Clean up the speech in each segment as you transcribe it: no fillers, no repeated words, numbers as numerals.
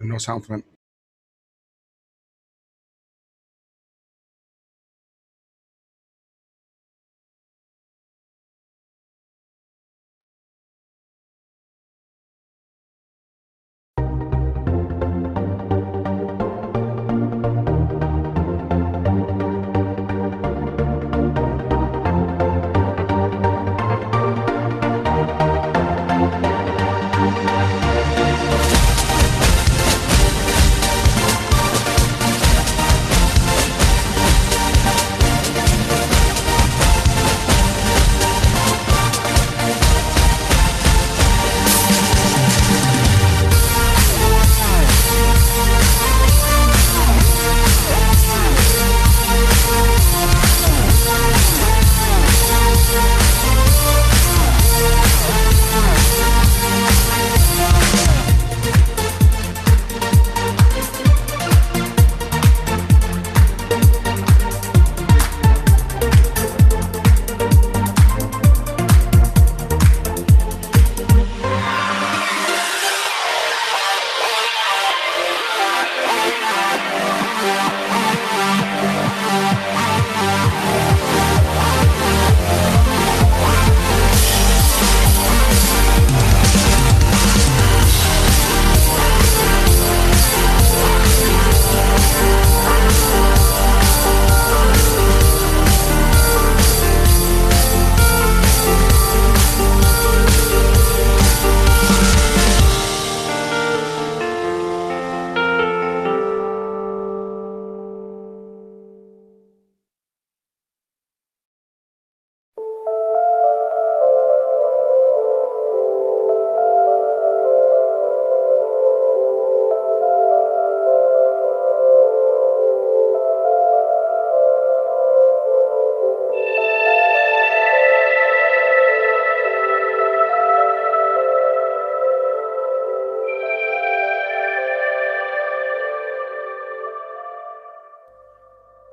No sound from it.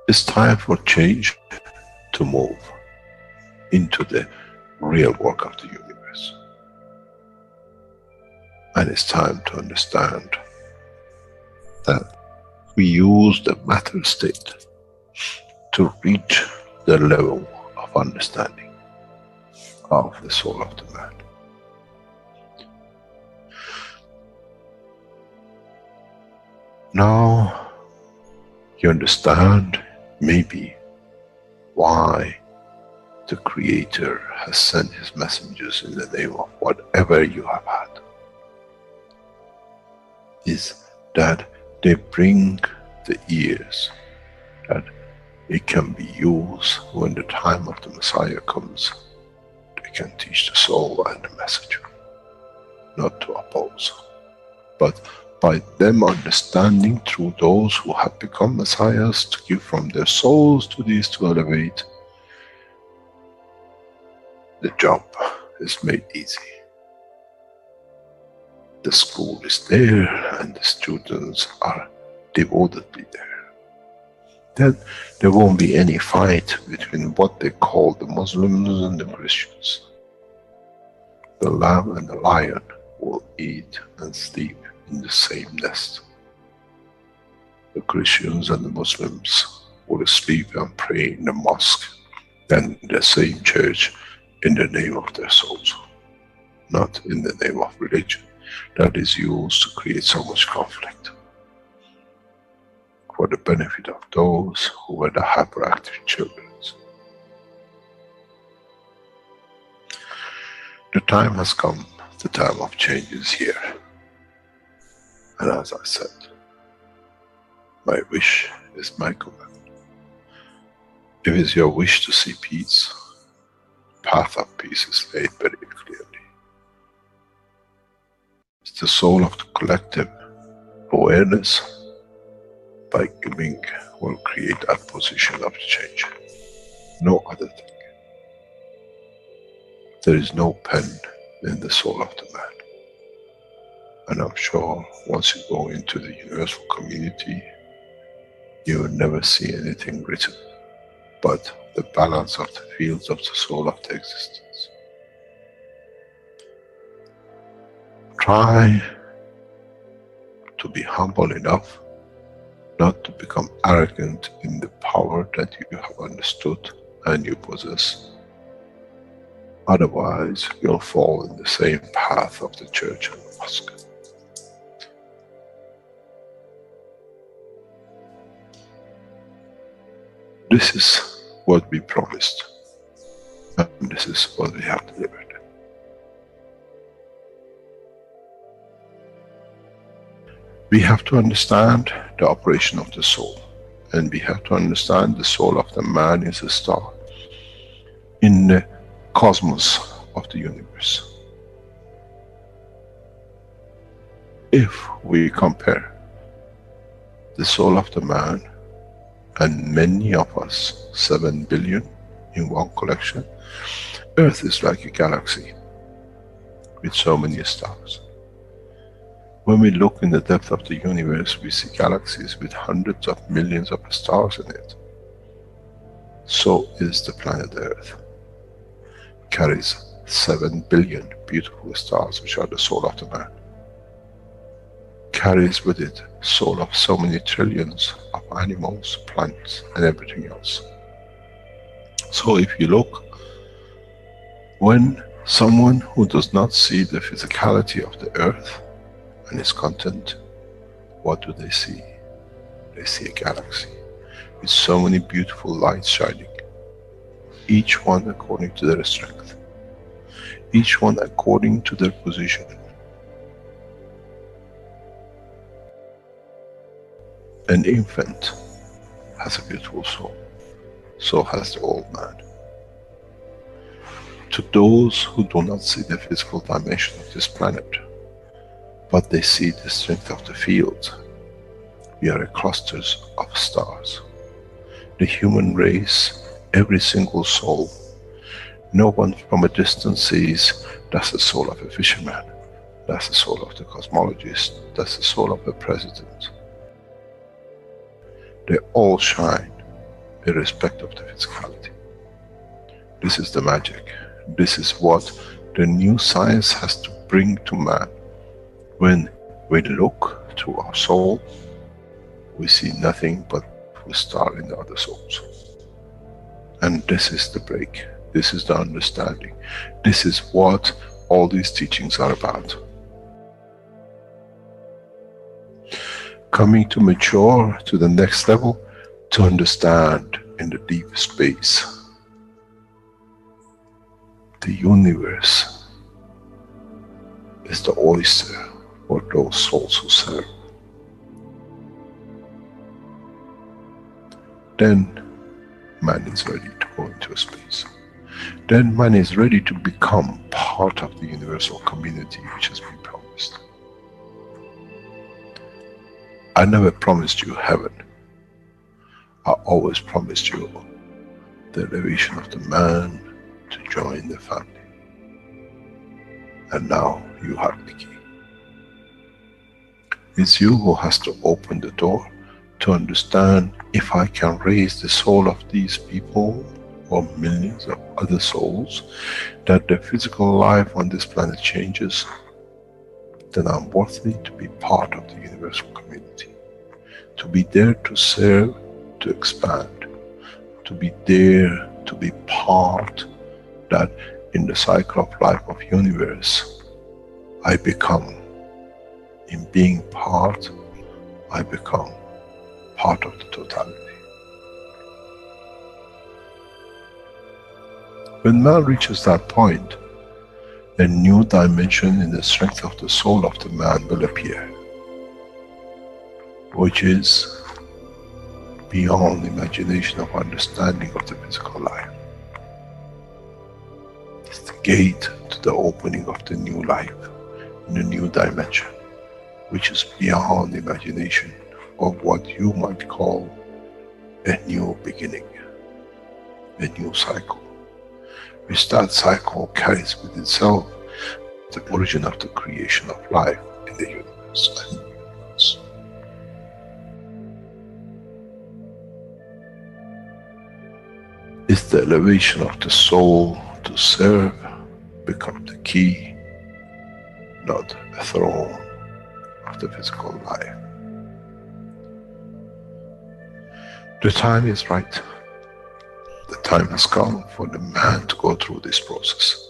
It's time for change to move into the real work of the universe. And it's time to understand that we use the matter state to reach the level of understanding of the soul of the man. Now you understand maybe why the Creator has sent his messengers in the name of whatever you have had. Is that they bring the ears, that it can be used when the time of the Messiah comes. They can teach the soul and the message, not to oppose. But by them understanding through those who have become Messiahs, to give from their souls to these to elevate, the job is made easy. The school is there and the students are devotedly there. Then there won't be any fight between what they call the Muslims and the Christians. The lamb and the lion will eat and sleep in the same nest. The Christians and the Muslims will sleep and pray in the mosque, then in the same church, in the name of their souls, not in the name of religion that is used to create so much conflict for the benefit of those who were the hyperactive children. The time has come, the time of change is here. And as I said, my wish is my command. If it's your wish to see peace, the path of peace is laid very clearly. It's the soul of the collective awareness, by giving, will create that position of change. No other thing. There is no pen in the soul of the man. And I'm sure once you go into the universal community, you will never see anything written but the balance of the fields of the soul of the existence. Try to be humble enough not to become arrogant in the power that you have understood and you possess. Otherwise, you'll fall in the same path of the church and the mosque. This is what we promised, and this is what we have delivered. We have to understand the operation of the soul, and we have to understand the soul of the man is a star in the cosmos of the universe. If we compare the soul of the man and many of us, 7 billion in one collection, Earth is like a galaxy with so many stars. When we look in the depth of the universe, we see galaxies with hundreds of millions of stars in it. So is the planet Earth. It carries 7 billion beautiful stars, which are the soul of the man. Carries with it soul of so many trillions of animals, plants, and everything else. So if you look, when someone who does not see the physicality of the earth and its content, what do they see? They see a galaxy with so many beautiful lights shining, each one according to their strength, each one according to their position. An infant has a beautiful soul, so has the old man. To those who do not see the physical dimension of this planet, but they see the strength of the field, we are clusters of stars. The human race, every single soul, no one from a distance sees that's the soul of a fisherman, that's the soul of the cosmologist, that's the soul of the president. They all shine, irrespective of the physicality. This is the magic. This is what the new science has to bring to man. When we look through our soul, we see nothing but a star in the other souls. And this is the break. This is the understanding. This is what all these teachings are about. Coming to mature to the next level, to understand in the deep space, the universe is the oyster for those souls who serve. Then man is ready to go into space. Then man is ready to become part of the universal community which has been promised. I never promised you heaven. I always promised you the elevation of the man to join the family. And now you have the key. It's you who has to open the door to understand, if I can raise the soul of these people or millions of other souls, that the physical life on this planet changes, then I'm worthy to be part of the universal community. To be there to serve, to expand, to be there, to be part, that in the cycle of life of universe, I become, in being part, I become part of the totality. When man reaches that point, a new dimension in the strength of the soul of the man will appear, which is beyond imagination of understanding of the physical life. It's the gate to the opening of the new life, in a new dimension, which is beyond imagination of what you might call a new beginning, a new cycle. Which that cycle carries with itself the origin of the creation of life in the universe and the universe. It's the elevation of the soul to serve become the key, not a throne of the physical life. The time is right. The time has come for the man to go through this process.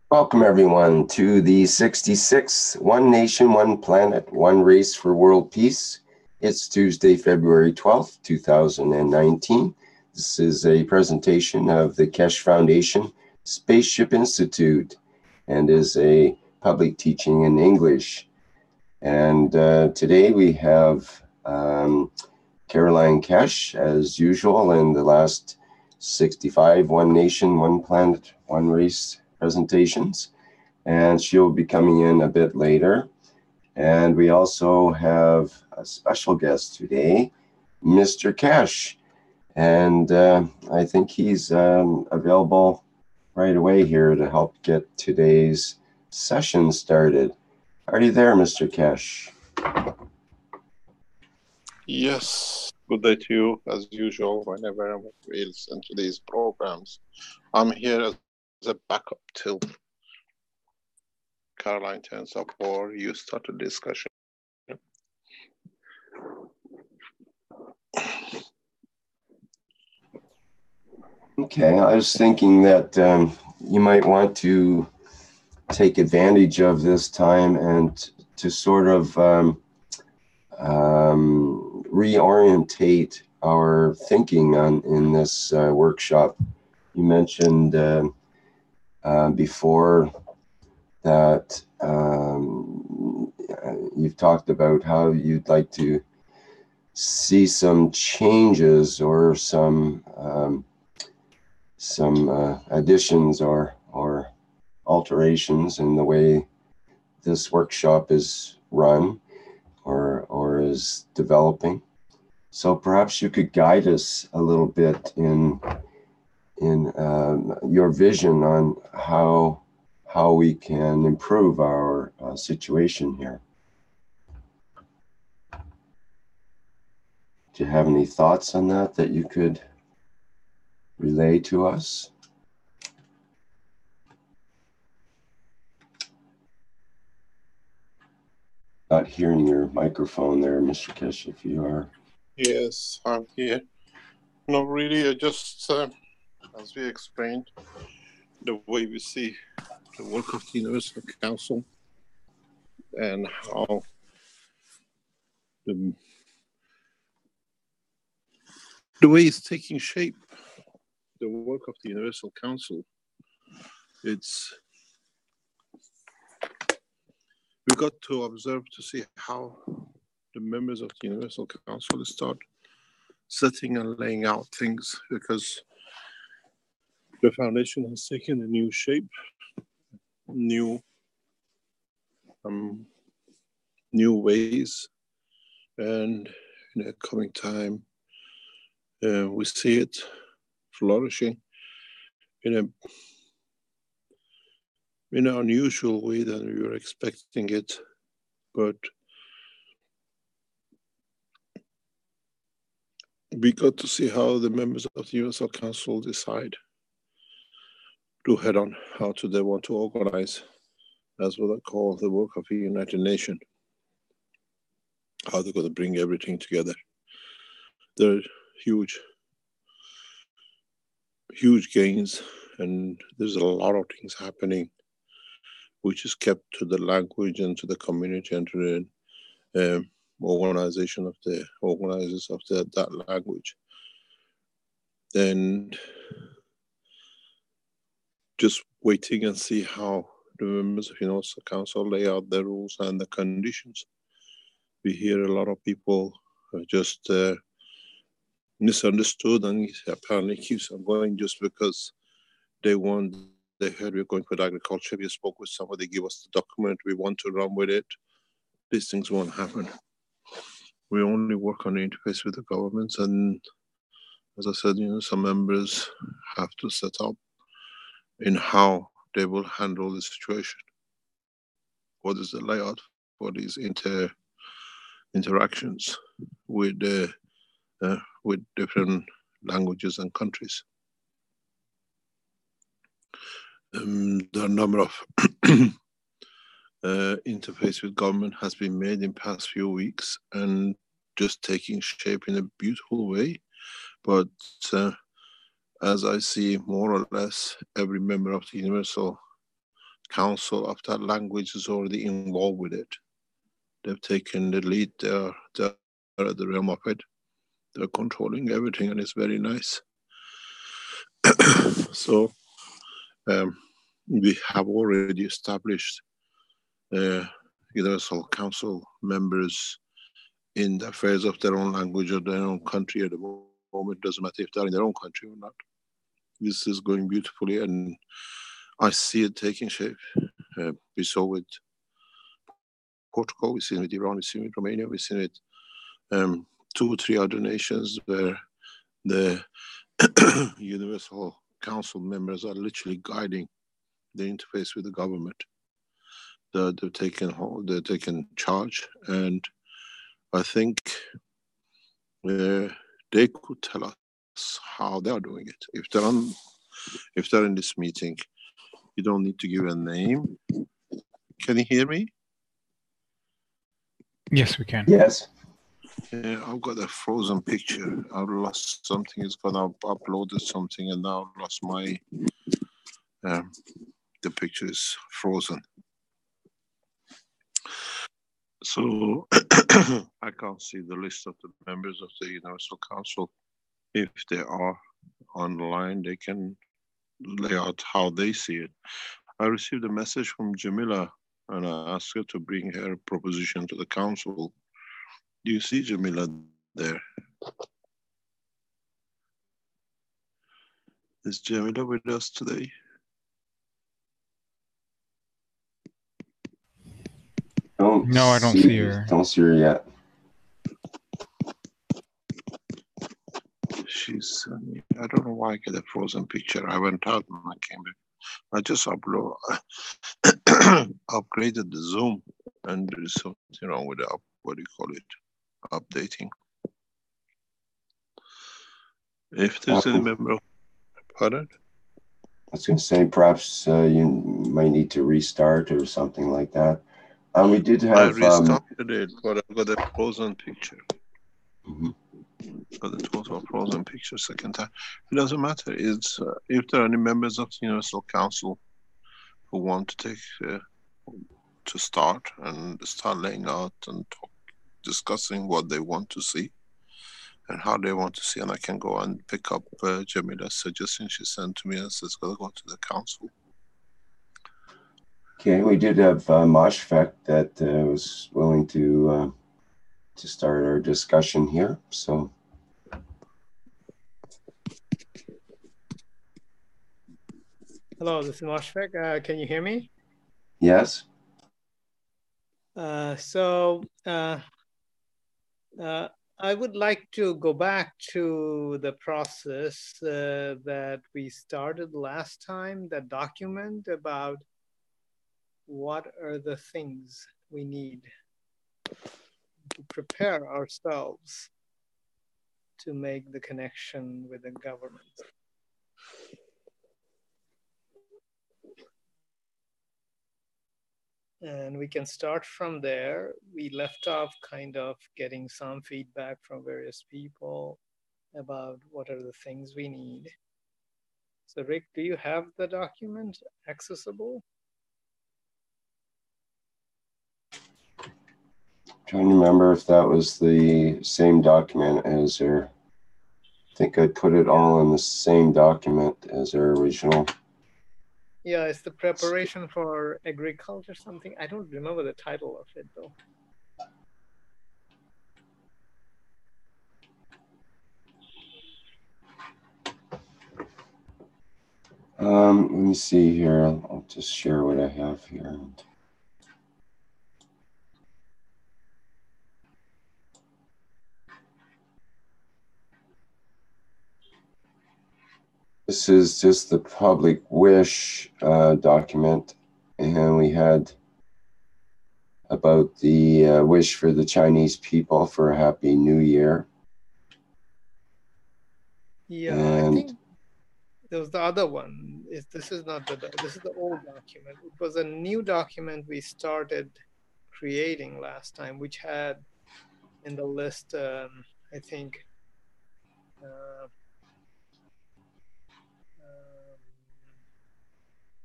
Welcome everyone to the 66th One Nation, One Planet, One Race for World Peace. It's Tuesday, February 12th, 2019. This is a presentation of the Keshe Foundation Spaceship Institute and is a public teaching in English. And today we have Caroline Keshe, as usual, in the last 65 One Nation, One Planet, One Race presentations, and she'll be coming in a bit later. And we also have a special guest today, Mr. Keshe, and I think he's available right away here to help get today's session started. Are you there, Mr. Keshe? Yes, good day to you, as usual, whenever we listen to these programs. I'm here as a backup till Caroline turns up or you start a discussion. Okay, I was thinking that you might want to take advantage of this time and to sort of reorientate our thinking in this workshop. You mentioned before that you've talked about how you'd like to see some changes or some additions or alterations in the way this workshop is run or is developing. So perhaps you could guide us a little bit in your vision on how we can improve our situation here. Do you have any thoughts on that you could relay to us? Not hearing your microphone there, Mr. Keshe, if you are. Yes, I'm here. No, really, I just, as we explained, the way we see the work of the Universal Council and how the way it's taking shape, the work of the Universal Council, we got to observe to see how the members of the Universal Council start setting and laying out things, because the foundation has taken a new shape, new ways, and in the coming time, we see it flourishing in an unusual way than we were expecting it, but we got to see how the members of the Universal Council decide to head on how they want to organize, as what I call the work of the United Nations, how they're going to bring everything together. There are huge gains, and there's a lot of things happening, which is kept to the language and to the community and to the organization of the organizers of that language. And just waiting and see how the members of the Universal Council lay out the rules and the conditions we hear a lot of people just misunderstood, and it apparently keeps on going just because they heard we're going for agriculture. We spoke with somebody, give us the document, we want to run with it. These things won't happen. We only work on the interface with the governments, and as I said, some members have to set up in how they will handle the situation. What is the layout for these interactions with different languages and countries? There are a number of interface with government has been made in past few weeks and just taking shape in a beautiful way. But as I see, more or less every member of the Universal Council of that language is already involved with it. They've taken the lead. They're at the realm of it. They're controlling everything, and it's very nice. So we have already established Universal Council members in the affairs of their own language or their own country at the moment. It doesn't matter if they're in their own country or not. This is going beautifully, and I see it taking shape. We saw with Portugal, we've seen it with Iran, we've seen it with Romania, we've seen it 2 or 3 other nations where the Universal Council members are literally guiding the interface with the government. They're taking charge, and I think they could tell us how they are doing it. If they're in this meeting, you don't need to give a name. Can you hear me? Yes, we can. Yes. Yeah, I've got a frozen picture. I've lost something. It's gonna uploaded something, and now I've lost my. The picture is frozen. So I can't see the list of the members of the Universal Council. If they are online, they can lay out how they see it. I received a message from Jamila, and I asked her to bring her proposition to the council. Do you see Jamila there? Is Jamila with us today? No, I don't see her. Don't see her yet. She's, I don't know why I get a frozen picture. I went out and I came back. I just upgraded the Zoom, and there's something wrong with the what do you call it? Updating. If there's any member of, pardon? I was going to say perhaps you might need to restart or something like that. We did have. I restarted it, but I got a frozen picture. Got a total frozen picture second time. It doesn't matter. It's if there are any members of the Universal Council who want to take to start laying out and discussing what they want to see and how they want to see, and I can go and pick up Jamila's suggestion she sent to me and says it's going to go to the council. Okay, we did have Moshfek that was willing to start our discussion here. So. Hello, this is Moshfek. Can you hear me? Yes. I would like to go back to the process that we started last time, that document about what are the things we need to prepare ourselves to make the connection with the government. And we can start from there. We left off kind of getting some feedback from various people about what are the things we need. So Rick, do you have the document accessible? Trying to remember if that was the same document as our, I think I put it all in the same document as our original. Yeah, it's the preparation for agriculture something. I don't remember the title of it though. Let me see here. I'll just share what I have here. This is just the public wish document, and we had about the wish for the Chinese people for a happy new year. Yeah, and I think there was the other one. This is not this is the old document. It was a new document we started creating last time, which had in the list, I think,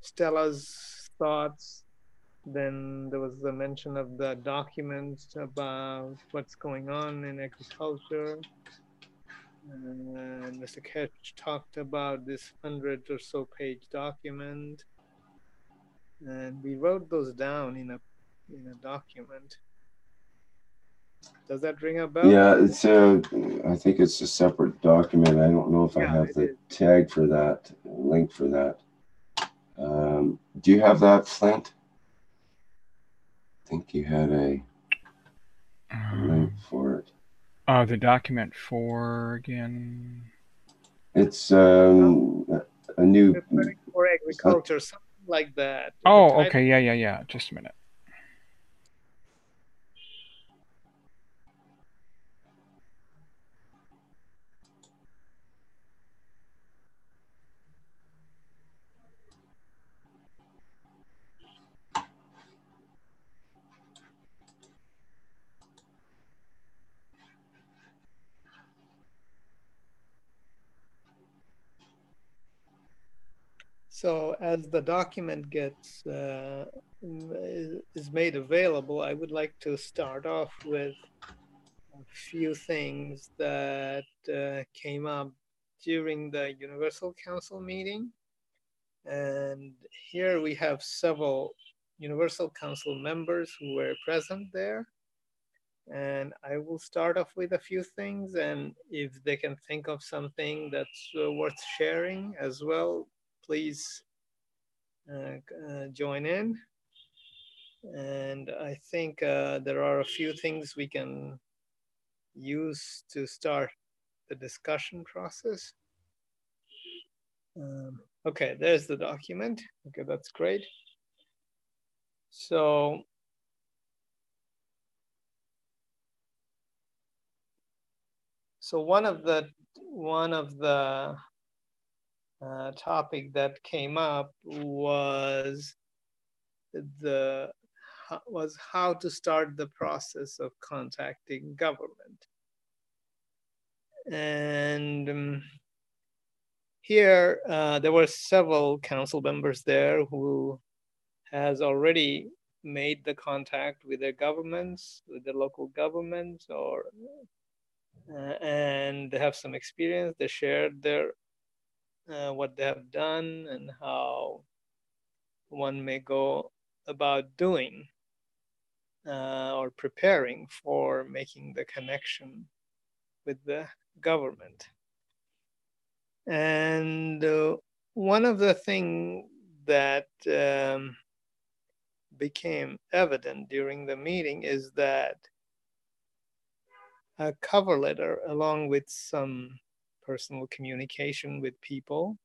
Stella's thoughts. Then there was the mention of the documents about what's going on in agriculture. And Mr. Ketch talked about this 100 or so page document. And we wrote those down in a document. Does that ring a bell? Yeah, it's I think it's a separate document. I don't know if I have the tag for that, link for that. Do you have that, Flint? I think you had a link for it. Oh, the document for again. It's a new Preparing for agriculture, something like that. Oh, okay, yeah. Just a minute. So as the document gets is made available, I would like to start off with a few things that came up during the Universal Council meeting. And here we have several Universal Council members who were present there. And I will start off with a few things, and if they can think of something that's worth sharing as well, please join in. And I think there are a few things we can use to start the discussion process. Okay, there's the document. Okay, that's great. So one of the topic that came up was how to start the process of contacting government. And here there were several council members there who has already made the contact with their governments, with the local governments, or and they have some experience. They shared their what they have done and how one may go about doing or preparing for making the connection with the government. And one of the things that became evident during the meeting is that a cover letter, along with some personal communication with people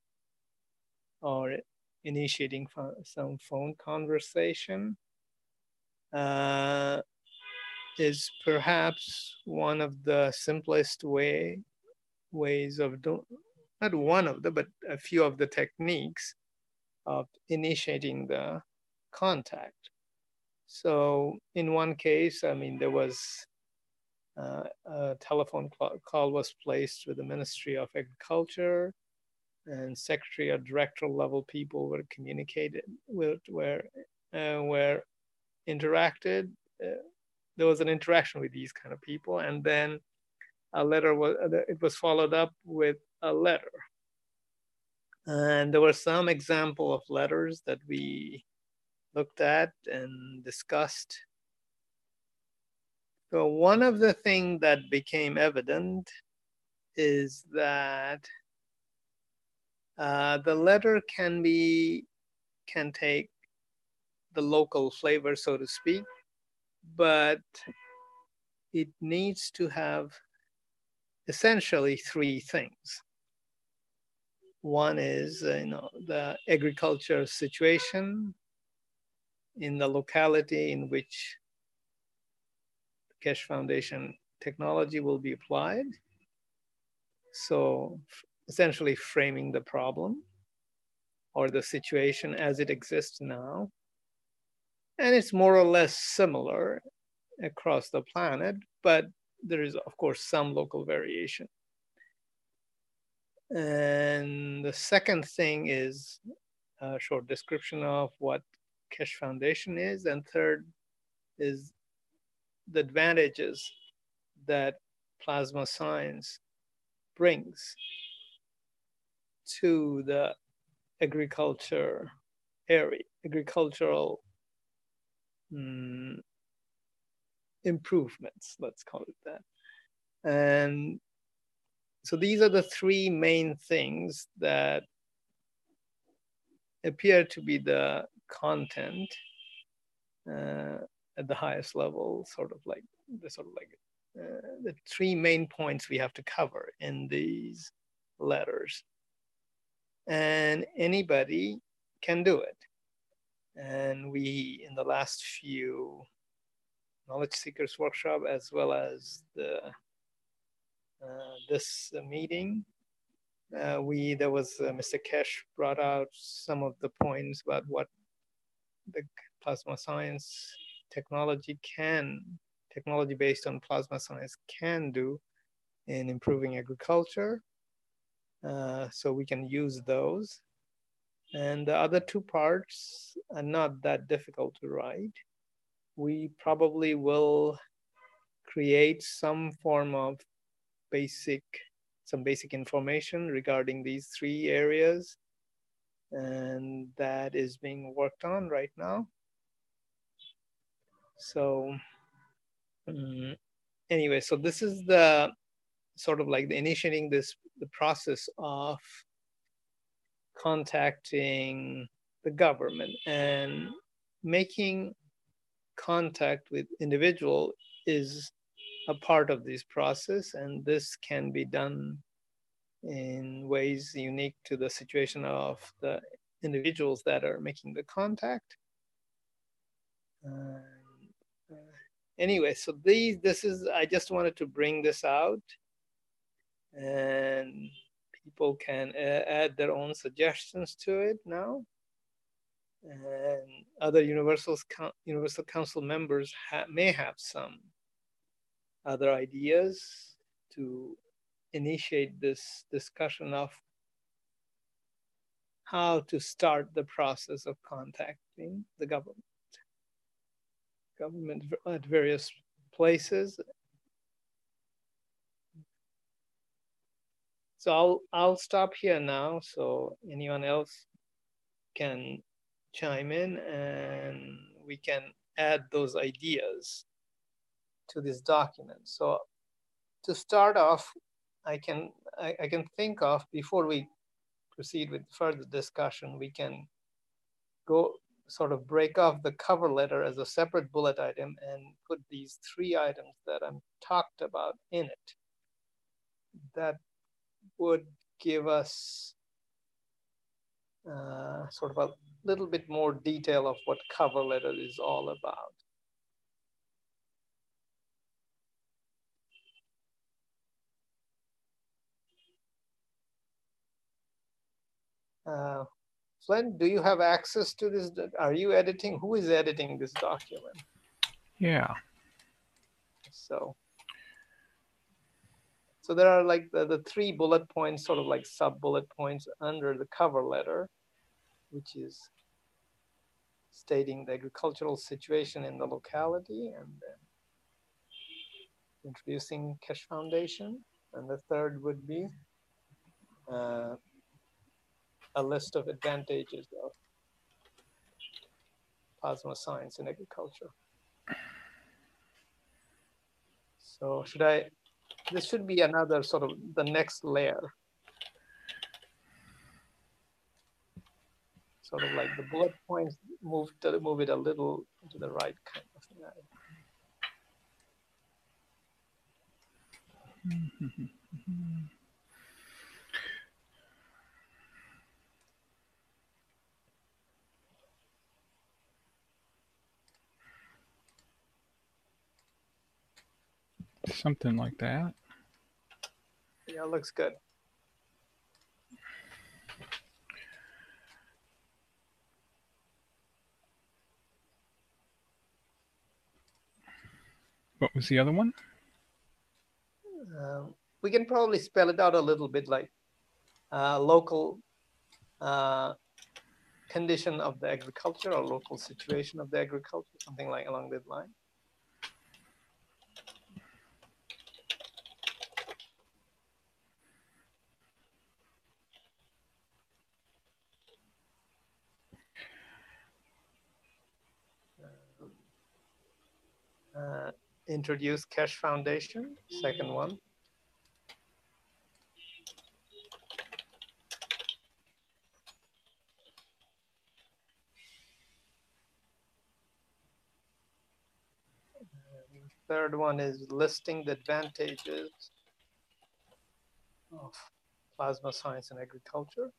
or initiating some phone conversation, is perhaps one of the simplest ways of doing, not one of them, but a few of the techniques of initiating the contact. So in one case, I mean, there was a telephone call was placed with the Ministry of Agriculture, and secretary or director level people were communicated with, were interacted. There was an interaction with these kind of people, and then a letter was, it was followed up with a letter. And there were some example of letters that we looked at and discussed. So one of the things that became evident is that The letter can take the local flavor, so to speak, but it needs to have essentially three things. One is, the agriculture situation in the locality in which the Keshe Foundation technology will be applied. So essentially framing the problem or the situation as it exists now. And it's more or less similar across the planet, but there is, of course, some local variation. And the second thing is a short description of what Keshe Foundation is. And third is the advantages that plasma science brings to the agricultural improvements, let's call it that. And so these are the three main things that appear to be the content at the highest level, the three main points we have to cover in these letters. And anybody can do it. And we, in the last few Knowledge Seekers workshop, as well as this meeting, Mr. Keshe brought out some of the points about what the plasma science technology based on plasma science can do in improving agriculture. So we can use those. And the other two parts are not that difficult to write. We probably will create some form of basic information regarding these three areas. And that is being worked on right now. So anyway, so this is the sort of like the initiating the process of contacting the government, and making contact with individual is a part of this process. And this can be done in ways unique to the situation of the individuals that are making the contact. Anyway, so I just wanted to bring this out, and people can add their own suggestions to it now. And other Universal Council members may have some other ideas to initiate this discussion of how to start the process of contacting the government at various places. So I'll stop here now, so anyone else can chime in and we can add those ideas to this document. So to start off, I can think of, before we proceed with further discussion, we can go sort of break off the cover letter as a separate bullet item and put these three items that I'm talked about in it. That would give us sort of a little bit more detail of what cover letter is all about. Flynn, do you have access to this? Are you editing? Who is editing this document? Yeah. So there are like the three bullet points, sort of like sub-bullet points under the cover letter, which is stating the agricultural situation in the locality, and then introducing Keshe Foundation. And the third would be a list of advantages of plasma science in agriculture. So this should be another sort of the next layer. sort of like the bullet points, move it a little to the right kind of thing. Something like that. Yeah, looks good. What was the other one? We can probably spell it out a little bit, like local condition of the agriculture or local situation of the agriculture, something like along that line. Introduce Keshe Foundation, second one. Third one is listing the advantages of plasma science and agriculture.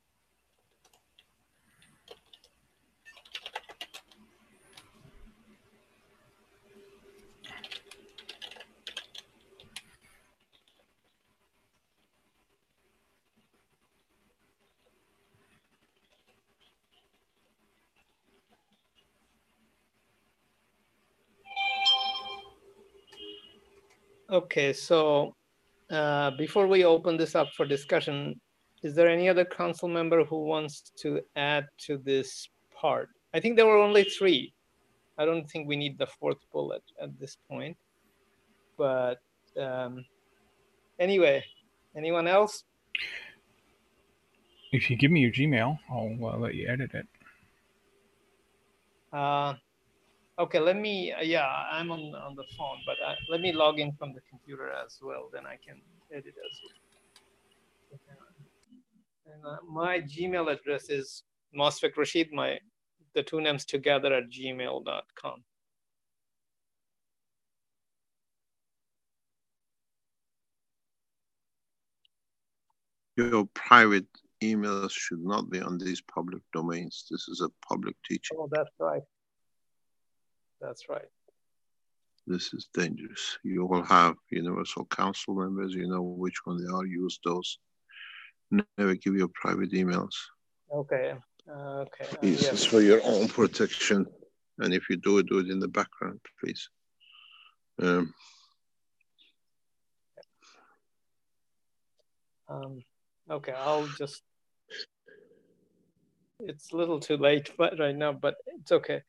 Okay, so before we open this up for discussion, is there any other council member who wants to add to this part? I think there were only 3. I don't think we need the 4th bullet at this point. But anyway, anyone else? If you give me your Gmail, I'll let you edit it. Okay, let me, yeah, I'm on the phone, but let me log in from the computer as well, then I can edit as well. And my Gmail address is Mosfik Rashid, the 2 names together at gmail.com. Your private emails should not be on these public domains. This is a public teaching. Oh, that's right. That's right. This is dangerous. You will have Universal Council members, you know which one they are, use those. Never give your private emails. Okay. Okay. Please, Yes. it's for your own protection. And if you do it in the background, please. Okay, I'll just, it's a little too late right now, but it's okay.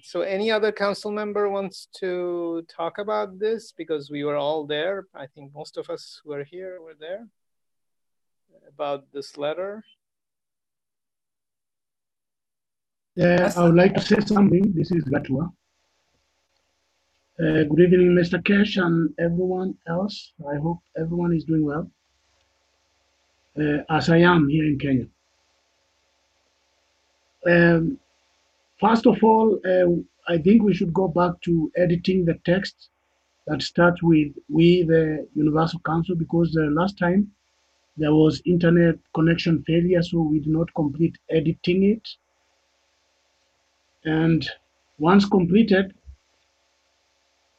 So any other council member wants to talk about this? Because we were all there. I think most of us who are here were there about this letter. I would like to say something. This is Gatwa. Good evening, Mr. Keshe and everyone else. I hope everyone is doing well, as I am here in Kenya. First of all, I think we should go back to editing the text that starts with "we, the Universal Council," because last time there was internet connection failure, so we did not complete editing it. And once completed,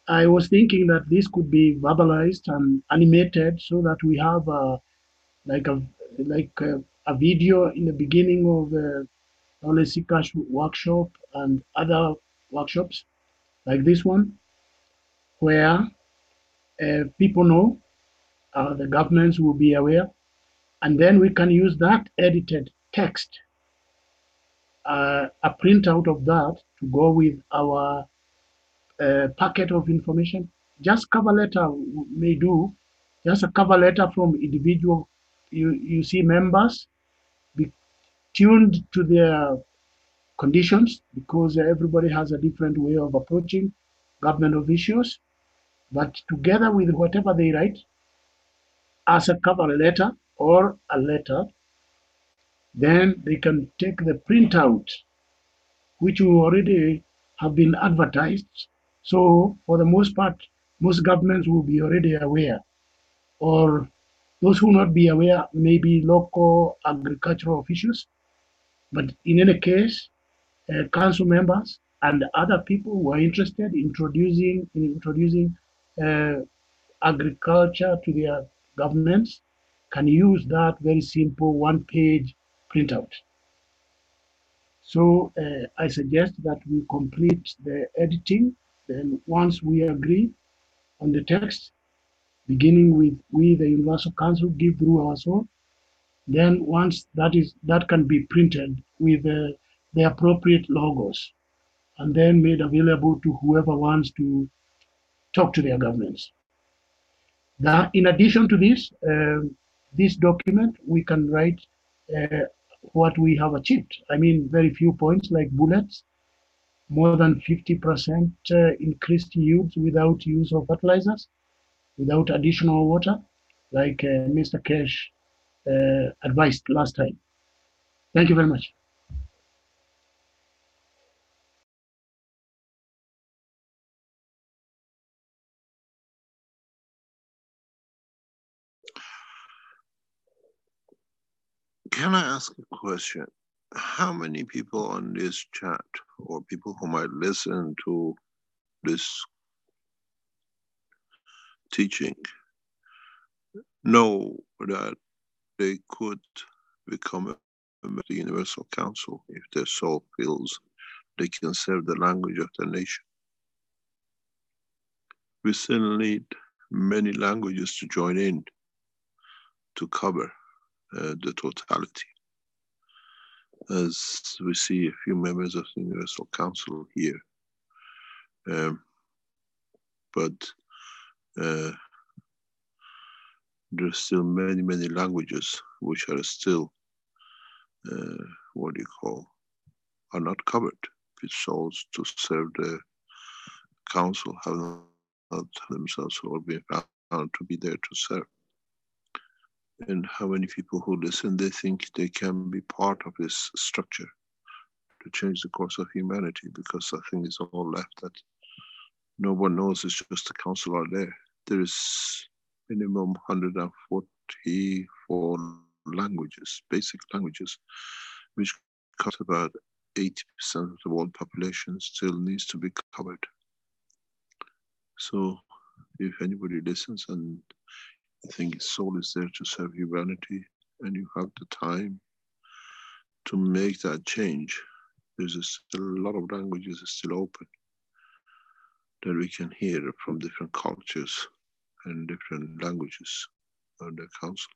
I was thinking that this could be verbalized and animated so that we have like a video in the beginning of the knowledge seekers workshop and other workshops like this one, where people know, the governments will be aware, and then we can use that edited text, a printout of that to go with our packet of information. Just cover letter may do, just a cover letter from individual you see members, be tuned to their conditions, because everybody has a different way of approaching government of issues, but together with whatever they write as a cover letter or a letter, Then they can take the printout, which will already have been advertised. So for the most part, most governments will be already aware, or those who will not be aware may be local agricultural officials. But in any case, council members and other people who are interested in introducing uh, agriculture to their governments can use that very simple one-page printout. So I suggest that we complete the editing. Then once we agree on the text, beginning with we, the Universal Council, give through our soul. Then once that can be printed with the appropriate logos and then made available to whoever wants to talk to their governments. That, in addition to this document, we can write uh, what we have achieved. I mean, very few points like bullets, more than 50% increased yields without use of fertilizers, without additional water, like Mr. Keshe advised last time. Thank you very much. Can I ask a question? How many people on this chat or people who might listen to this teaching know that they could become a member of the Universal Council if their soul feels they can serve the language of the nation? We still need many languages to join in to cover the totality. As we see a few members of the Universal Council here. But there's still many, many languages which are still, are not covered with souls to serve the council, have not themselves or been found to be there to serve. And how many people who listen, they think they can be part of this structure to change the course of humanity, because I think it's all left that no one knows. It's just the council are there. There is minimum 144 languages, basic languages, which covers about 80% of the world population, still needs to be covered. So if anybody listens and I think his soul is there to serve humanity, and you have the time to make that change, there's still a lot of languages still open that we can hear from different cultures and different languages on the council.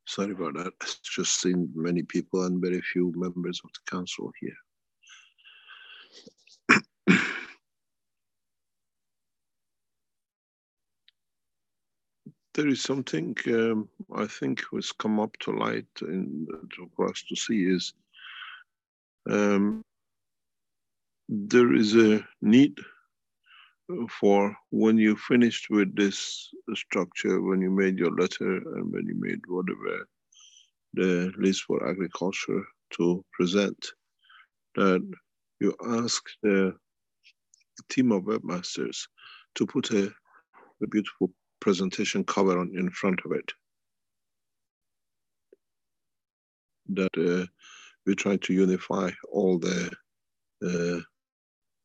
Sorry about that. I've just seen many people and very few members of the council here. There is something I think has come up to light for us to see is there is a need for, when you finished with this structure, when you made your letter and when you made whatever the list for agriculture to present, that you ask the team of webmasters to put a beautiful presentation cover on in front of it. That we try to unify all the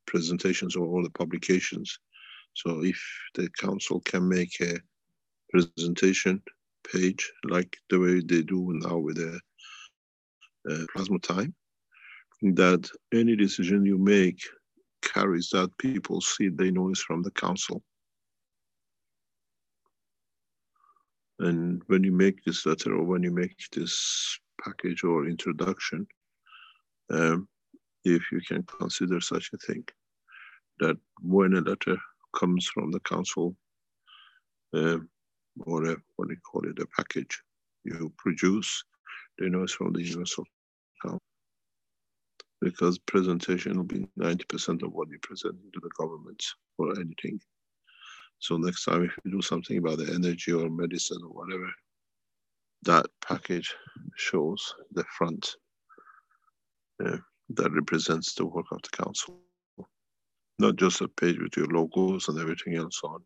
presentations or all the publications. So if the council can make a presentation page like the way they do now with the plasma time, that any decision you make carries that people see, they know it's from the council. And when you make this letter or when you make this package or introduction, if you can consider such a thing, that when a letter comes from the council, or a, what do you call it, a package you produce, they know it's from the Universal Council. because presentation will be 90% of what you present to the government or anything. So next time if you do something about the energy or medicine or whatever, that package shows the front that represents the work of the council. Not just a page with your logos and everything else on.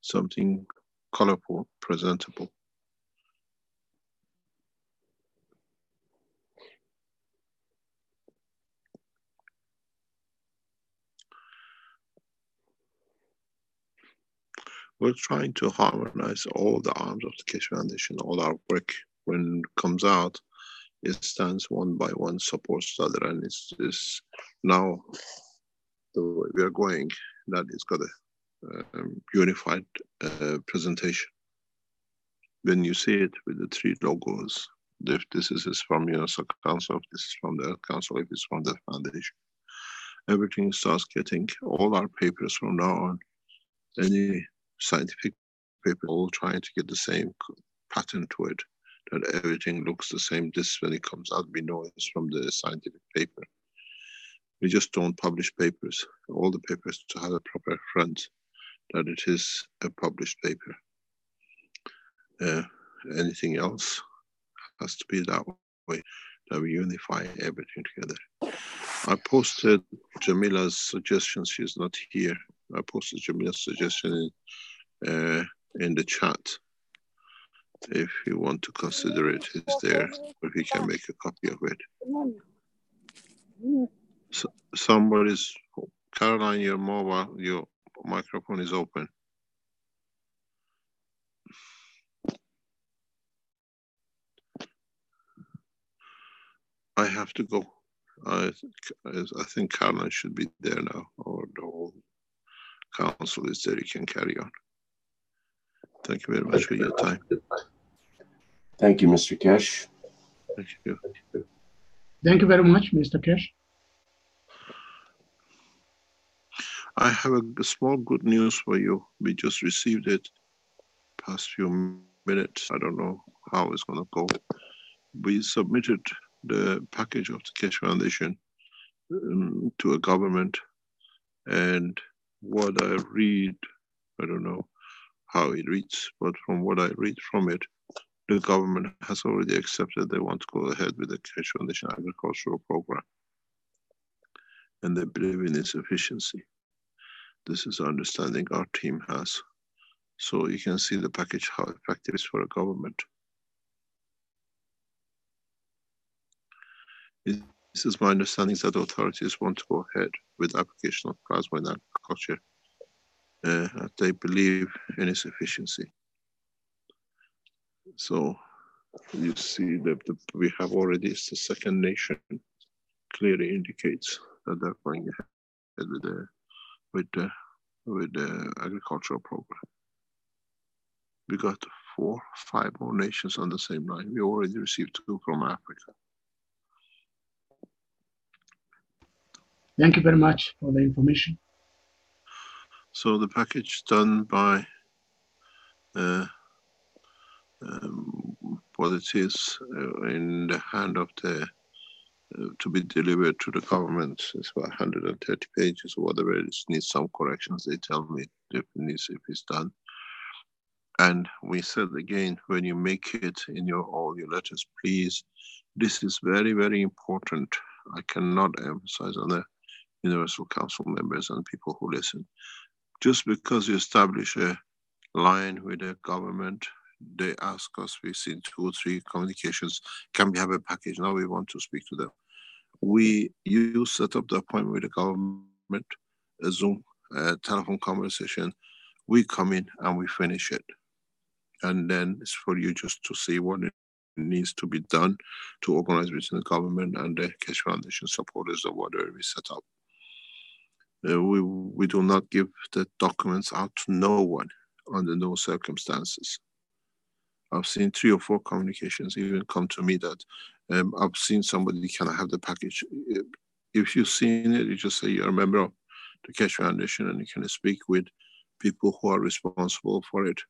Something colorful, presentable. We're trying to harmonize all the arms of the Keshe Foundation. All our work, when it comes out, it stands one by one, supports the other, and it's now the way we are going, that it's got a unified presentation. When you see it with the three logos, if this is from Universal Council, if this is from the Earth Council, if it's from the Foundation, everything starts getting, all our papers from now on, any scientific paper, all trying to get the same pattern to it, that everything looks the same. This, when it comes out, we know it's from the scientific paper. We just don't publish papers. All the papers to have a proper front, that it is a published paper. Anything else has to be that way, that we unify everything together. I posted Jamila's suggestion. She's not here. I posted Jamila's suggestion in the chat. If you want to consider it, it's there. If you can make a copy of it. So, somebody's, Caroline, your microphone is open. I have to go. I think Caroline should be there now, or the whole council is there. You can carry on. Thank you very much for your time. Thank you, Mr. Keshe. Thank you. Thank you very much, Mr. Keshe. I have a small good news for you. We just received it past few minutes. I don't know how it's going to go. We submitted the package of the Keshe Foundation to a government, and what I read, I don't know how it reads, but from what I read from it, the government has already accepted they want to go ahead with the Keshe Foundation agricultural program, and they believe in its efficiency. This is the understanding our team has. So you can see the package, how effective it is for a government. This is my understanding that authorities want to go ahead with application of plasma in agriculture. They believe in its efficiency. So you see that we have already, it's the second nation, clearly indicates that they're going ahead with the agricultural program. We got 4, 5 more nations on the same line. We already received 2 from Africa. Thank you very much for the information. So the package done by what it is in the hand of the to be delivered to the government is about 130 pages or whatever. It needs some corrections. They tell me if it's done. And we said again, when you make it in all your letters, please, this is very, very important. I cannot emphasize on the Universal Council members and people who listen. Just because you establish a line with the government, they ask us, we've seen 2 or 3 communications, can we have a package? Now we want to speak to them. You set up the appointment with the government, a Zoom, a telephone conversation. We come in and we finish it. And then it's for you just to see what it needs to be done to organize between the government and the Keshe Foundation supporters or whatever we set up. We do not give the documents out to no one under no circumstances. I've seen 3 or 4 communications even come to me that I've seen somebody, can I have the package? If you've seen it, you just say you're a member of the Keshe Foundation and you can speak with people who are responsible for it.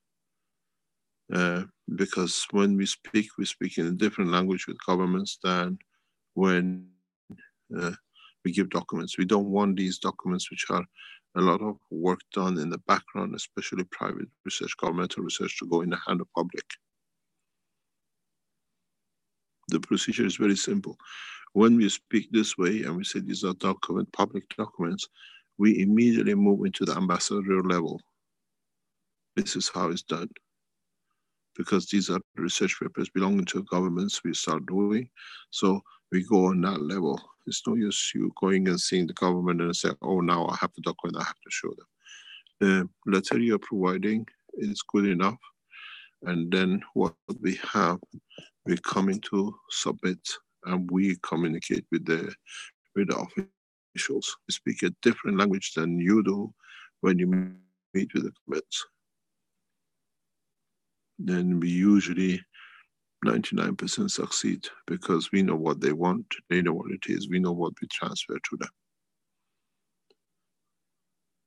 Because when we speak in a different language with governments than when We give documents. We don't want these documents which are a lot of work done in the background, especially private research, governmental research, to go in the hand of public. The procedure is very simple. When we speak this way and we say these are public documents, we immediately move into the ambassadorial level. This is how it's done. Because these are research papers belonging to governments we start doing. So we go on that level. It's no use you going and seeing the government and say, oh, now I have the document, I have to show them. The letter you're providing is good enough. And then what we have, we come into submit and we communicate with the officials. We speak a different language than you do when you meet with the governments. Then we usually 99% succeed because we know what they want, they know what it is, we know what we transfer to them.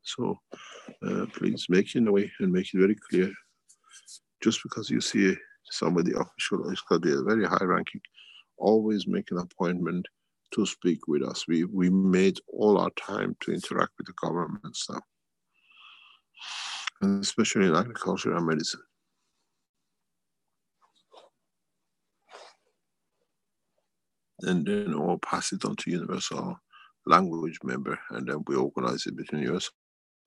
So please make it in a way and make it very clear. Just because you see somebody official, it's got a very high ranking, always make an appointment to speak with us. We made all our time to interact with the government stuff, and especially in agriculture and medicine. And then we'll pass it on to universal language member, and then we organize it between universal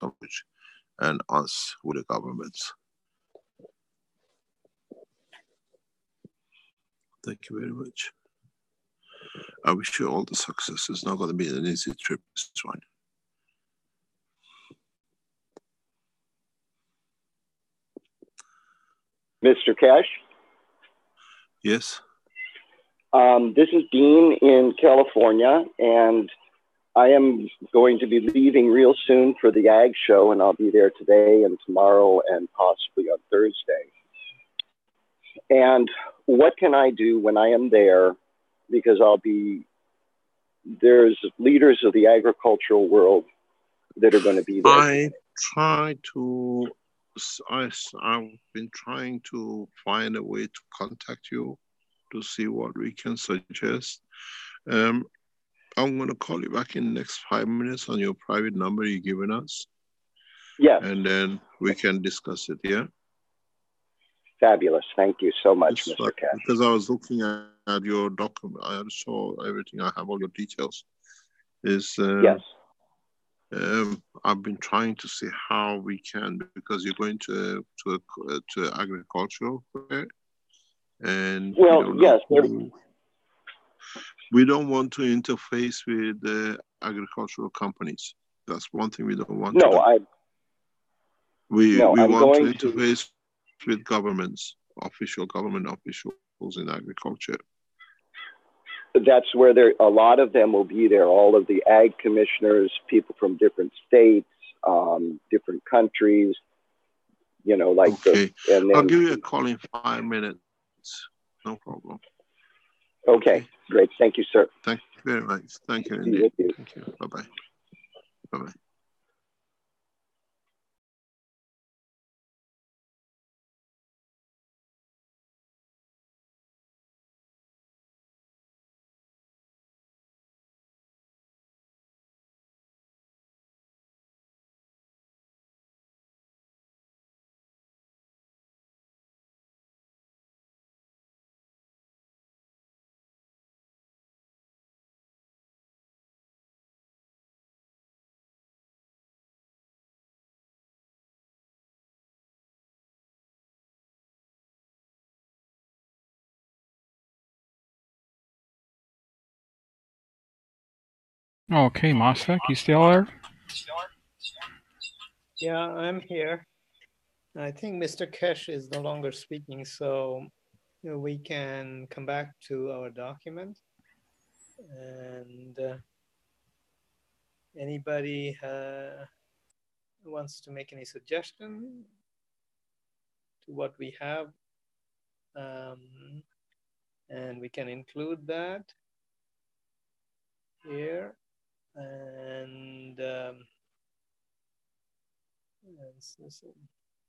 language and us with the governments. Thank you very much. I wish you all the success. It's not going to be an easy trip, this one. Mr. Keshe? Yes? This is Dean in California, and I am going to be leaving real soon for the Ag Show, and I'll be there today and tomorrow and possibly on Thursday. And what can I do when I am there? Because there's leaders of the agricultural world that are going to be there. I've been trying to find a way to contact you to see what we can suggest. I'm going to call you back in the next 5 minutes on your private number you've given us. Yes. And then we can discuss it, yeah? Fabulous. Thank you so much, Mr. Keshe. Because I was looking at your document. I saw everything. I have all your details. Yes. I've been trying to see how we can, because you're going to agricultural fair, and well, yes, we don't want to interface with the agricultural companies. That's one thing we don't want. No, to do. We want to interface with governments, government officials in agriculture. That's where a lot of them will be there. All of the ag commissioners, people from different states, different countries, like okay. I'll give you a call in 5 minutes. No problem. Okay, great. Thank you, sir. Thank you very much. Thank you indeed. Thank you. Bye-bye. Bye-bye. Okay, Mosfek, you still there? Yeah, I'm here. I think Mr. Keshe is no longer speaking, so we can come back to our document. And anybody wants to make any suggestion to what we have, and we can include that here. And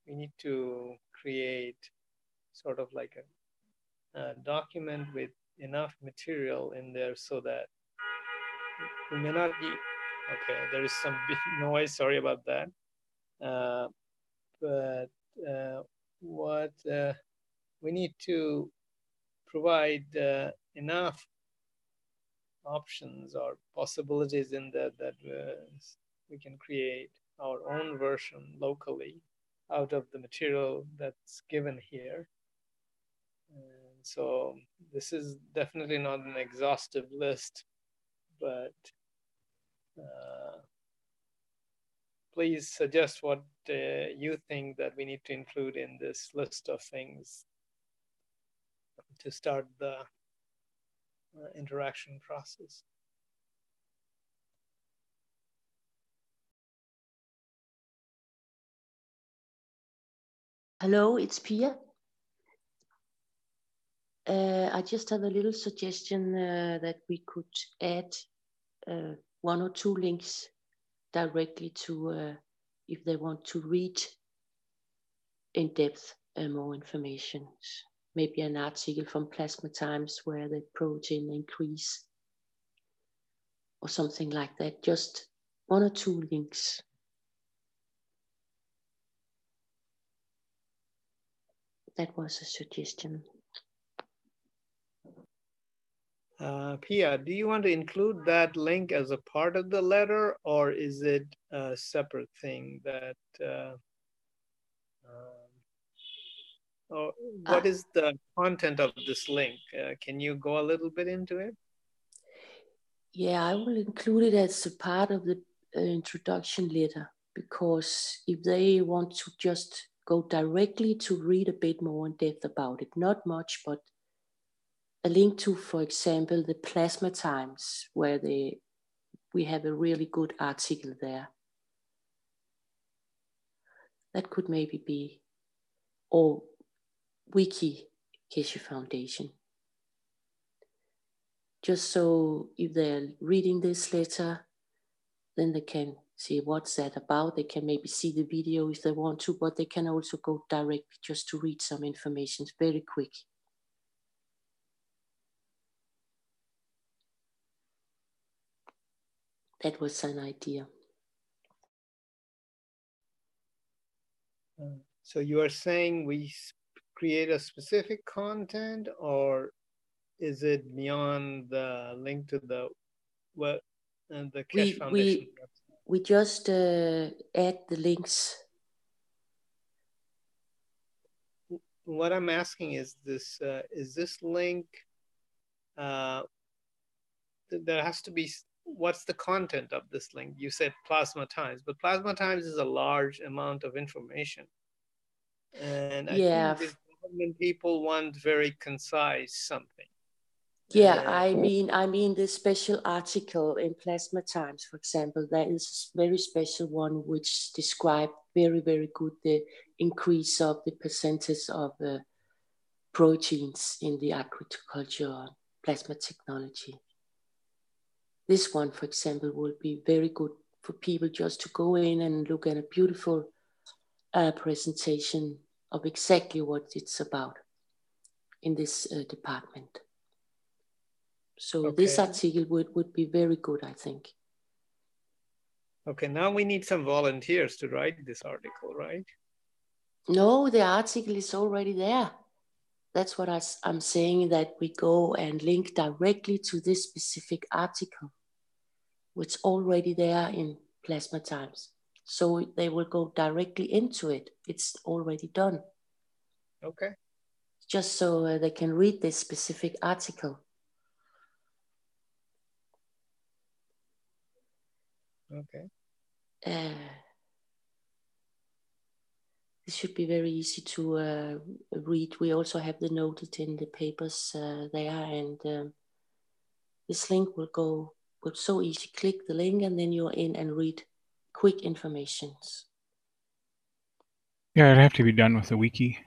we need to create sort of like a document with enough material in there so that we may not be, okay, there is some big noise, sorry about that. But what we need to provide enough options or possibilities in that we can create our own version locally out of the material that's given here. And so this is definitely not an exhaustive list, but please suggest what you think that we need to include in this list of things to start the interaction process. Hello, it's Pia. I just have a little suggestion that we could add one or two links directly to if they want to read in depth more information. Maybe an article from Plasma Times where the protein increase or something like that. Just one or two links. That was a suggestion. Pia, do you want to include that link as a part of the letter, or is it a separate thing that, or what is the content of this link? Can you go a little bit into it? Yeah, I will include it as a part of the introduction letter, because if they want to just go directly to read a bit more in depth about it, not much, but a link to, for example, the Plasma Times, where we have a really good article there. That could maybe be, or Wiki Keshe Foundation. Just so if they're reading this letter, then they can see what's that about. They can maybe see the video if they want to, but they can also go directly just to read some information very quick. That was an idea. So you are saying we create a specific content, or is it beyond the link to the web and the Keshe Foundation? We just add the links. What I'm asking is this link, there has to be, what's the content of this link? You said Plasma Times, but Plasma Times is a large amount of information. And I think the government people want very concise something. Yeah, I mean the special article in Plasma Times, for example, that is a very special one which describes very, very good the increase of the percentage of proteins in the agriculture plasma technology. This one, for example, would be very good for people just to go in and look at a beautiful presentation of exactly what it's about in this department. So this article would be very good, I think. Okay, now we need some volunteers to write this article, right? No, the article is already there. That's what I'm saying, that we go and link directly to this specific article, which is already there in Plasma Times. So they will go directly into it. It's already done. Okay. Just so they can read this specific article. Okay. This should be very easy to read. We also have the noted in the papers there, and this link will go so easy. Click the link and then you're in and read quick informations. Yeah, it'd have to be done with the wiki.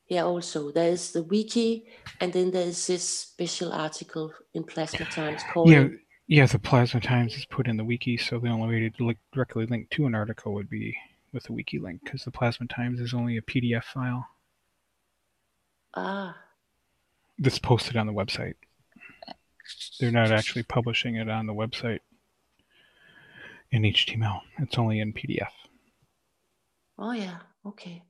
Yeah, also there's the wiki, and then there's this special article in Plasma Times called Yeah, the Plasma Times is put in the wiki, so the only way to directly link to an article would be with the wiki link, because the Plasma Times is only a PDF file. Ah. That's posted on the website. They're not actually publishing it on the website in HTML. It's only in PDF. Oh yeah, okay.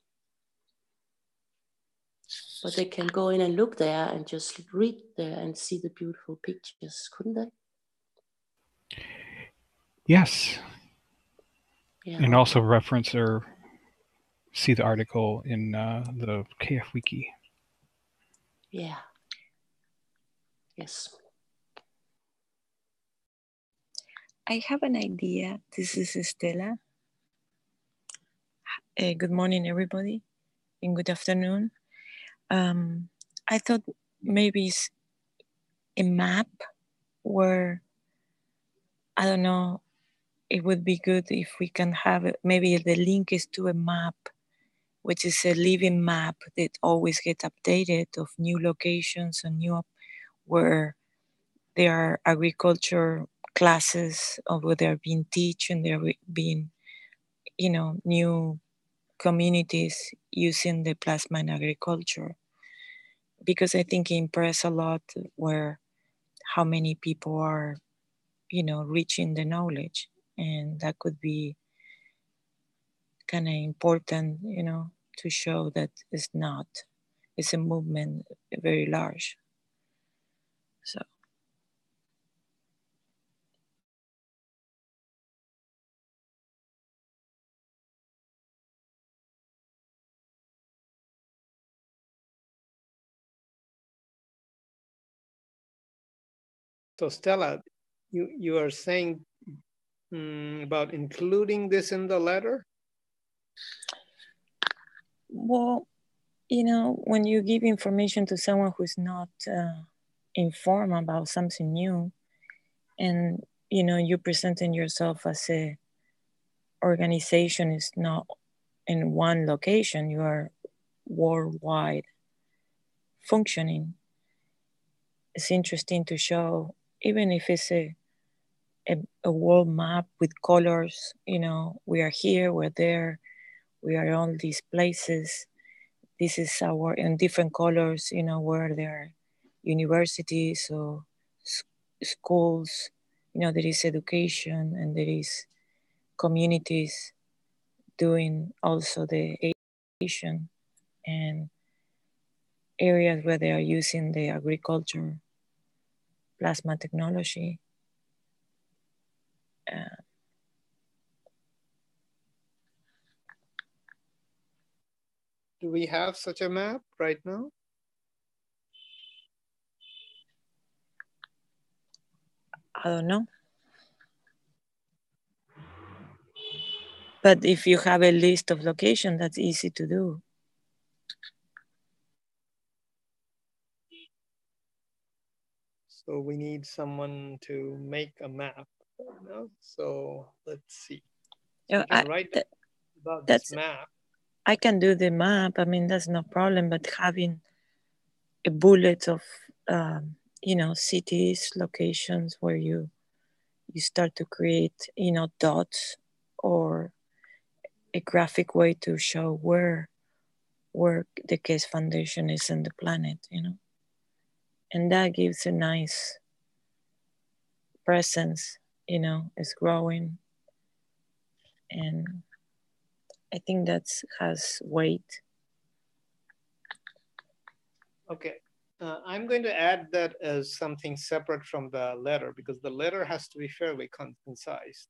But they can go in and look there and just read there and see the beautiful pictures, couldn't they? Yes. Yeah. And also reference or see the article in the KF Wiki. Yeah. Yes. I have an idea. This is Estela. Good morning, everybody, and good afternoon. I thought maybe it's a map where, I don't know, it would be good if we can have it. Maybe the link is to a map, which is a living map that always gets updated of new locations and new where there are agriculture classes of where they're being taught and they're being, new communities using the plasma in agriculture. Because I think it impress a lot where how many people are, reaching the knowledge, and that could be kind of important, to show that it's a movement very large. So. So Stella, you are saying about including this in the letter? Well, when you give information to someone who's not informed about something new, and you presenting yourself as a organization is not in one location, you are worldwide functioning. It's interesting to show, even if it's a world map with colors, we are here, we're there, we are all these places. This is our, in different colors, where there are universities or schools, there is education and there is communities doing also the education, and areas where they are using the agriculture plasma technology. Do we have such a map right now? I don't know. But if you have a list of locations, that's easy to do. So we need someone to make a map. So let's see. So we can write about this map. I can do the map. I mean, that's no problem. But having a bullet of, cities, locations where you start to create, dots, or a graphic way to show where the Case Foundation is in the planet, and that gives a nice presence, it's growing, and I think that has weight. Okay, I'm going to add that as something separate from the letter, because the letter has to be fairly concise.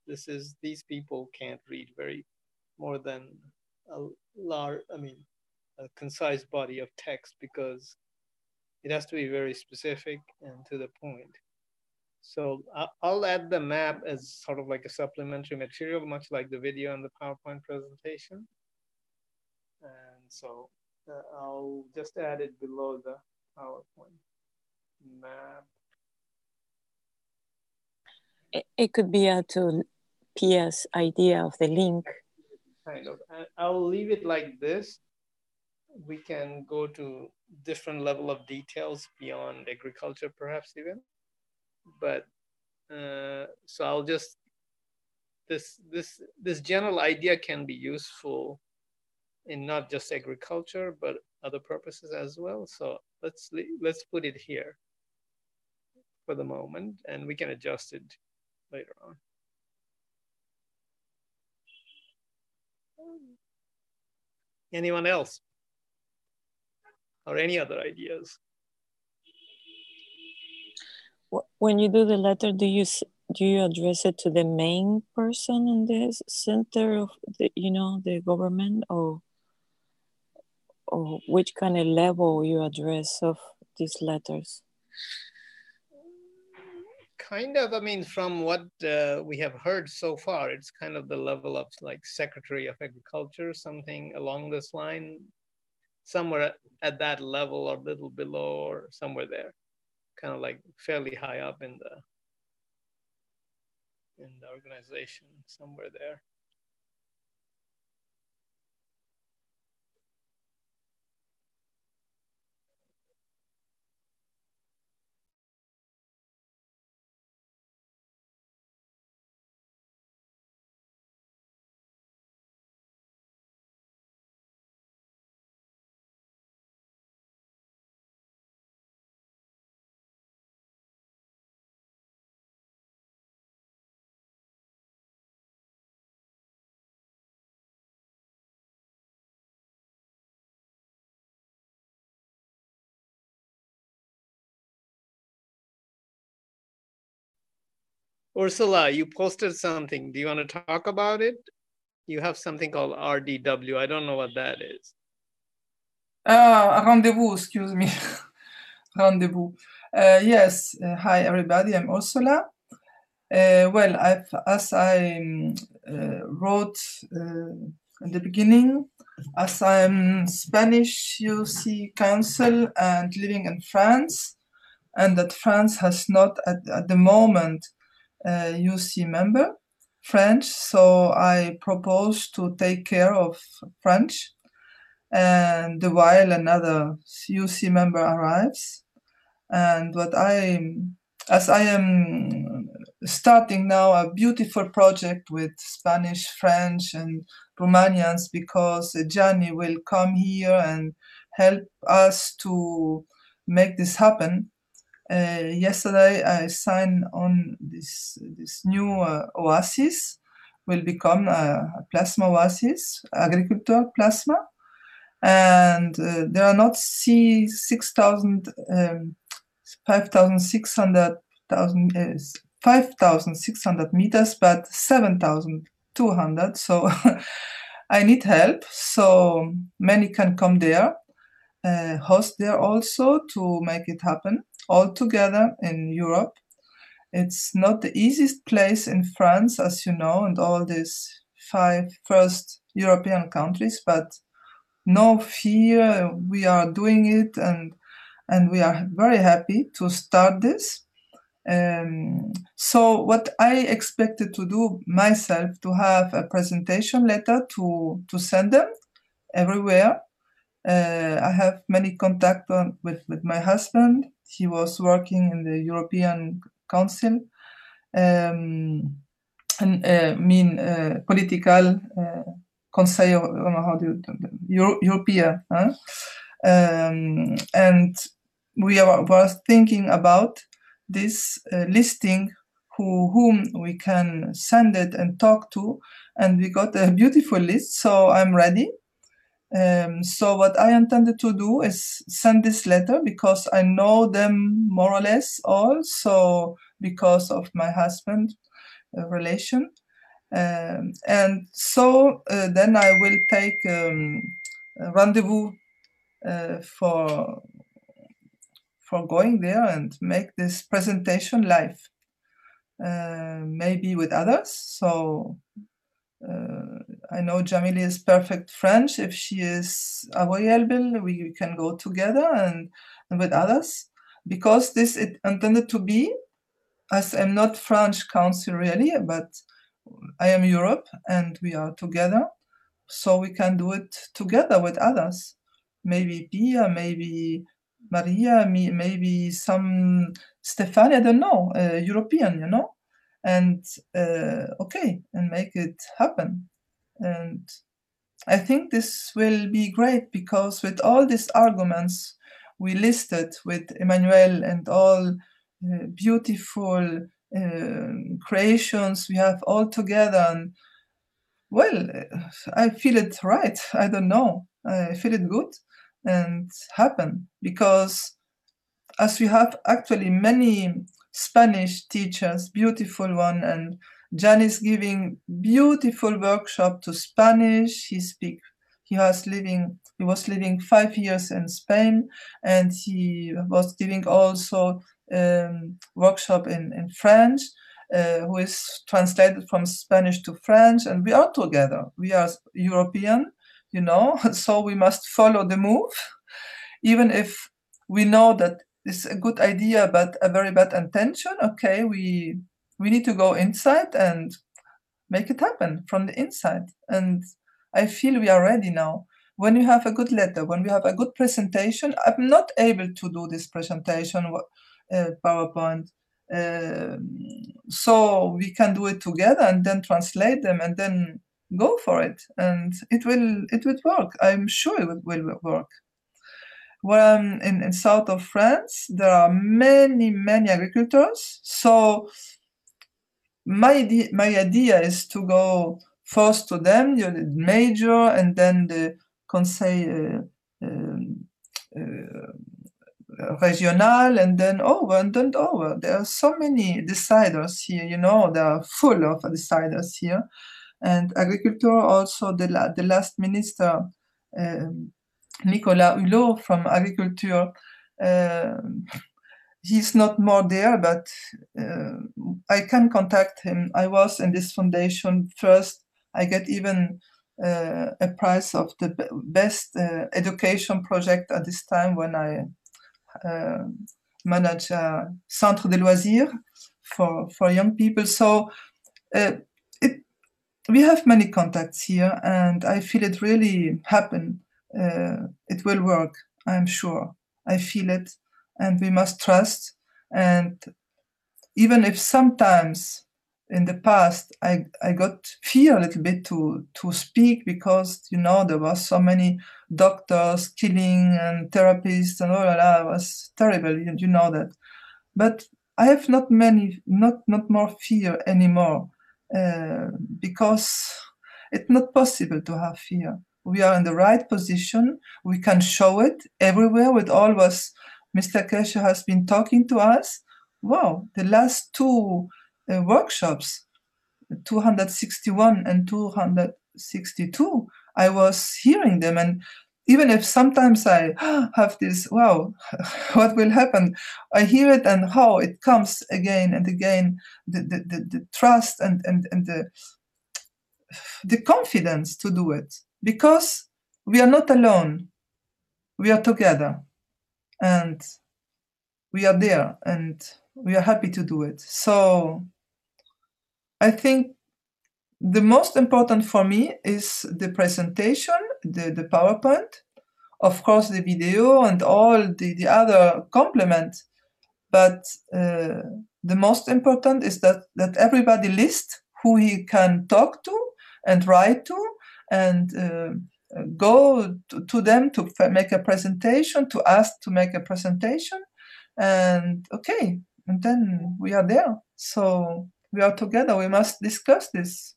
These people can't read more than a concise body of text, because it has to be very specific and to the point. So I'll add the map as sort of like a supplementary material, much like the video and the PowerPoint presentation. And so I'll just add it below the PowerPoint map. It could be to PS idea of the link. Kind of. I'll leave it like this. We can go to different level of details beyond agriculture, perhaps even. But so I'll just, this general idea can be useful in not just agriculture, but other purposes as well. So let's put it here. for the moment, and we can adjust it later on. Anyone else? Or any other ideas? When you do the letter, do you address it to the main person in the center of the, the government, or which kind of level you address of these letters? Kind of, I mean, from what we have heard so far, it's kind of the level of like Secretary of Agriculture, something along this line, somewhere at that level or a little below or somewhere there, kind of like fairly high up in the organization, somewhere there. Ursula, you posted something. Do you want to talk about it? You have something called RDW. I don't know what that is. Rendezvous, excuse me. Rendezvous. Yes, hi everybody, I'm Ursula. Well, as I wrote in the beginning, as I'm Spanish UC Council and living in France, and that France has not at the moment UC member French, so I propose to take care of French, and while another UC member arrives. And as I am starting now a beautiful project with Spanish, French, and Romanians, because Gianni will come here and help us to make this happen. Yesterday I signed on this new oasis, will become a plasma oasis, agriculture plasma, and there are not 5,600 meters, but 7,200. So I need help. So many can come there, host there also to make it happen all together in Europe. It's not the easiest place in France, as you know, and all these 5 first European countries, but no fear, we are doing it, and we are very happy to start this. So what I expected to do myself, to have a presentation letter to send them everywhere. I have many contact with my husband. He was working in the European Council, political Conseil, European, and we were thinking about this listing whom we can send it and talk to, and we got a beautiful list, so I'm ready. So what I intended to do is send this letter, because I know them more or less all, so because of my husband relation. And so then I will take a rendezvous for going there and make this presentation live, maybe with others. So I know Jamili is perfect French. If she is available, we can go together and with others, because this is intended to be, as I'm not French Council really, but I am Europe, and we are together, so we can do it together with others. Maybe Pia, maybe Maria, maybe some Stefania, I don't know, European, you know, and okay, and make it happen. And I think this will be great, because with all these arguments we listed with Emmanuel and all beautiful creations we have all together. And well, I feel it right. I don't know. I feel it good and happen because as we have actually many Spanish teachers, beautiful one, and Jan is giving beautiful workshop to Spanish. He was living 5 years in Spain, and he was giving also workshop in French, who is translated from Spanish to French, and we are together. We are European, so we must follow the move, even if we know that it's a good idea, but a very bad intention. Okay, we need to go inside and make it happen from the inside. And I feel we are ready now. When you have a good letter, when we have a good presentation, I'm not able to do this presentation, PowerPoint. So we can do it together and then translate them and then go for it. And it will work. I'm sure it will work. Well, in south of France, there are many agricultors. So my idea is to go first to them, the major, and then the Conseil Regional, and then over. There are so many deciders here, they are full of deciders here. And agriculture also, the last minister, Nicolas Hulot from Agriculture, he's not more there, but I can contact him. I was in this foundation first. I get even a prize of the best education project at this time when I manage a centre de loisirs for young people. So we have many contacts here, and I feel it really happen. It will work, I'm sure. I feel it, and we must trust. And even if sometimes in the past I got fear a little bit to speak because there was so many doctors killing and therapists and all that. It was terrible, you know that. But I have not more fear anymore because it's not possible to have fear. We are in the right position. We can show it everywhere with all what Mr. Keshe has been talking to us. Wow, the last two workshops, 261 and 262, I was hearing them. And even if sometimes I have this, wow, what will happen? I hear it and how it comes again and again, the trust and the confidence to do it. Because we are not alone. We are together. And we are there and we are happy to do it. So I think the most important for me is the presentation, the PowerPoint, of course the video and all the other complement. But the most important is that everybody lists who he can talk to and write to and go to them to make a presentation, to ask to make a presentation. And okay, and then we are there. So we are together. We must discuss this.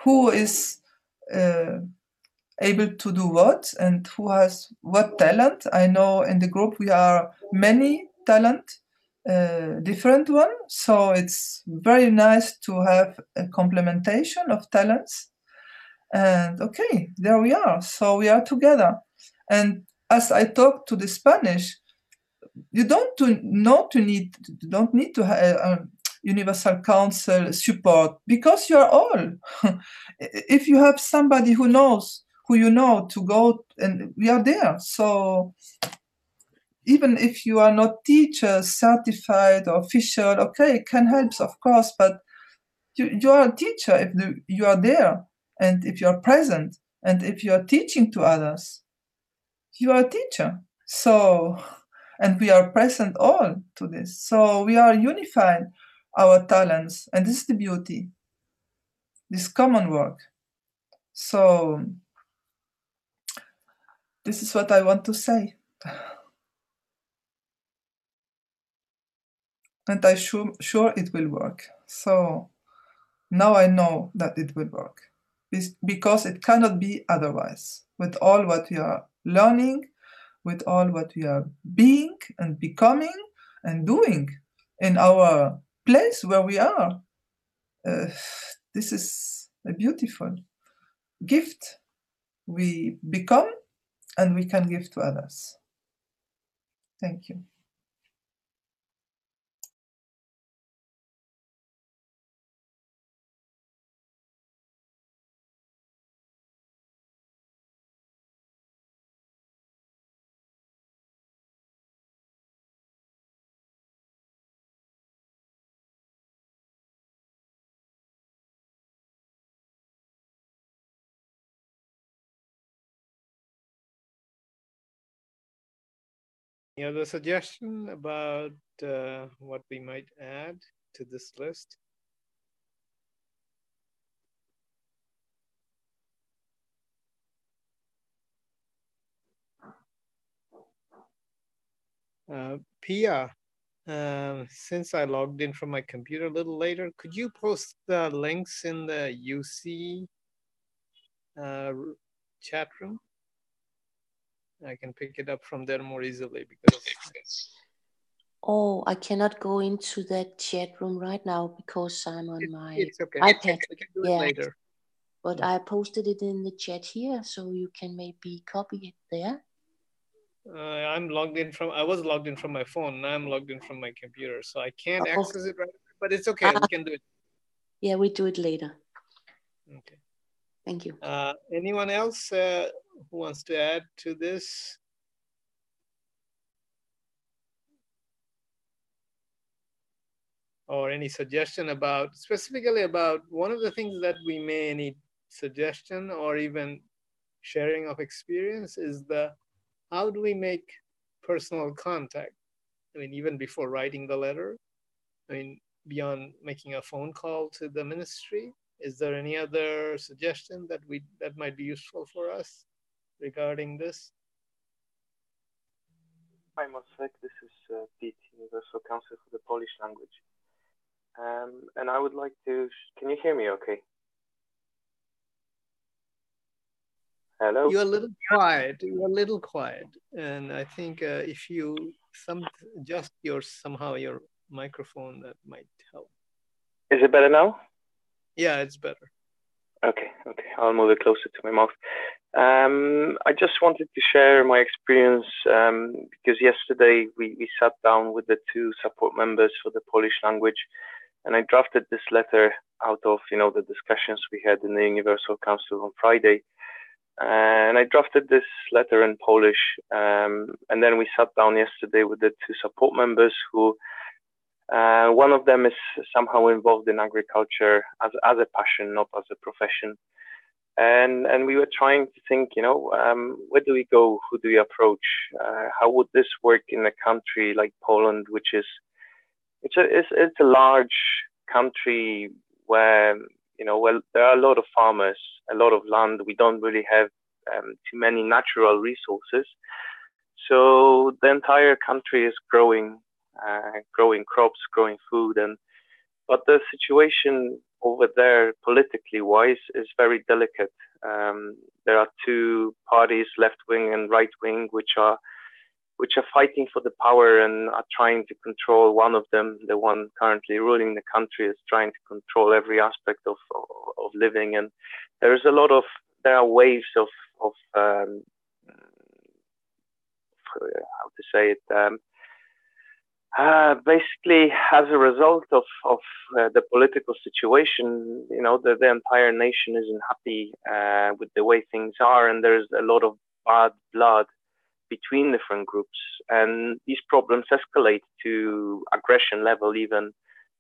Who is able to do what and who has what talent? I know in the group we are many talent, different one. So it's very nice to have a complementation of talents. And okay, there we are. So we are together. And as I talk to the Spanish, you don't need to have Universal Council support because you are all. If you have somebody who knows, who you know, to go, and we are there. So even if you are not teacher certified or official, okay, it can help, of course, but you are a teacher if you are there and if you are present and if you are teaching to others, you are a teacher. So, and we are present all to this. So we are unified our talents, and this is the beauty, this common work. So this is what I want to say. and I'm sure it will work. So now I know that it will work, because it cannot be otherwise. With all what we are learning, with all what we are being and becoming and doing in our place where we are, this is a beautiful gift we become and we can give to others. Thank you. Any other suggestion about what we might add to this list? Pia, since I logged in from my computer a little later, could you post the links in the UC chat room? I can pick it up from there more easily because. Oh, I cannot go into that chat room right now because I'm on my it's okay. iPad. We can do it later. But I posted it in the chat here, so you can maybe copy it there. I'm logged in from. I was logged in from my phone. Now I'm logged in from my computer, so I can't access it right now. But it's okay. We can do it. Yeah, we do it later. Okay. Thank you. Anyone else who wants to add to this? Or any suggestion about, specifically about one of the things that we may need suggestion or even sharing of experience is how do we make personal contact? I mean, even before writing the letter, I mean, beyond making a phone call to the ministry, is there any other suggestion that might be useful for us regarding this? Hi, Mosek. This is Pete, Universal Council for the Polish Language. And I would like to, can you hear me okay? Hello? You're a little quiet. You're a little quiet. And I think if you adjust somehow your microphone, that might help. Is it better now? Yeah, it's better. Okay. I'll move it closer to my mouth. I just wanted to share my experience because yesterday we sat down with the 2 support members for the Polish language, and I drafted this letter out of the discussions we had in the Universal Council on Friday. And I drafted this letter in Polish, and then we sat down yesterday with the 2 support members who, one of them is somehow involved in agriculture as a passion, not as a profession. And we were trying to think, where do we go? Who do we approach? How would this work in a country like Poland, which is it's a large country where there are a lot of farmers, a lot of land. We don't really have too many natural resources. So the entire country is growing crops, growing food, but the situation over there, politically wise, is very delicate. There are 2 parties, left wing and right wing, which are fighting for the power and are trying to control. One of them, the one currently ruling the country, is trying to control every aspect of living. And there are waves of how to say it. Basically, as a result of the political situation, the entire nation isn't happy with the way things are, and there's a lot of bad blood between different groups, and these problems escalate to aggression level even.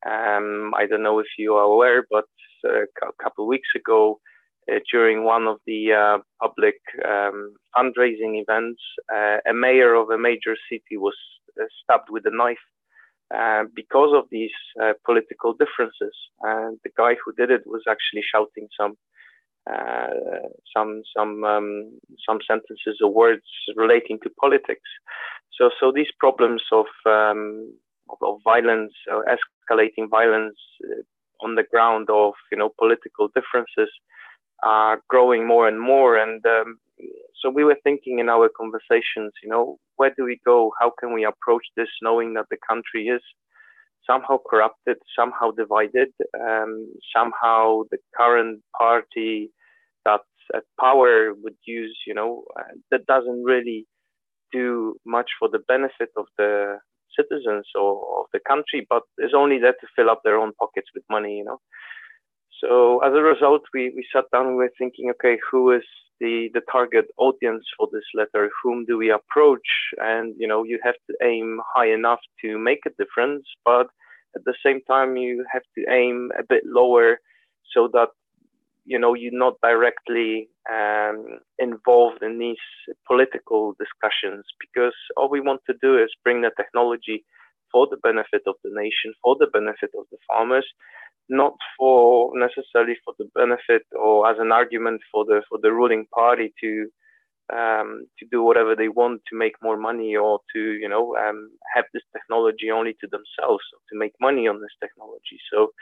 I don't know if you are aware, but a couple of weeks ago, during one of the public fundraising events, a mayor of a major city was stabbed with a knife because of these political differences. And the guy who did it was actually shouting some sentences or words relating to politics. So these problems of of violence, or escalating violence on the ground of political differences are growing more and more. And so we were thinking in our conversations, where do we go? How can we approach this, knowing that the country is somehow corrupted, somehow divided, somehow the current party that's at power would use, that doesn't really do much for the benefit of the citizens or of the country, but is only there to fill up their own pockets with money, So as a result, we sat down and we were thinking, okay, who is the target audience for this letter? Whom do we approach? And, you have to aim high enough to make a difference, but at the same time, you have to aim a bit lower so that, you're not directly involved in these political discussions, because all we want to do is bring the technology for the benefit of the nation, for the benefit of the farmers, not for necessarily for the benefit or as an argument for the ruling party to do whatever they want to make more money, or to have this technology only to themselves, or to make money on this technology. So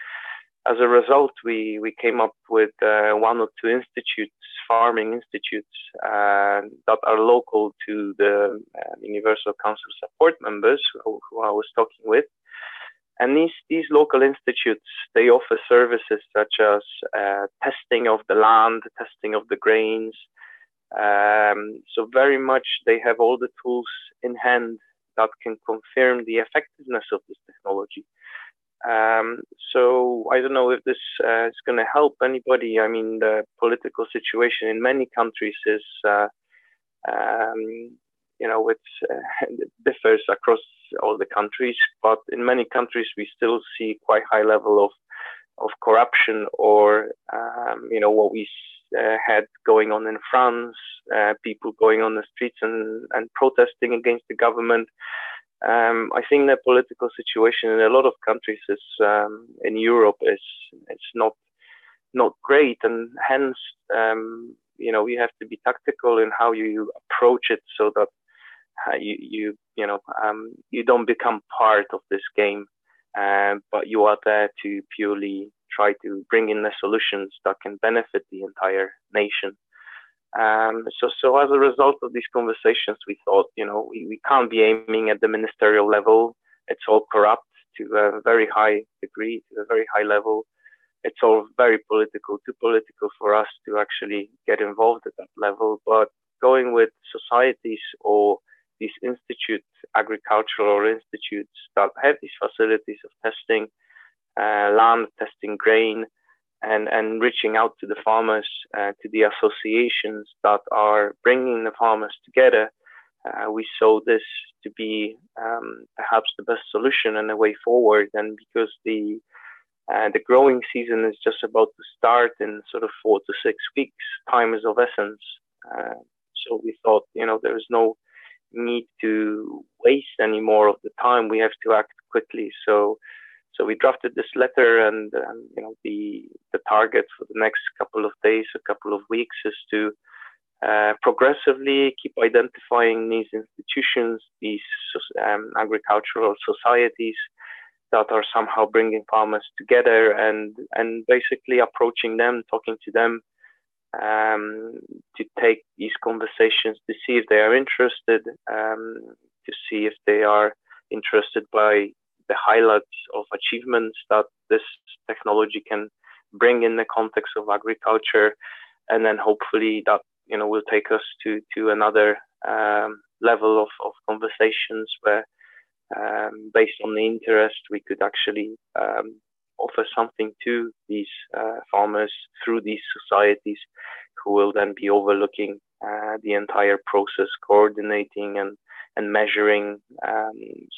as a result, we came up with one or two institutes, farming institutes, that are local to the Universal Council support members who I was talking with. And these local institutes, they offer services such as testing of the land, testing of the grains. So very much they have all the tools in hand that can confirm the effectiveness of this technology. So I don't know if this is going to help anybody. I mean, the political situation in many countries is, it differs across all the countries, but in many countries we still see quite high level of corruption, or what we had going on in France, people going on the streets and protesting against the government. I think the political situation in a lot of countries is in Europe it's not great, and hence you have to be tactical in how you approach it, so that you don't become part of this game, but you are there to purely try to bring in the solutions that can benefit the entire nation. So as a result of these conversations, we thought, we can't be aiming at the ministerial level. It's all corrupt to a very high degree, to a very high level. It's all very political, too political for us to actually get involved at that level. But going with societies or these institutes, agricultural institutes that have these facilities of testing land, testing grain, and reaching out to the farmers, to the associations that are bringing the farmers together, we saw this to be perhaps the best solution and a way forward. And because the growing season is just about to start in sort of 4 to 6 weeks, time is of essence. So we thought, there is no need to waste any more of the time. We have to act quickly. So we drafted this letter, and the target for the next couple of days, a couple of weeks, is to progressively keep identifying these institutions, these agricultural societies that are somehow bringing farmers together, and basically approaching them, talking to them, to take these conversations, to see if they are interested, to see if they are interested by the highlights of achievements that this technology can bring in the context of agriculture, and then hopefully that will take us to another level of conversations where, based on the interest, we could actually offer something to these farmers through these societies, who will then be overlooking the entire process, coordinating and measuring,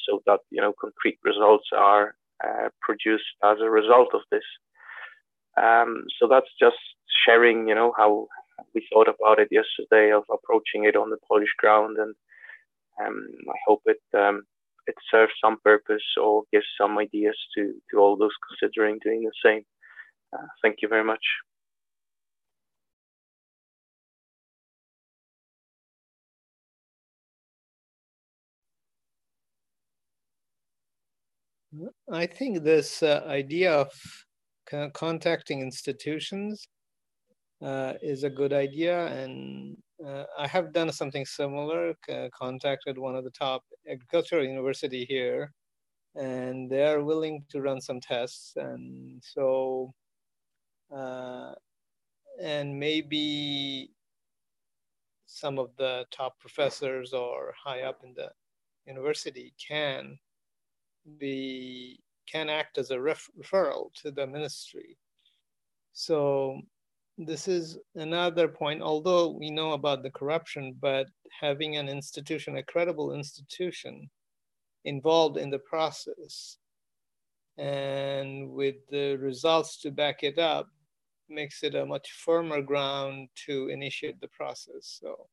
so that concrete results are produced as a result of this. So that's just sharing, how we thought about it yesterday, of approaching it on the Polish ground, and I hope it serves some purpose or gives some ideas to all those considering doing the same. Thank you very much. I think this idea of contacting institutions is a good idea, and I have done something similar, contacted one of the top agricultural university here, and they are willing to run some tests. And so, and maybe some of the top professors or high up in the university can act as a referral to the ministry. So this is another point, although we know about the corruption, but having an institution, a credible institution involved in the process and with the results to back it up makes it a much firmer ground to initiate the process. So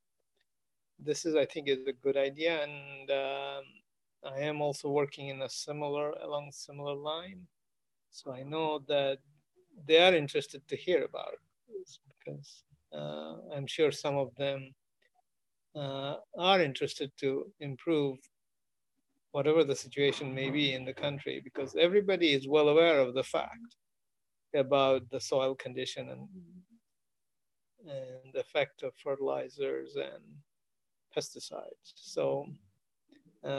this is, I think, is a good idea. And I am also working in along a similar line. So I know that they are interested to hear about this, because I'm sure some of them are interested to improve whatever the situation may be in the country, because everybody is well aware of the fact about the soil condition and the effect of fertilizers and pesticides. So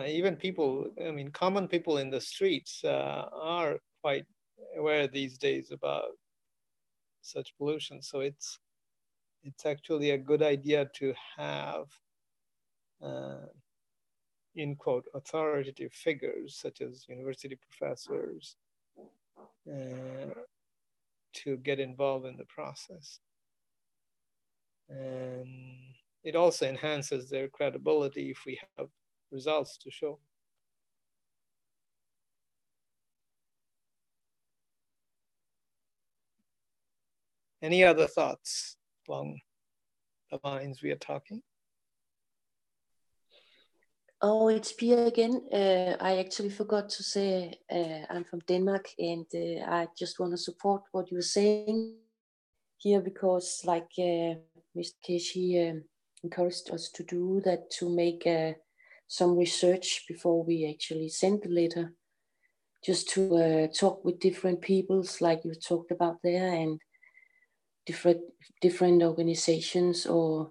even people, I mean, common people in the streets are quite aware these days about such pollution. So it's actually a good idea to have, in quote, authoritative figures such as university professors to get involved in the process. And it also enhances their credibility if we have results to show. Any other thoughts along the lines we are talking? Oh, it's Pia again. I actually forgot to say I'm from Denmark, and I just want to support what you're saying here, because like Mr. Keshe encouraged us to do that, to make some research before we actually send the letter, just to talk with different peoples like you talked about there, and different organizations or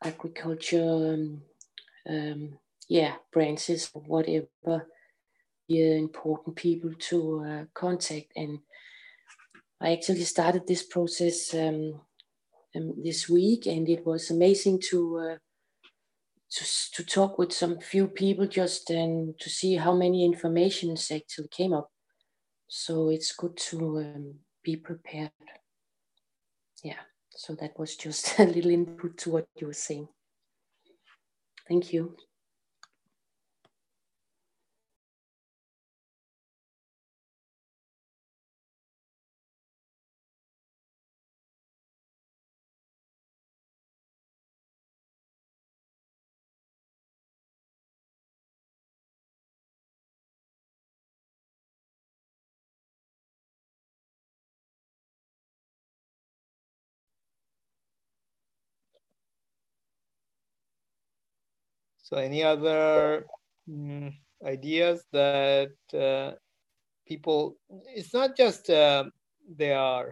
agriculture branches or whatever, important people to contact. And I actually started this process this week, and it was amazing to talk with some few people just to see how many informations actually came up. So it's good to be prepared. Yeah, so that was just a little input to what you were saying. Thank you. So any other ideas that people, it's not just they are,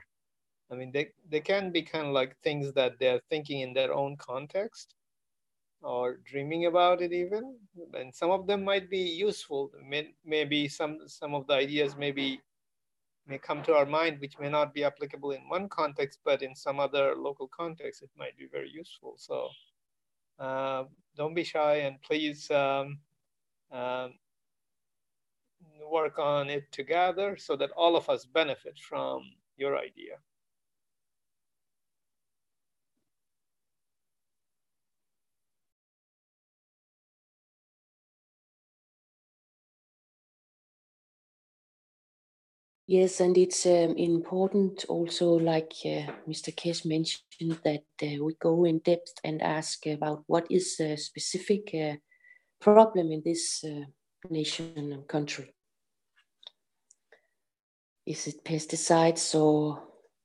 I mean, they can be kind of like things that they're thinking in their own context or dreaming about it even. And some of them might be useful. Maybe some of the ideas may come to our mind, which may not be applicable in one context, but in some other local context, it might be very useful. So don't be shy, and please work on it together so that all of us benefit from your idea. Yes, and it's important also, like Mr. Keshe mentioned, that we go in depth and ask about what is the specific problem in this nation and country. Is it pesticides or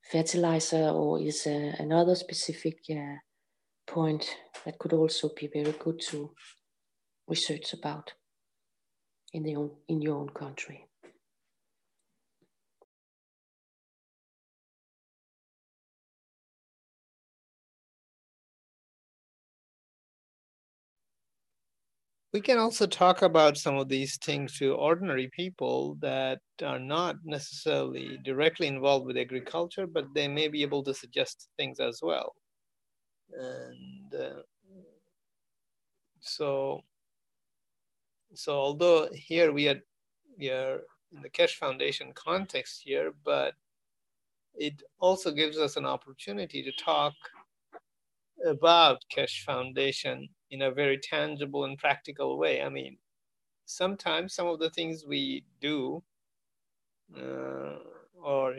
fertilizer, or is another specific point that could also be very good to research about in your own country? We can also talk about some of these things to ordinary people that are not necessarily directly involved with agriculture, but they may be able to suggest things as well. And so although here we are in the Keshe Foundation context here, but it also gives us an opportunity to talk about Keshe Foundation in a very tangible and practical way. I mean, sometimes some of the things we do or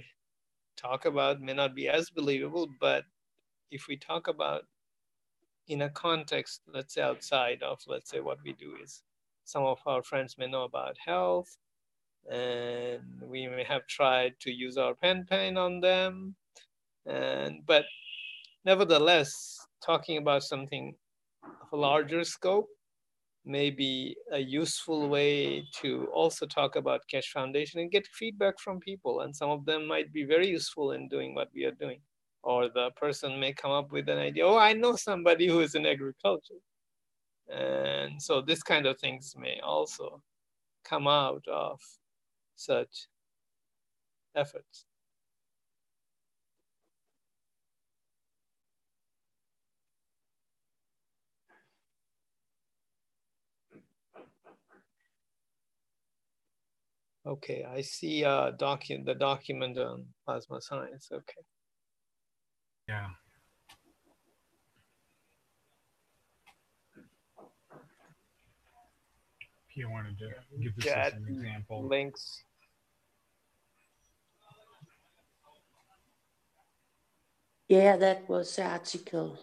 talk about may not be as believable, but if we talk about in a context, let's say outside of, let's say what we do is some of our friends may know about health, and we may have tried to use our pen pain on them, but nevertheless, talking about something of a larger scope may be a useful way to also talk about Keshe Foundation and get feedback from people. And some of them might be very useful in doing what we are doing. Or the person may come up with an idea, oh, I know somebody who is in agriculture. And so this kind of things may also come out of such efforts. Okay, I see the document on plasma science. Okay. Yeah. If you wanted to give this as an example. Links. Yeah, that was the article.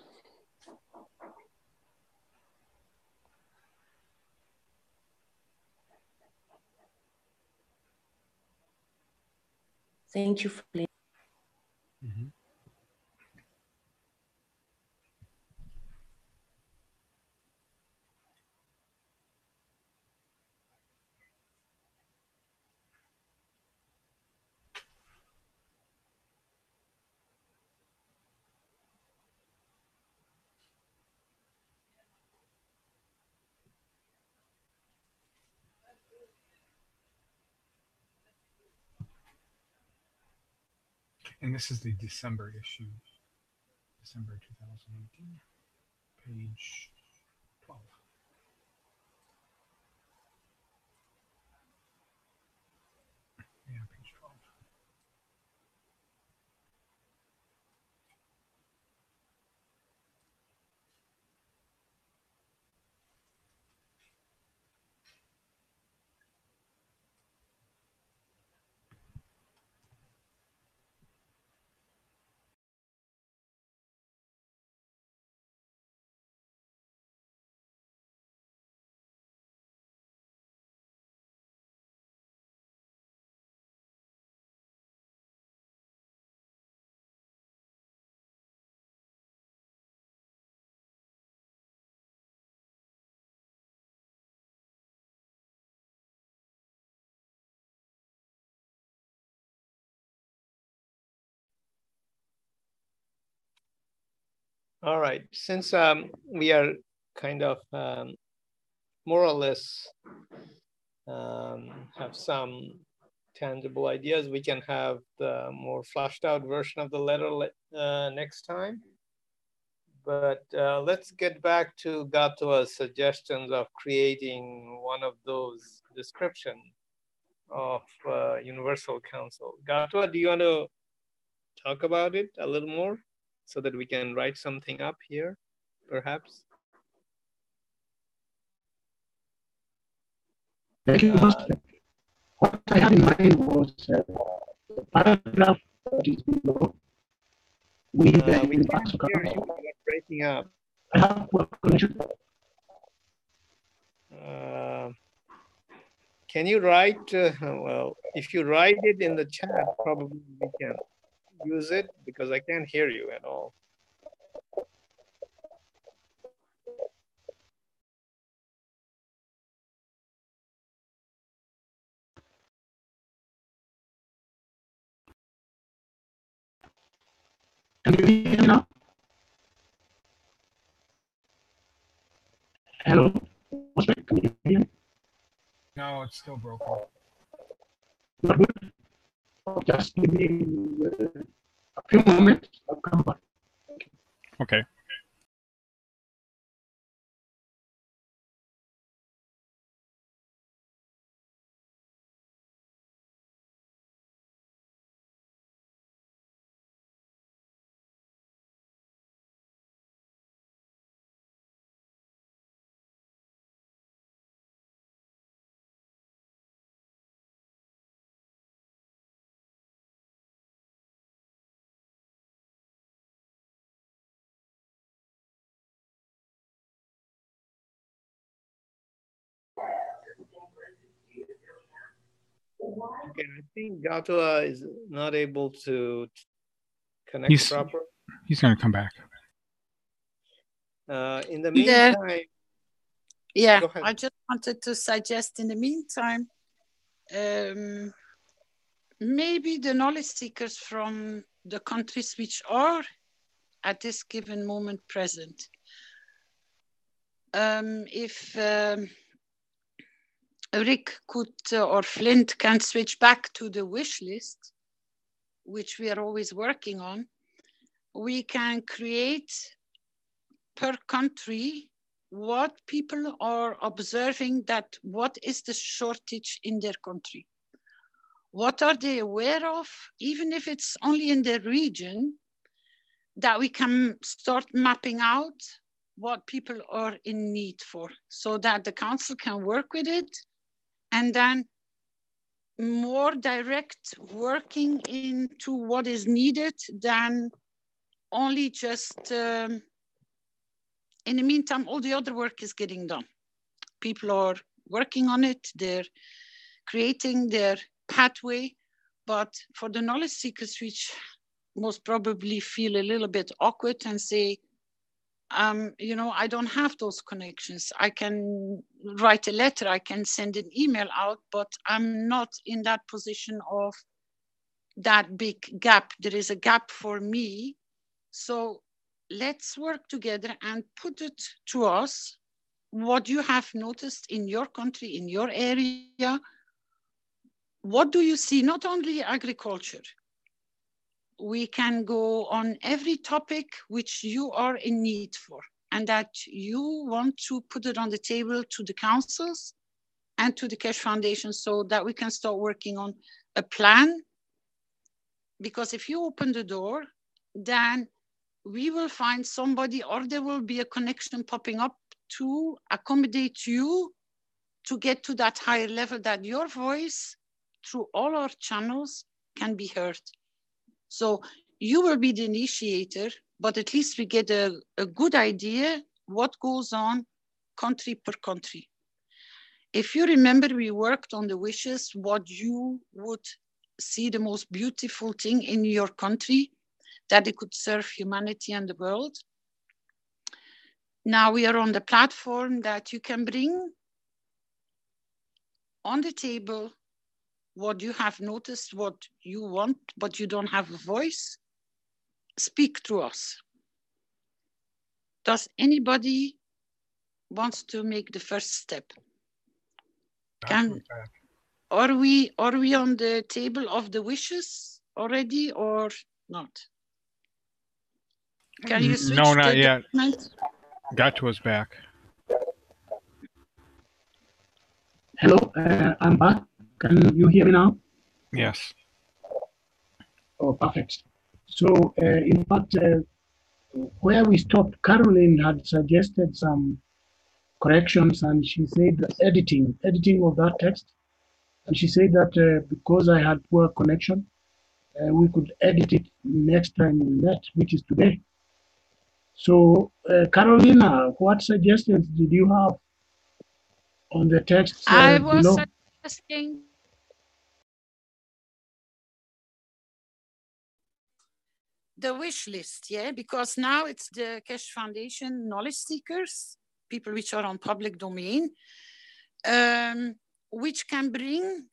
Thank you for playing. Mm-hmm. And this is the December issue, December 2018, page 12. Yeah, page 12. All right, since we are kind of more or less have some tangible ideas, we can have the more flushed out version of the letter next time. But let's get back to Gatua's suggestions of creating one of those descriptions of Universal Council. Gatua, do you want to talk about it a little more so that we can write something up here, perhaps? Thank you. What I had in mind was the paragraph that is below. We can't hear you. You're breaking up. I have poor connection. Can you write, well, if you write it in the chat, probably we can use it because I can't hear you at all. Can you hear me now? Hello? Can you hear me? No, it's still broken. Not good. Just give me a few moments. I'll come back. Okay. Okay, I think Gatua is not able to connect properly. He's going to come back. In the meantime, yeah, I just wanted to suggest in the meantime, maybe the knowledge seekers from the countries which are at this given moment present, if Rick could or Flint can switch back to the wish list, which we are always working on, we can create per country what people are observing, that what is the shortage in their country. What are they aware of, even if it's only in their region, that we can start mapping out what people are in need for, so that the council can work with it, and then more direct working into what is needed than only just, in the meantime, all the other work is getting done. People are working on it, they're creating their pathway, but for the knowledge seekers, which most probably feel a little bit awkward and say, you know, I don't have those connections. I can write a letter, I can send an email out, but I'm not in that position of that big gap. There is a gap for me. So let's work together and put it to us, what you have noticed in your country, in your area. What do you see? Not only agriculture. We can go on every topic which you are in need for, and that you want to put it on the table to the councils and to the Keshe Foundation, so that we can start working on a plan. Because if you open the door, then we will find somebody, or there will be a connection popping up to accommodate you to get to that higher level, that your voice through all our channels can be heard. So you will be the initiator, but at least we get a good idea what goes on country per country. If you remember, we worked on the wishes, what you would see the most beautiful thing in your country, that it could serve humanity and the world. Now we are on the platform that you can bring on the table what you have noticed, what you want, but you don't have a voice. Speak through us. Does anybody wants to make the first step? Are we on the table of the wishes already or not? Can you switch? No, not yet. Got to us back. Hello, I'm back. Can you hear me now? Yes. Oh, perfect. So, in fact, where we stopped, Caroline had suggested some corrections, and she said editing of that text. And she said that because I had poor connection, we could edit it next time we met, which is today. So, Carolina, what suggestions did you have on the text I was below? suggesting the wish list, yeah, because now it's the Keshe Foundation knowledge seekers, people which are on public domain, which can bring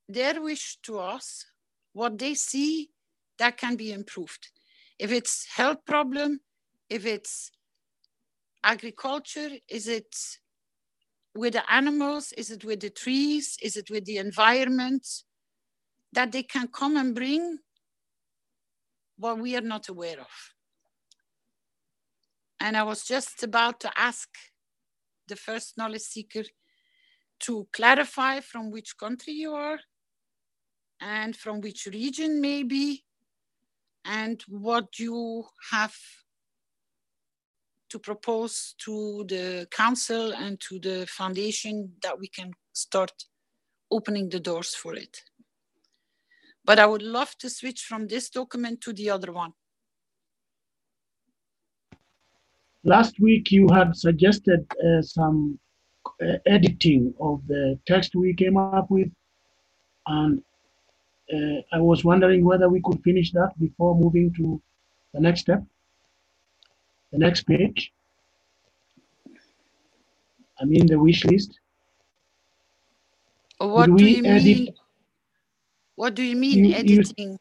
their wish to us, what they see that can be improved. If it's health problem, if it's agriculture, is it with the animals? Is it with the trees? Is it with the environment? That they can come and bring what we are not aware of. And I was just about to ask the first knowledge seeker to clarify from which country you are and from which region maybe, and what you have to propose to the council and to the foundation that we can start opening the doors for it. But I would love to switch from this document to the other one. Last week you had suggested some editing of the text we came up with, and I was wondering whether we could finish that before moving to the next step, the next page. I mean the wish list. What do you mean? What do you mean editing?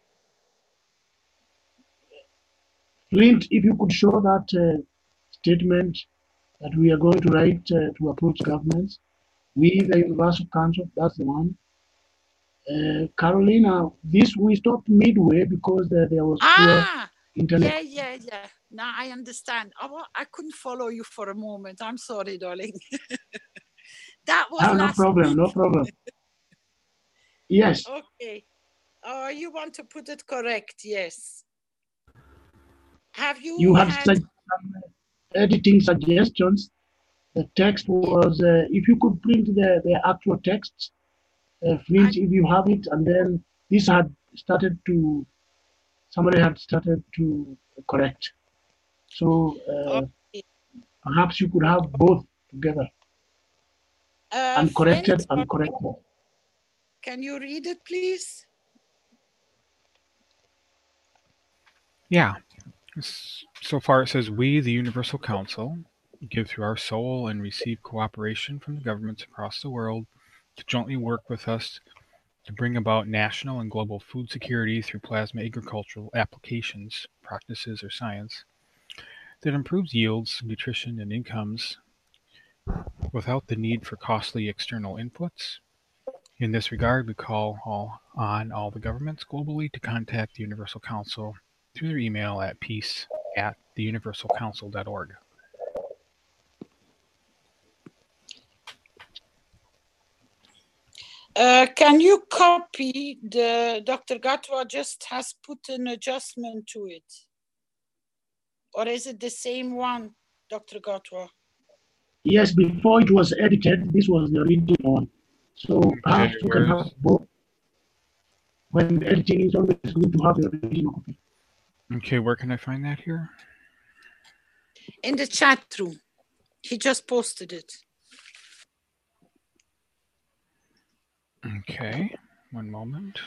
Flint, if you could show that statement that we are going to write to approach governments, we, the Universal Council, that's the one. Carolina, this we stopped midway because there was poor internet. Yeah. Now I understand. I couldn't follow you for a moment. I'm sorry, darling. That was no problem, week. No problem. Yes. Okay. You want to put it correct? Yes. Have you? You had some editing suggestions. The text was, if you could print the actual text, Flint, if you have it, and then this had started to, somebody had started to correct. So perhaps you could have both together, uncorrected and corrected. Can you read it, please? Yeah. So far it says, we, the Universal Council, give through our soul and receive cooperation from the governments across the world to jointly work with us to bring about national and global food security through plasma agricultural applications, practices, or science that improves yields, nutrition, and incomes without the need for costly external inputs. In this regard, we call on all the governments globally to contact the Universal Council through their email at peace@theuniversalcouncil.org. Can you copy Dr. Gatwa just has put an adjustment to it? Or is it the same one, Dr. Gatwa? Yes, before it was edited, this was the original one. So perhaps you can have both. When editing is always good to have the original copy. Okay, where can I find that here? In the chat room. He just posted it. Okay, one moment.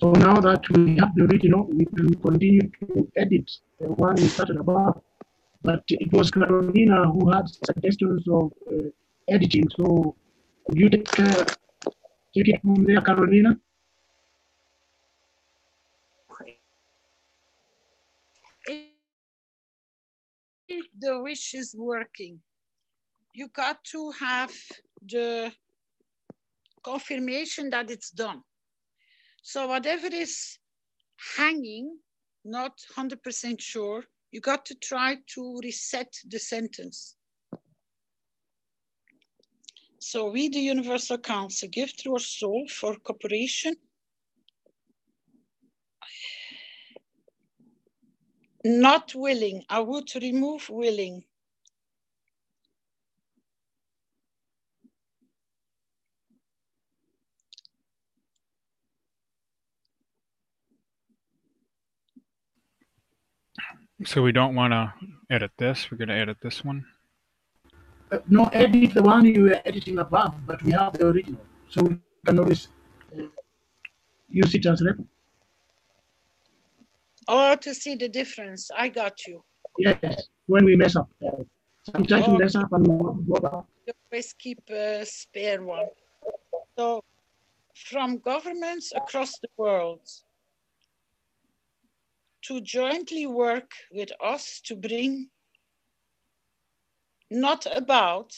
So now that we have the original, we can continue to edit the one we started above. But it was Carolina who had suggestions of editing. So could you take it from there, Carolina? If the wish is working, you got to have the confirmation that it's done. So whatever is hanging, not 100% sure, you got to try to reset the sentence. So we, the Universal Council, give through our soul for cooperation Not willing. I would remove willing. So we don't want to edit this. We're going to edit this one. No, edit the one you were editing above, but we have the original. So we can always use it as reference. Oh, to see the difference. I got you. Yes, when we mess up. Sometimes we mess up and go back. You always keep a spare one. So, from governments across the world to jointly work with us to bring, not about,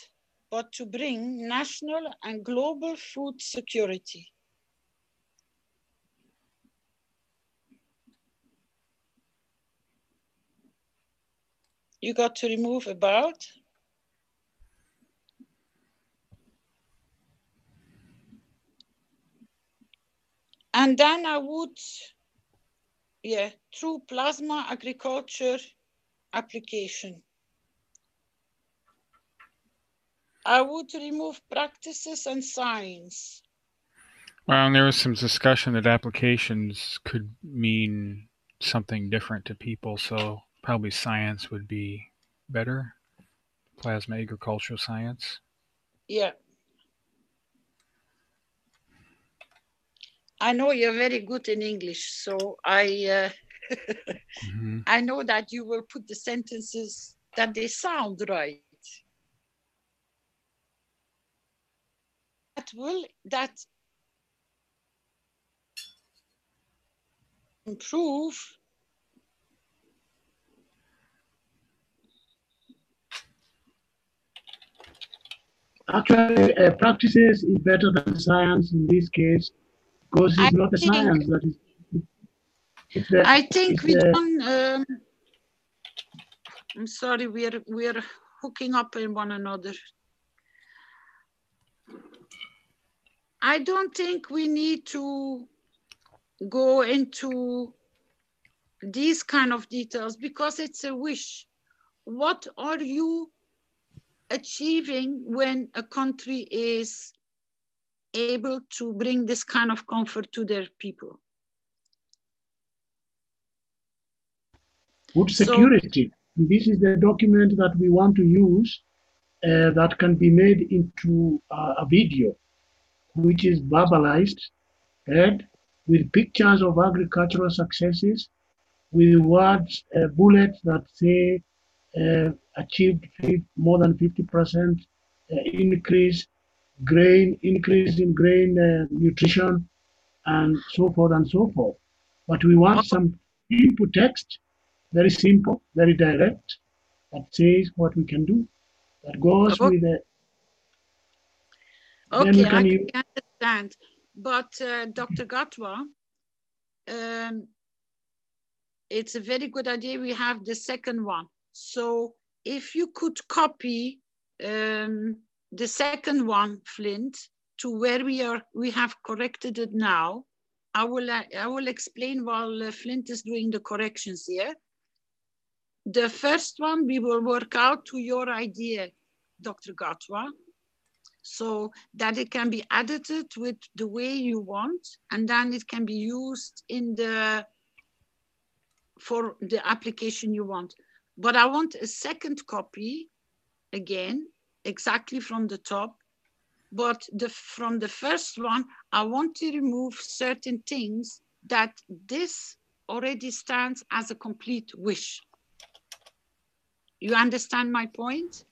but to bring national and global food security. You got to remove about. And then I would, through plasma agriculture application. I would remove practices and science. Well, and there was some discussion that applications could mean something different to people, so probably science would be better. Plasma agricultural science. Yeah. I know you're very good in English, so I I know that you will put the sentences that they sound right. That improve. Actually, practices is better than science in this case, because it's not the science that is. I think we don't. I'm sorry, we're hooking up in one another. I don't think we need to go into these kind of details because it's a wish. What are you achieving when a country is able to bring this kind of comfort to their people? Food security. So, this is the document that we want to use that can be made into a video, which is verbalized, read, with pictures of agricultural successes, with words, bullets that say achieved more than 50% increase in grain nutrition, and so forth and so forth. But we want some input text, very simple, very direct, that says what we can do, that goes with the. Okay, I can understand. But Dr. Gatwa, it's a very good idea. We have the second one. So if you could copy the second one, Flint, to where we have corrected it now. I will explain while Flint is doing the corrections here. The first one we will work out to your idea, Dr. Gatwa, so that it can be edited with the way you want, and then it can be used in for the application you want. But I want a second copy, again, exactly from the top. But from the first one, I want to remove certain things that this already stands as a complete wish. You understand my point?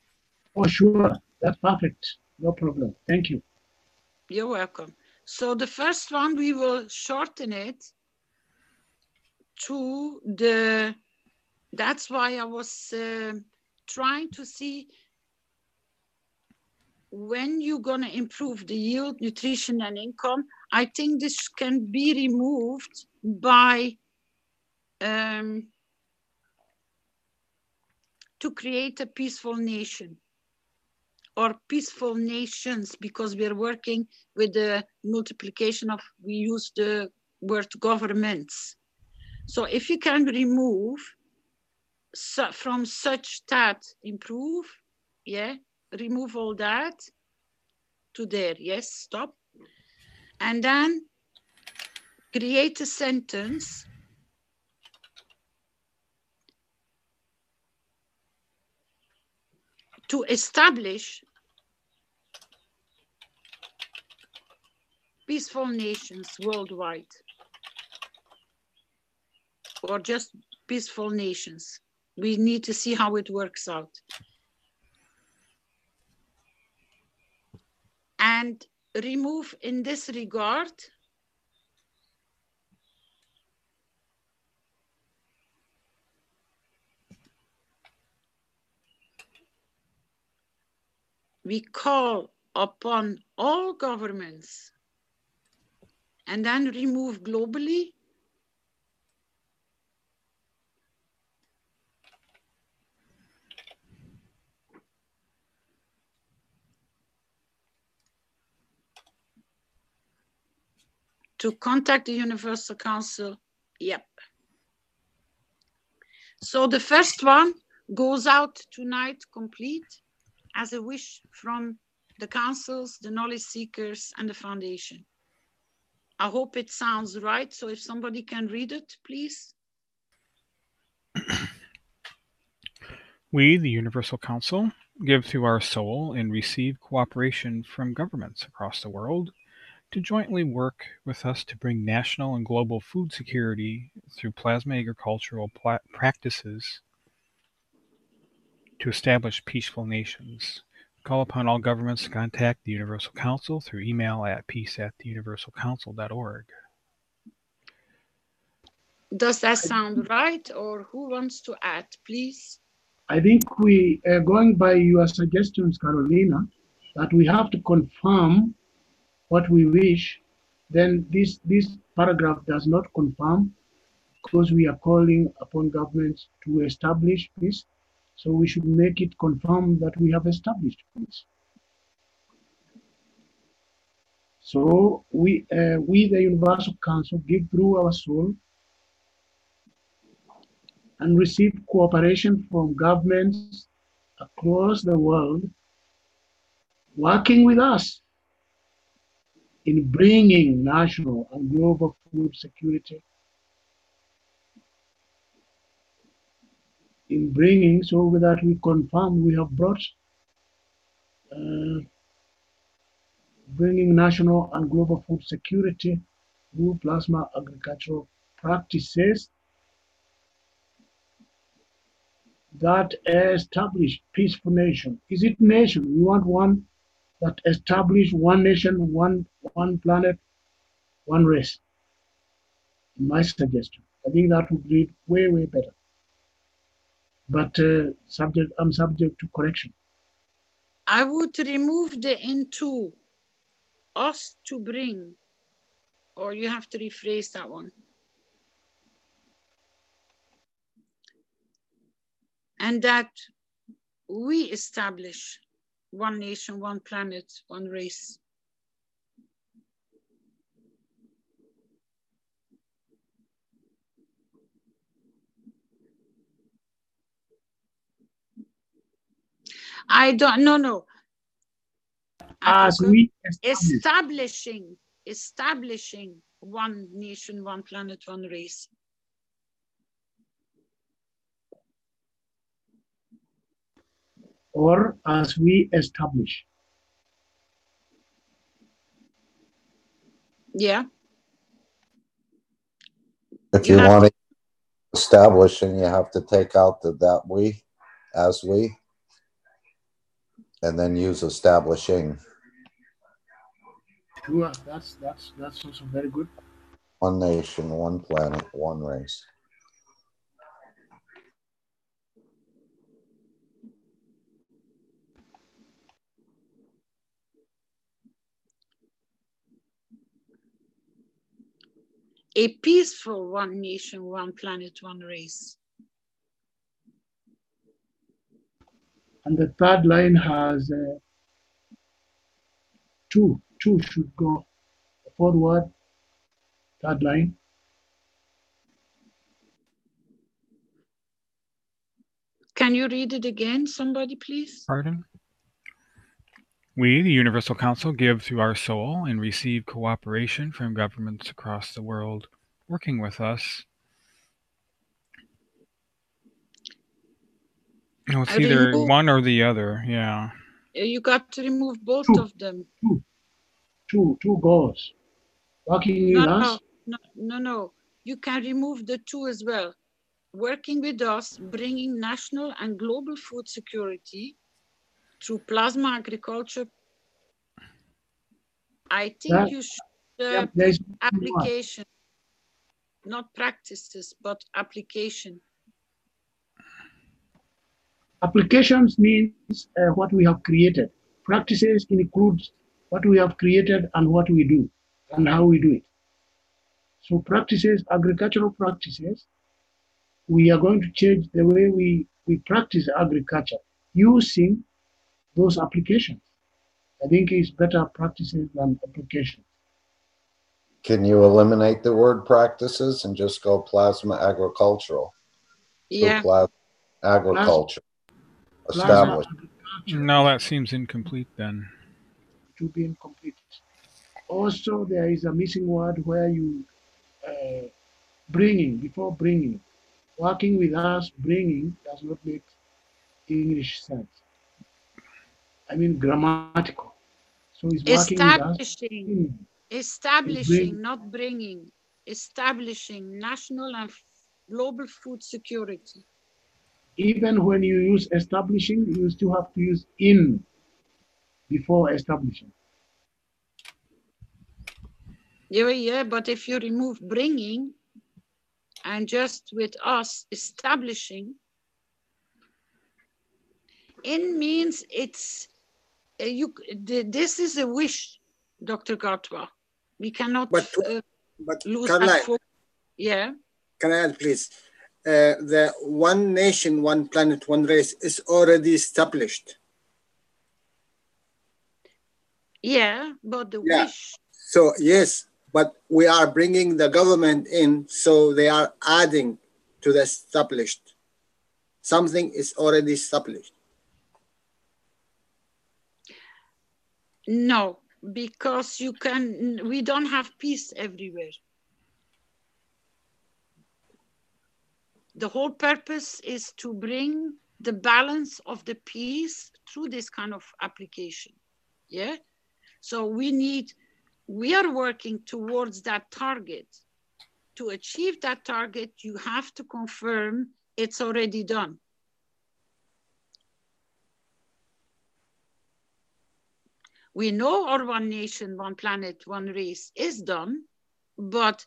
Oh, sure. That's perfect. No problem. Thank you. You're welcome. So the first one, we will shorten it to the, that's why I was trying to see when you're gonna improve the yield, nutrition, and income. I think this can be removed by to create a peaceful nation or peaceful nations, because we're working with the multiplication of, we use the word governments. So if you can remove from such that improve, yeah, remove all that to there, yes, stop. And then create a sentence to establish peaceful nations worldwide, or just peaceful nations. We need to see how it works out. And remove in this regard we call upon all governments, and then remove globally to contact the Universal Council. Yep. So the first one goes out tonight complete as a wish from the councils, the knowledge seekers, and the foundation. I hope it sounds right. So if somebody can read it, please. We, the Universal Council, give through our soul and receive cooperation from governments across the world to jointly work with us to bring national and global food security through plasma agricultural practices to establish peaceful nations. Call upon all governments to contact the Universal Council through email at peace@theuniversalcouncil.org. Does that sound right, or who wants to add, please? I think we are going by your suggestions, Carolina, that we have to confirm what we wish. Then this paragraph does not confirm, because we are calling upon governments to establish peace. So we should make it confirm that we have established peace. So we the Universal Council, give through our soul and receive cooperation from governments across the world, working with us in bringing national and global food security, so that we confirm we have brought bringing national and global food security through plasma agricultural practices that establish peaceful nation. Is it nation? We want one that establish one nation, one planet, one race. My suggestion. I think that would read way, way better. But I'm subject to correction. I would remove the into us to bring, or you have to rephrase that one. And that we establish one nation, one planet, one race. I don't, no. As we establishing one nation, one planet, one race. Or as we establish. Yeah. If you want to establish, then you have to take out that we, as we, and then use establishing. Sure, that's also very good. One nation, one planet, one race. A peaceful one nation, one planet, one race. And the third line has two should go forward. Third line. Can you read it again, somebody, please? Pardon? We, the Universal Council, give through our soul and receive cooperation from governments across the world working with us. No, it's either one or the other, yeah. You got to remove both of them. Two goals. Working with us? No. You can remove the two as well. Working with us, bringing national and global food security through plasma agriculture. I think you should put application, not practices, but application. Applications means what we have created. Practices includes what we have created and what we do and how we do it. So practices, agricultural practices, we are going to change the way we practice agriculture using those applications. I think it's better practices than applications. Can you eliminate the word practices and just go plasma agricultural? Yeah. So plasma agriculture. Established. No, that seems incomplete then. To be incomplete. Also, there is a missing word where you bringing, before bringing. Working with us, bringing does not make English sense. I mean grammatical. So it's working with us. Establishing, not bringing. Establishing national and global food security. Even when you use establishing, you still have to use in before establishing. Yeah, but if you remove bringing and just with us establishing, in means it's this is a wish, Dr. Gatwa. We cannot lose that focus. Yeah. Can I add, please? The one nation, one planet, one race is already established. Yeah, but the wish. So yes, but we are bringing the government in, so they are adding to the established. Something is already established. No, because we don't have peace everywhere. The whole purpose is to bring the balance of the peace through this kind of application. Yeah. So we are working towards that target. To achieve that target, you have to confirm it's already done. We know our one nation, one planet, one race is done, but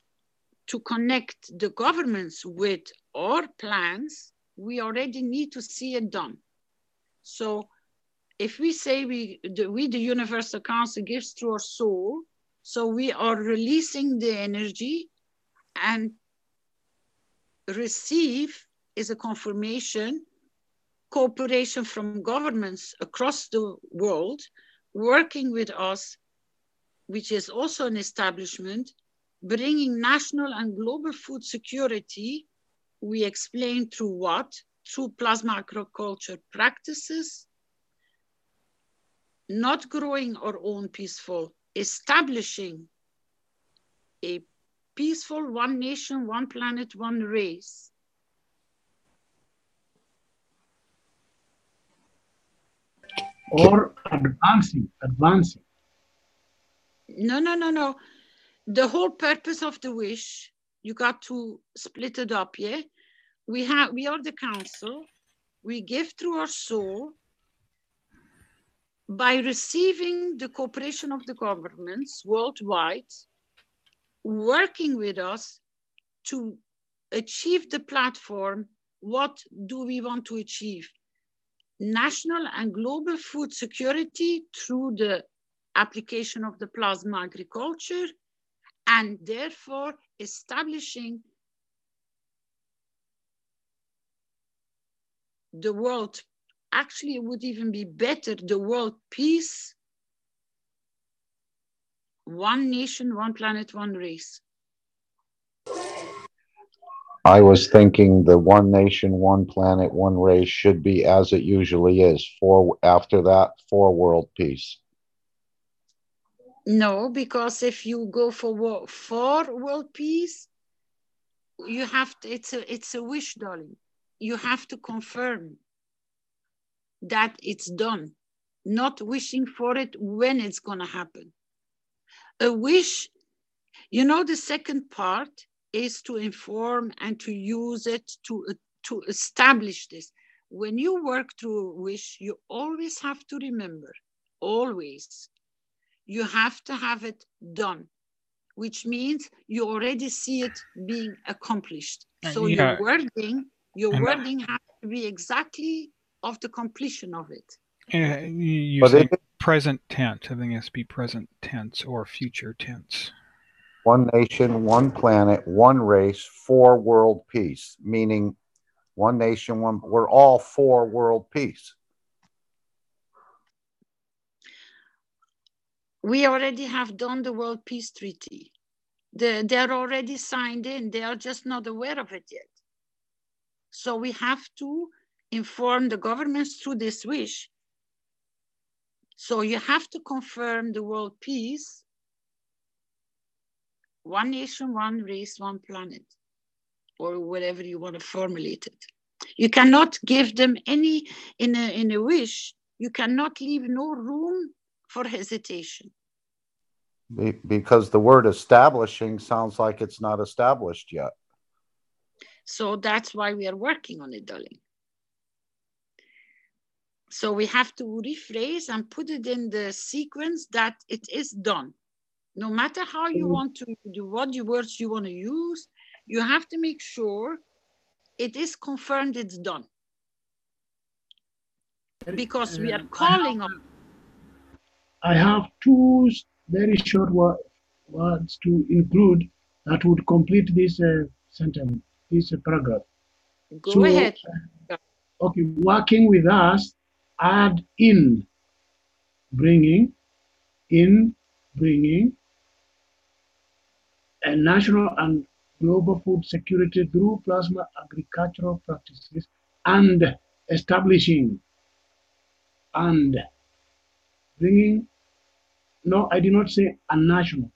to connect the governments with our plans, we already need to see it done. So if we say we the Universal Council gives through our soul, so we are releasing the energy, and receive is a confirmation, cooperation from governments across the world, working with us, which is also an establishment, bringing national and global food security. We explain through what? Through plasma agriculture practices, not growing our own peaceful, establishing a peaceful one nation, one planet, one race. Or advancing. No. The whole purpose of the wish, you got to split it up, yeah? We are the council. We give through our soul by receiving the cooperation of the governments worldwide, working with us to achieve the platform. What do we want to achieve? National and global food security through the application of the plasma agriculture, and therefore establishing the world. Actually, it would even be better, the world peace, one nation, one planet, one race. I was thinking the one nation, one planet, one race should be as it usually is. After that, for world peace. No, because if you go for world peace, you have to, it's a wish, darling. You have to confirm that it's done, not wishing for it when it's going to happen. A wish, you know, the second part is to inform and to use it to establish this. When you work through a wish, you always have to remember, always, you have to have it done, which means you already see it being accomplished. So Yeah. your wording has to be exactly of the completion of it. Yeah, you say present tense. I think it has to be present tense or future tense. One nation, one planet, one race, for world peace. Meaning, one nation, one. We're all for world peace. We already have done the World Peace Treaty. They're already signed in. They are just not aware of it yet. So we have to inform the governments through this wish. So you have to confirm the world peace, one nation, one race, one planet, or whatever you want to formulate it. You cannot give them any, in a wish, you cannot leave no room for hesitation. Because the word establishing sounds like it's not established yet. So that's why we are working on it, darling. So we have to rephrase and put it in the sequence that it is done. No matter how you want to do, what words you want to use, you have to make sure it is confirmed it's done. Because we are calling on. I have two very short words to include that would complete this sentence, this paragraph. Go ahead. Okay, working with us, add in, bringing, a national and global food security through plasma agricultural practices and establishing and bringing. No, I did not say a national.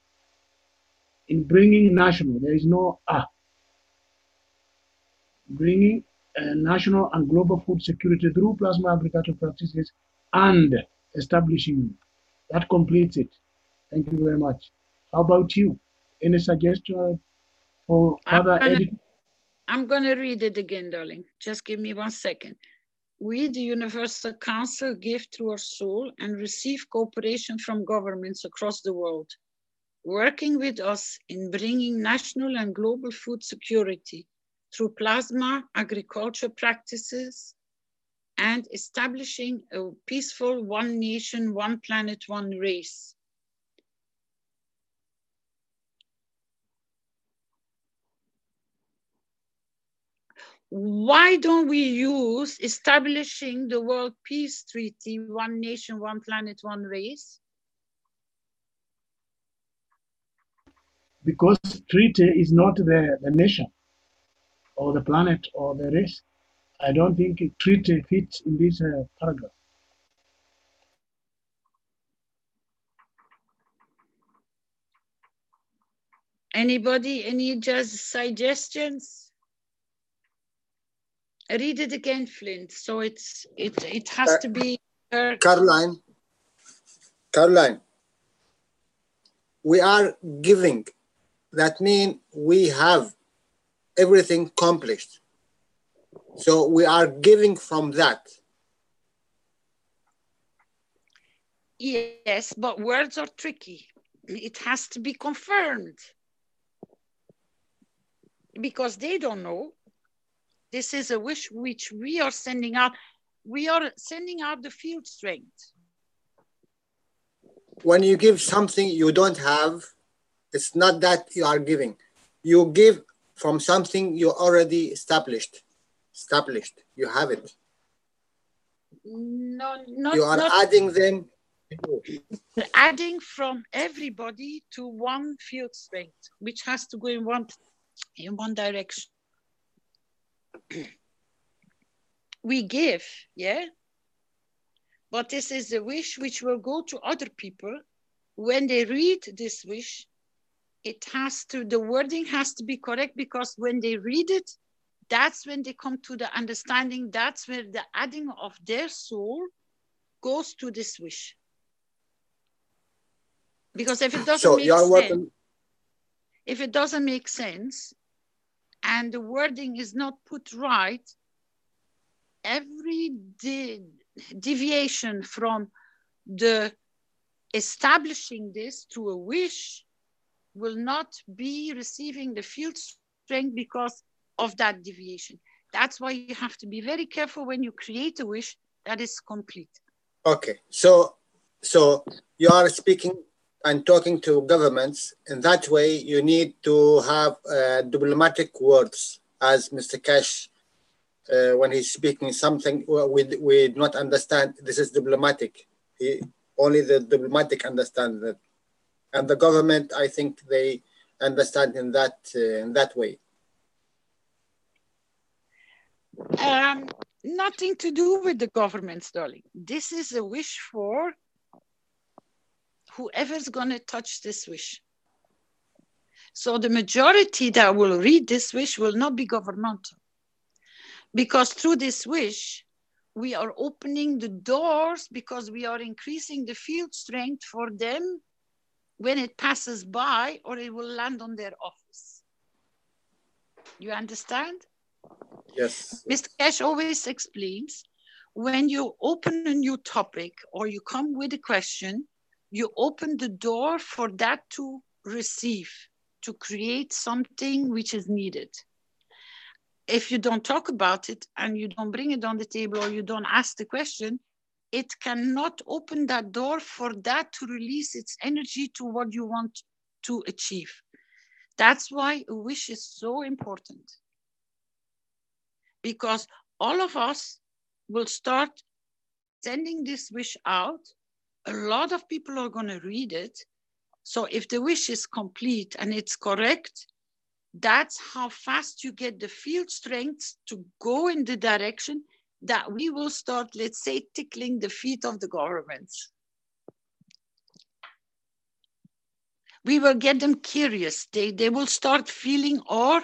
In bringing national, there is no a. Bringing a national and global food security through plasma agricultural practices and establishing. That completes it. Thank you very much. How about you? Any suggestion for further editing? I'm going to read it again, darling. Just give me 1 second. We, the Universal Council, give through our soul and receive cooperation from governments across the world, working with us in bringing national and global food security through plasma agriculture practices and establishing a peaceful one nation, one planet, one race. Why don't we use establishing the World Peace Treaty, one nation, one planet, one race? Because treaty is not the nation or the planet or the race. I don't think a treaty fits in this paragraph. Anybody, any just suggestions? Read it again, Flint. So it has to be. Caroline, we are giving. That means we have everything accomplished. So we are giving from that. Yes, but words are tricky. It has to be confirmed. Because they don't know. This is a wish which we are sending out. We are sending out the field strength. When you give something you don't have, it's not that you are giving. You give from something you already established. You have it. No, you are adding them. Adding from everybody to one field strength, which has to go in one direction. we give, yeah? But this is a wish which will go to other people. When they read this wish, it has to, the wording has to be correct, because when they read it, that's when they come to the understanding. That's where the adding of their soul goes to this wish. Because if it doesn't make sense, if it doesn't make sense and the wording is not put right, every deviation from the establishing this to a wish will not be receiving the field strength because of that deviation. That's why you have to be very careful when you create a wish that is complete. Okay, so you are speaking and talking to governments. In that way, you need to have diplomatic words, as Mr. Keshe, when he's speaking something we do not understand. This is diplomatic. Only the diplomatic understand that, and the government, I think, they understand in that way. Nothing to do with the governments, darling. This is a wish for whoever's going to touch this wish. So the majority that will read this wish will not be governmental, because through this wish, we are opening the doors, because we are increasing the field strength for them when it passes by, or it will land on their office. You understand? Yes. Mr. Keshe always explains, when you open a new topic or you come with a question, you open the door for that to receive, to create something which is needed. If you don't talk about it and you don't bring it on the table, or you don't ask the question, it cannot open that door for that to release its energy to what you want to achieve. That's why a wish is so important. Because all of us will start sending this wish out. A lot of people are going to read it. So if the wish is complete and it's correct, that's how fast you get the field strength to go in the direction that we will start, let's say, tickling the feet of the governments. We will get them curious. They will start feeling, or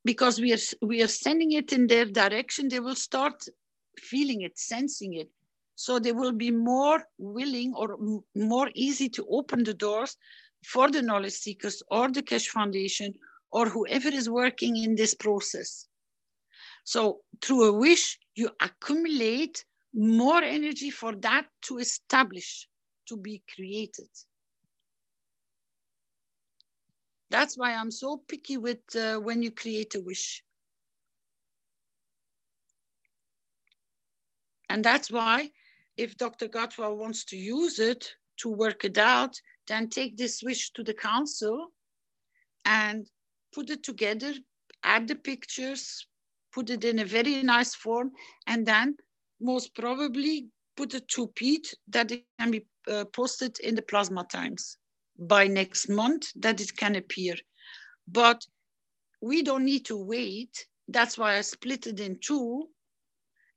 because we are sending it in their direction, they will start feeling it, sensing it. So they will be more willing, or more easy to open the doors for the knowledge seekers or the Keshe Foundation or whoever is working in this process. So through a wish, you accumulate more energy for that to establish, to be created. That's why I'm so picky with when you create a wish. And that's why if Dr. Gatwa wants to use it to work it out, then take this wish to the council and put it together, add the pictures, put it in a very nice form, and then most probably put it to Pete that it can be posted in the Plasma Times by next month, that it can appear. But we don't need to wait. That's why I split it in two,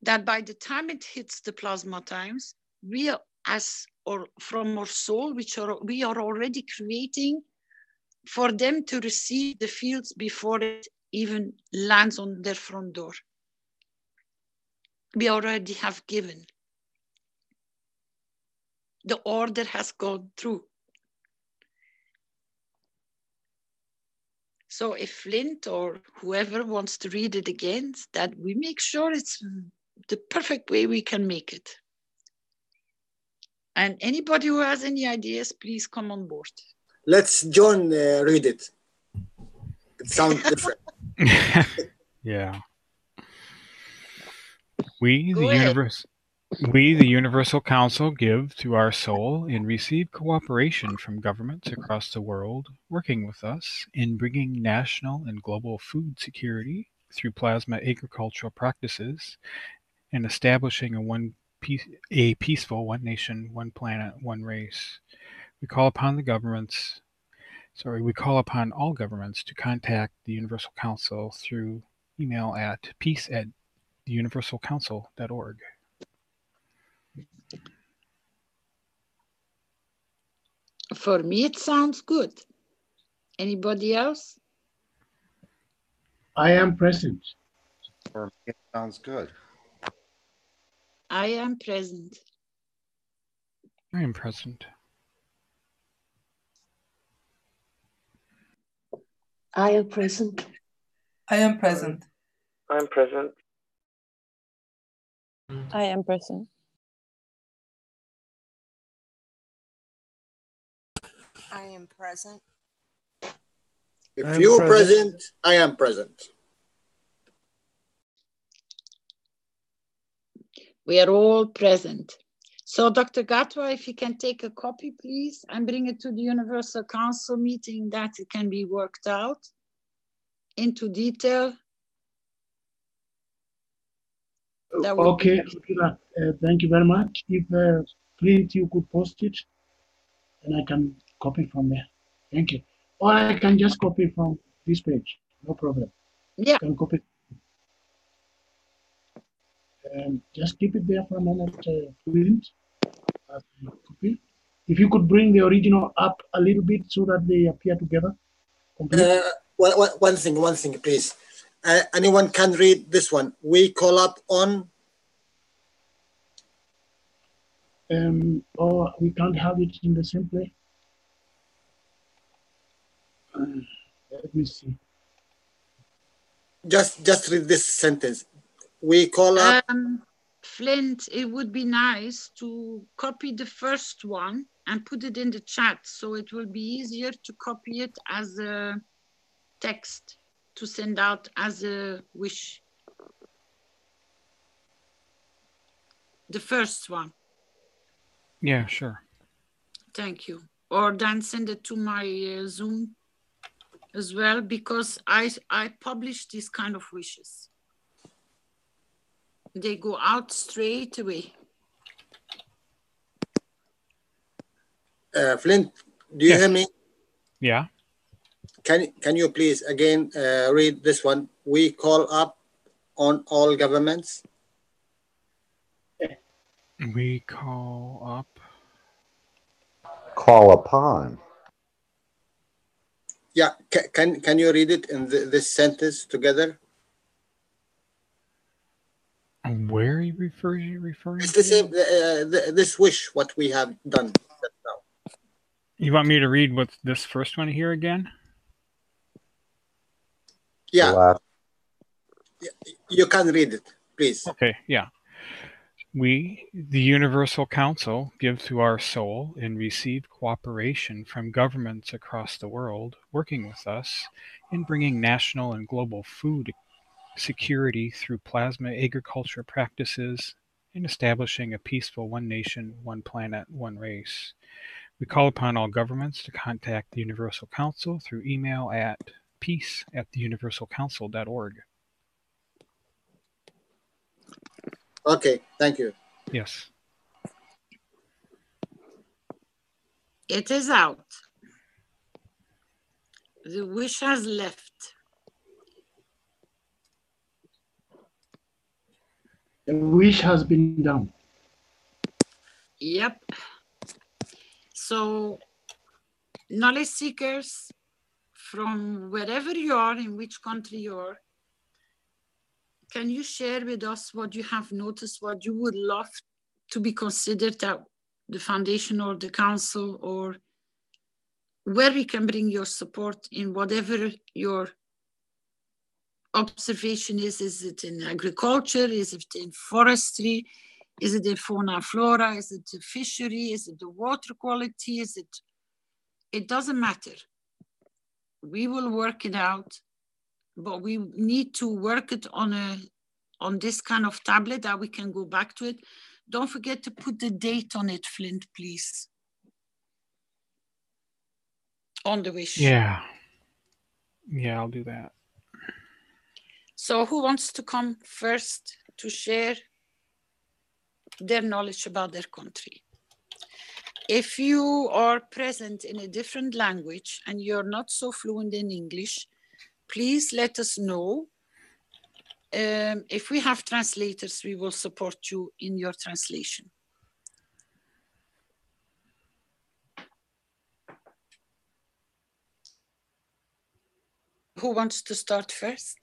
that by the time it hits the Plasma Times, we are, from our soul, we are already creating for them to receive the fields before it even lands on their front door. We already have given. The order has gone through. So if Flint or whoever wants to read it again, that we make sure it's the perfect way we can make it. And anybody who has any ideas, please come on board. Let's John read it. It sounds different. Yeah. We, the Universal Council, give to our soul and receive cooperation from governments across the world, working with us in bringing national and global food security through plasma agricultural practices and establishing a peaceful one nation, one planet, one race. We call upon all governments to contact the Universal Council through email at peace@theuniversalcouncil.org. For me, it sounds good. Anybody else? I am present. For me, it sounds good. I am present. I am present. I am present. I am present. I'm present. I am present. I am present. If you're present, I am present. We are all present. So Dr. Gatwa, if you can take a copy, please, and bring it to the Universal Council meeting that it can be worked out into detail. That would Okay, be thank you very much. If Clint, you could post it, and I can copy from there. Thank you. Or I can just copy from this page. No problem. Yeah. You can copy. Just keep it there for a minute, Clint. Copy. If you could bring the original up a little bit so that they appear together. Complete. One thing, please. Anyone can read this one. We call up on. Or we can't have it in the same place. Let me see. Just read this sentence. We call up. Flint, it would be nice to copy the first one and put it in the chat, so it will be easier to copy it as a text to send out as a wish. The first one. Yeah, sure. Thank you. Or then send it to my Zoom as well, because I publish these kind of wishes. They go out straight away. Flint, do you hear me? Yeah. Can you please again read this one? We call up on all governments. We call up. Call upon. Yeah, can you read it in this sentence together? Where are you referring It's to? the same. This wish, what we have done just now. You want me to read what's this first one here again? Yeah. You can read it, please. Okay, yeah. We, the Universal Council, give to our soul and receive cooperation from governments across the world working with us in bringing national and global food security through plasma agriculture practices and establishing a peaceful one nation, one planet, one race. We call upon all governments to contact the Universal Council through email at peace@theuniversalcouncil.org. Okay, thank you. Yes. It is out. The wish has left. The wish has been done. Yep. So, knowledge seekers from wherever you are, in which country you are, can you share with us what you have noticed, what you would love to be considered at the foundation or the council, or where we can bring your support in whatever your observation is? Is it in agriculture? Is it in forestry? Is it in fauna and flora? Is it the fishery? Is it the water quality? Is it? It doesn't matter. We will work it out, but we need to work it on this kind of tablet that we can go back to it. Don't forget to put the date on it, Flint, please. On the wish. Yeah. Yeah, I'll do that. So who wants to come first to share their knowledge about their country? If you are present in a different language and you're not so fluent in English, please let us know if we have translators, we will support you in your translation. Who wants to start first?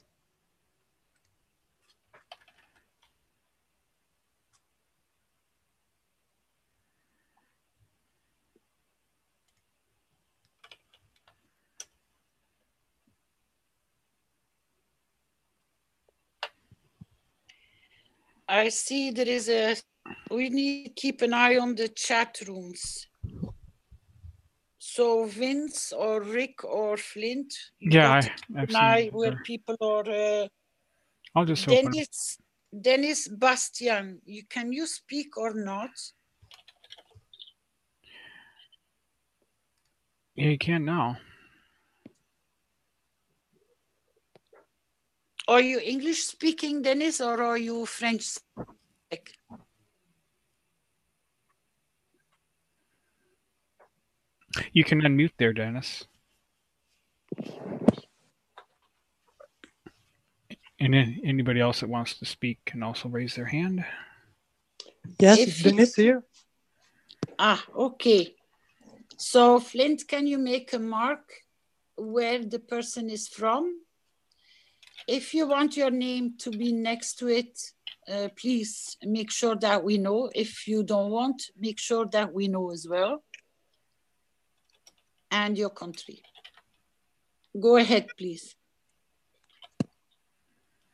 I see there is we need to keep an eye on the chat rooms. So Vince or Rick or Flint, Yeah, I've seen where people are. I'll just open. Dennis Bastian, can you speak or not? Yeah, you can now. Are you English speaking, Dennis, or are you French speaking? You can unmute there, Dennis. And anybody else that wants to speak can also raise their hand. Yes, it's Dennis here. Ah, okay. So Flint, can you make a mark where the person is from? If you want your name to be next to it, please make sure that we know. If you don't want, make sure that we know as well. And your country. Go ahead, please.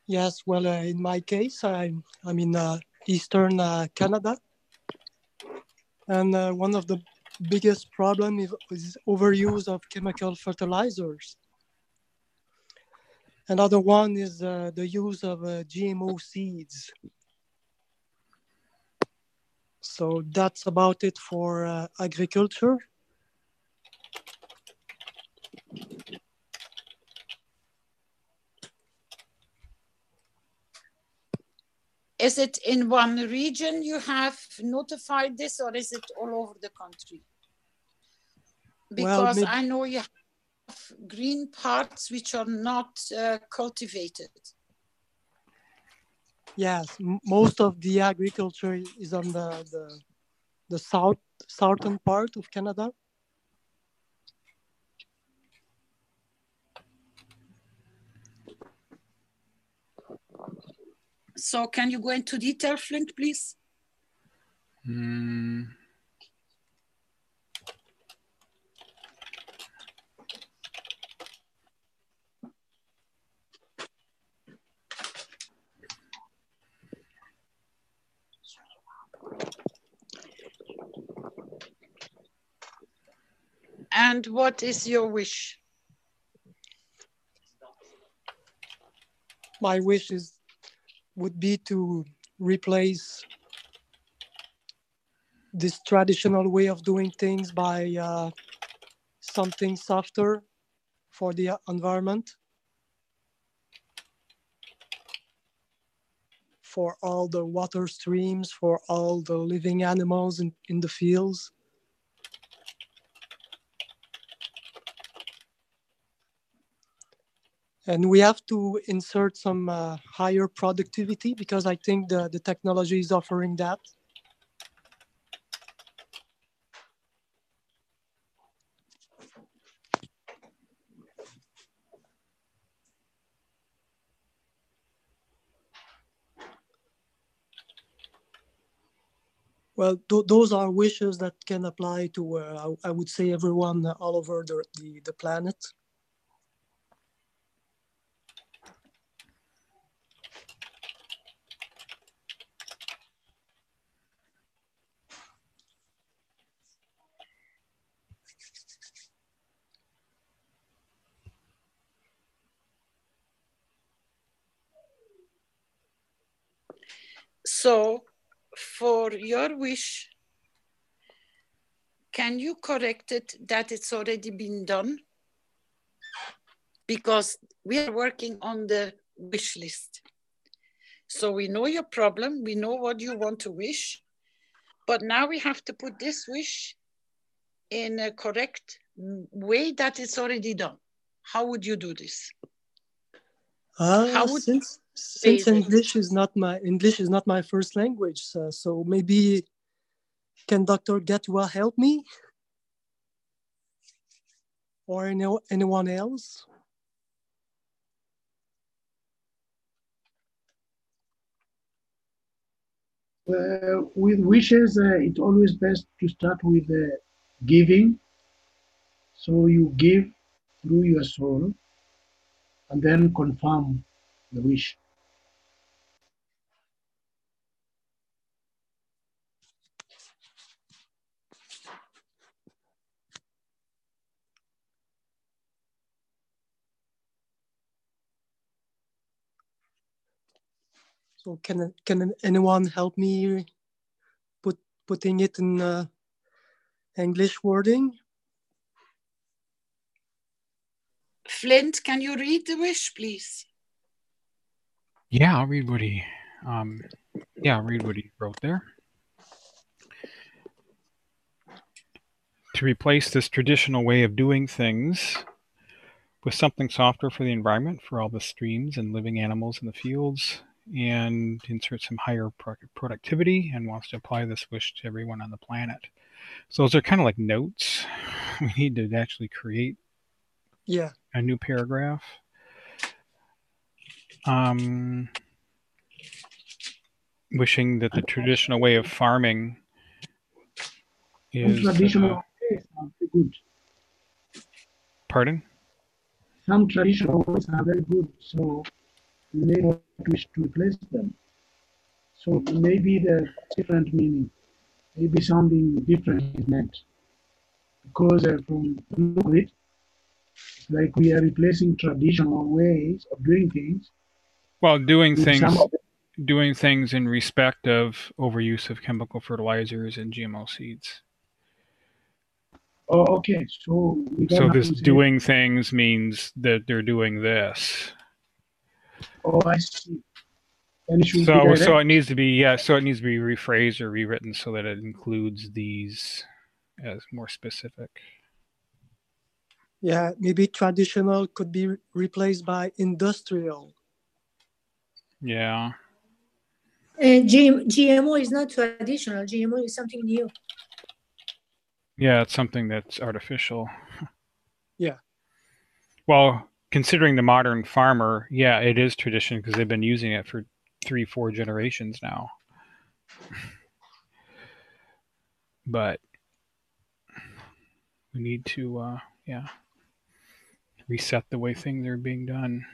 Yes, well, in my case, I'm in Eastern Canada. And one of the biggest problems is overuse of chemical fertilizers. Another one is the use of GMO seeds. So that's about it for agriculture. Is it in one region you have notified this, or is it all over the country? Because I know you have green parts which are not cultivated. Yes, most of the agriculture is on the southern part of Canada. So can you go into detail, Flint, please? And what is your wish? My wish would be to replace this traditional way of doing things by something softer for the environment, for all the water streams, for all the living animals in the fields. And we have to insert some higher productivity, because I think the technology is offering that. Well, those are wishes that can apply to, I would say, everyone all over the planet. So for your wish, can you correct it that it's already been done? Because we are working on the wish list. So we know your problem, we know what you want to wish, but now we have to put this wish in a correct way that it's already done. How would you do this? since English is not my first language, so maybe can Dr. Gatwa help me, or anyone else? With wishes, it's always best to start with giving. So you give through your soul and then confirm the wish. So can anyone help me putting it in English wording? Flint, can you read the wish, please? Yeah, I'll read what he wrote there. To replace this traditional way of doing things with something softer for the environment, for all the streams and living animals in the fields, and insert some higher productivity, and wants to apply this wish to everyone on the planet. So those are kind of like notes. We need to actually create a new paragraph. Wishing that the traditional way of farming is... Some traditional ways are very good. Pardon? Some traditional ways are very good, so you may not wish to replace them. So maybe the different meaning, maybe something different is meant. Because from the look of it, it's like we are replacing traditional ways of doing things. Well, doing things in respect of overuse of chemical fertilizers and GMO seeds. Oh, okay. So this doing things means that they're doing this. Oh, I see. And it so it needs to be rephrased or rewritten so that it includes these as more specific. Yeah, maybe traditional could be replaced by industrial. Yeah. GMO is not traditional. GMO is something new. Yeah, it's something that's artificial. Yeah. Well, considering the modern farmer, yeah, it is tradition because they've been using it for 3-4 generations now. But we need to, reset the way things are being done.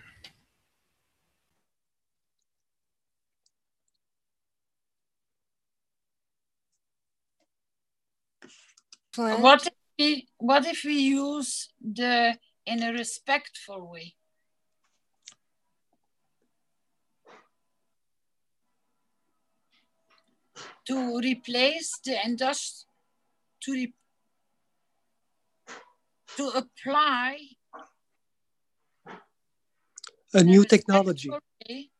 What if we use in a respectful way? To replace the industry, to apply a new technology. Way.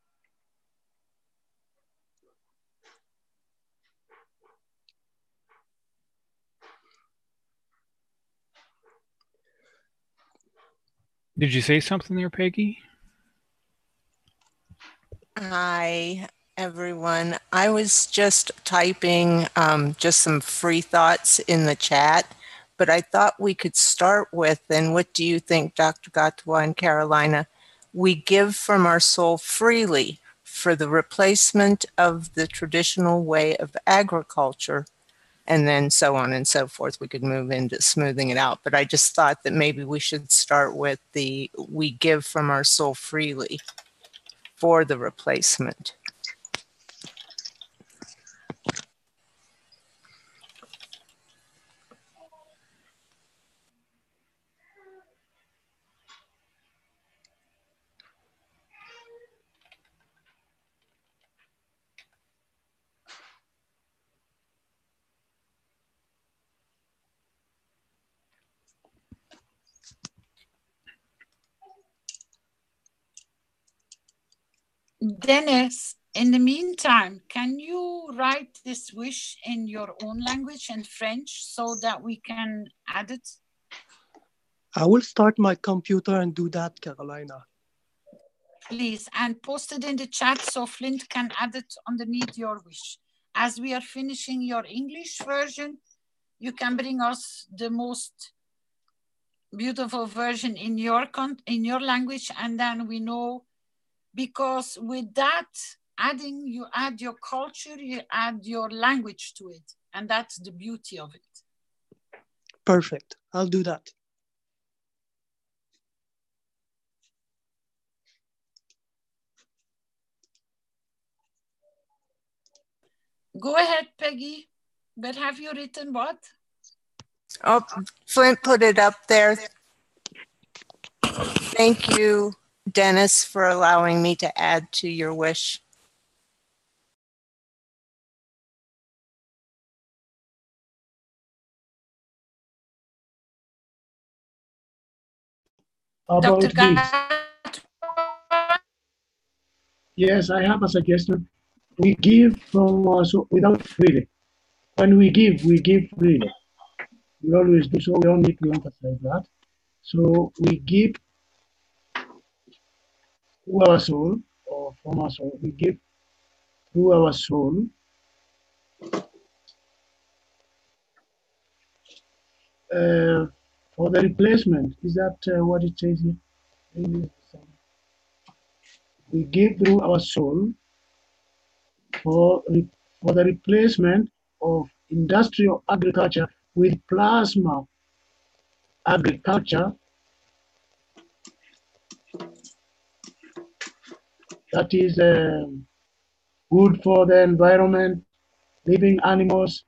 Did you say something there, Peggy? Hi, everyone. I was just typing just some free thoughts in the chat, but I thought we could start with, and what do you think, Dr. Gatwa and Carolina? We give from our soul freely for the replacement of the traditional way of agriculture, and then so on and so forth. We could move into smoothing it out, but I just thought that maybe we should start with we give from our soul freely for the replacement. Dennis, in the meantime, can you write this wish in your own language in French so that we can add it? I will start my computer and do that, Carolina. please, and post it in the chat so Flint can add it underneath your wish. As we are finishing your English version, you can bring us the most beautiful version in your language, and then we know, because with that adding, you add your culture, you add your language to it, and that's the beauty of it. Perfect. I'll do that. Go ahead, Peggy. But have you written what? Oh, Flint put it up there. Thank you, Dennis, for allowing me to add to your wish. About Dr. this. Yes, I have a suggestion. We give from so without freely. When we give freely. We always do so. We don't need to emphasize that. So we give through our soul, or from our soul. We give through our soul. For the replacement, is that what it says here? We give through our soul for the replacement of industrial agriculture with plasma agriculture that is good for the environment, living animals,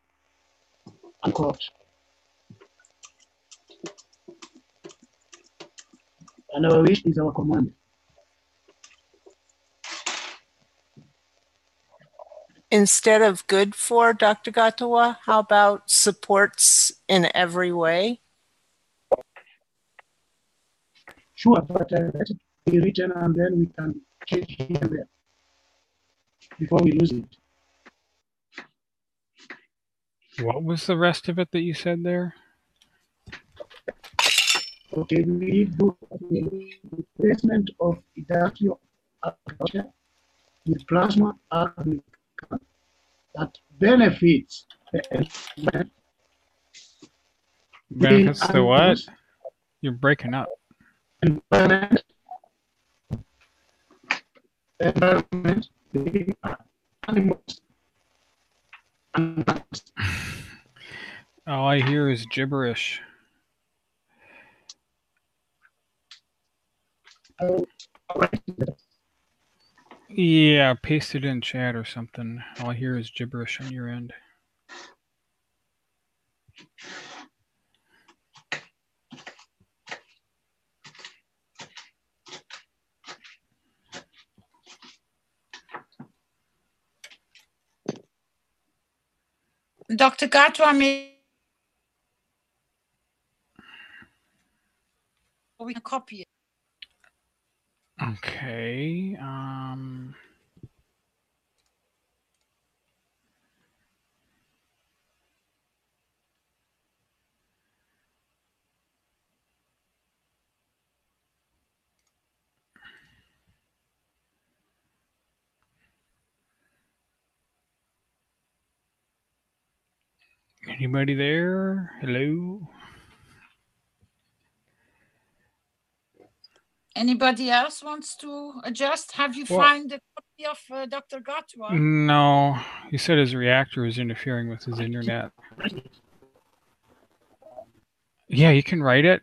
and crops. And our wish is our command. Instead of good for, Dr. Gatawa, how about supports in every way? Sure, but let it be written and then we can change here and there before we lose it. What was the rest of it that you said there? Okay, we do replacement of industrial agriculture with plasma agriculture that benefits the environment. Benefits the what? You're breaking up. Environment, animals, and plants. All I hear is gibberish. Yeah, paste it in chat or something. All I hear is gibberish on your end. Dr. Gatwa, we can copy it. Okay. Anybody there? Hello? Anybody else wants to adjust? Have you found the copy of Dr. Gatwa? No. He said his reactor is interfering with his internet. Yeah, you can write it,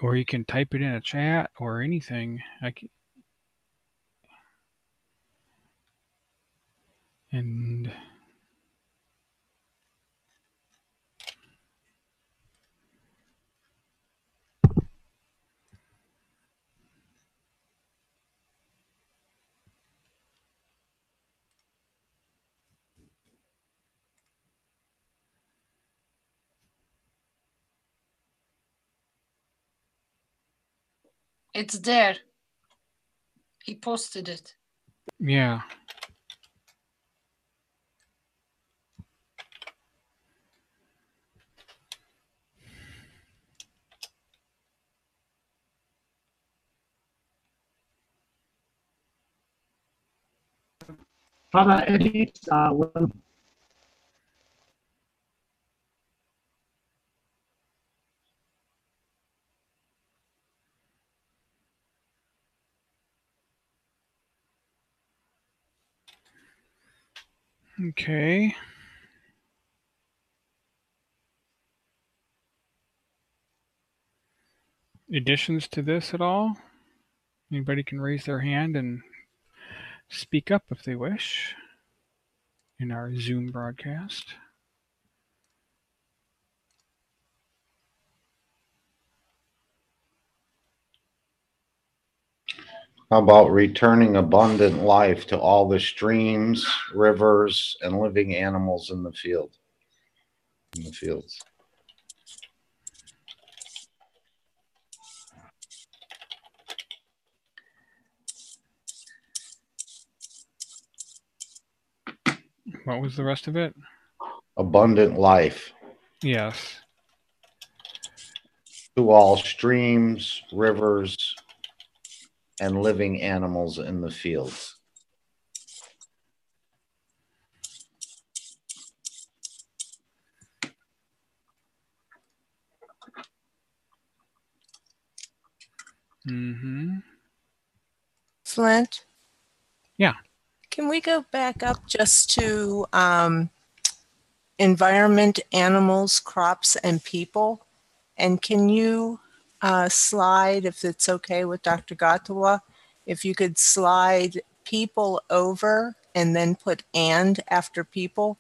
or you can type it in a chat, or anything. And It's there. He posted it. yeah. further edits are welcome. Okay. Additions to this at all? Anybody can raise their hand and speak up if they wish in our Zoom broadcast. How about returning abundant life to all the streams, rivers, and living animals in the fields? What was the rest of it? Abundant life. Yes. To all streams, rivers, and living animals in the fields. Mm-hmm. Flint? Yeah. Can we go back up just to environment, animals, crops, and people? And can you slide, if it's okay with Dr. Gatawa, if you could slide people over and then put and after people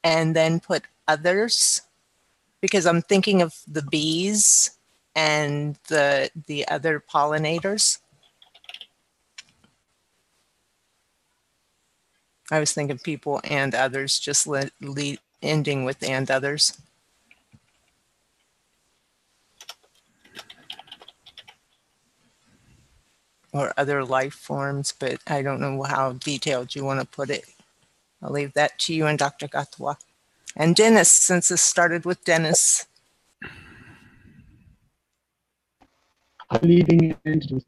and then put others? Because I'm thinking of the bees and the other pollinators. I was thinking people and others, just ending with and others. Or other life forms, but I don't know how detailed you want to put it. I'll leave that to you and Dr. Gatwa. And Dennis, since this started with Dennis. Living entities.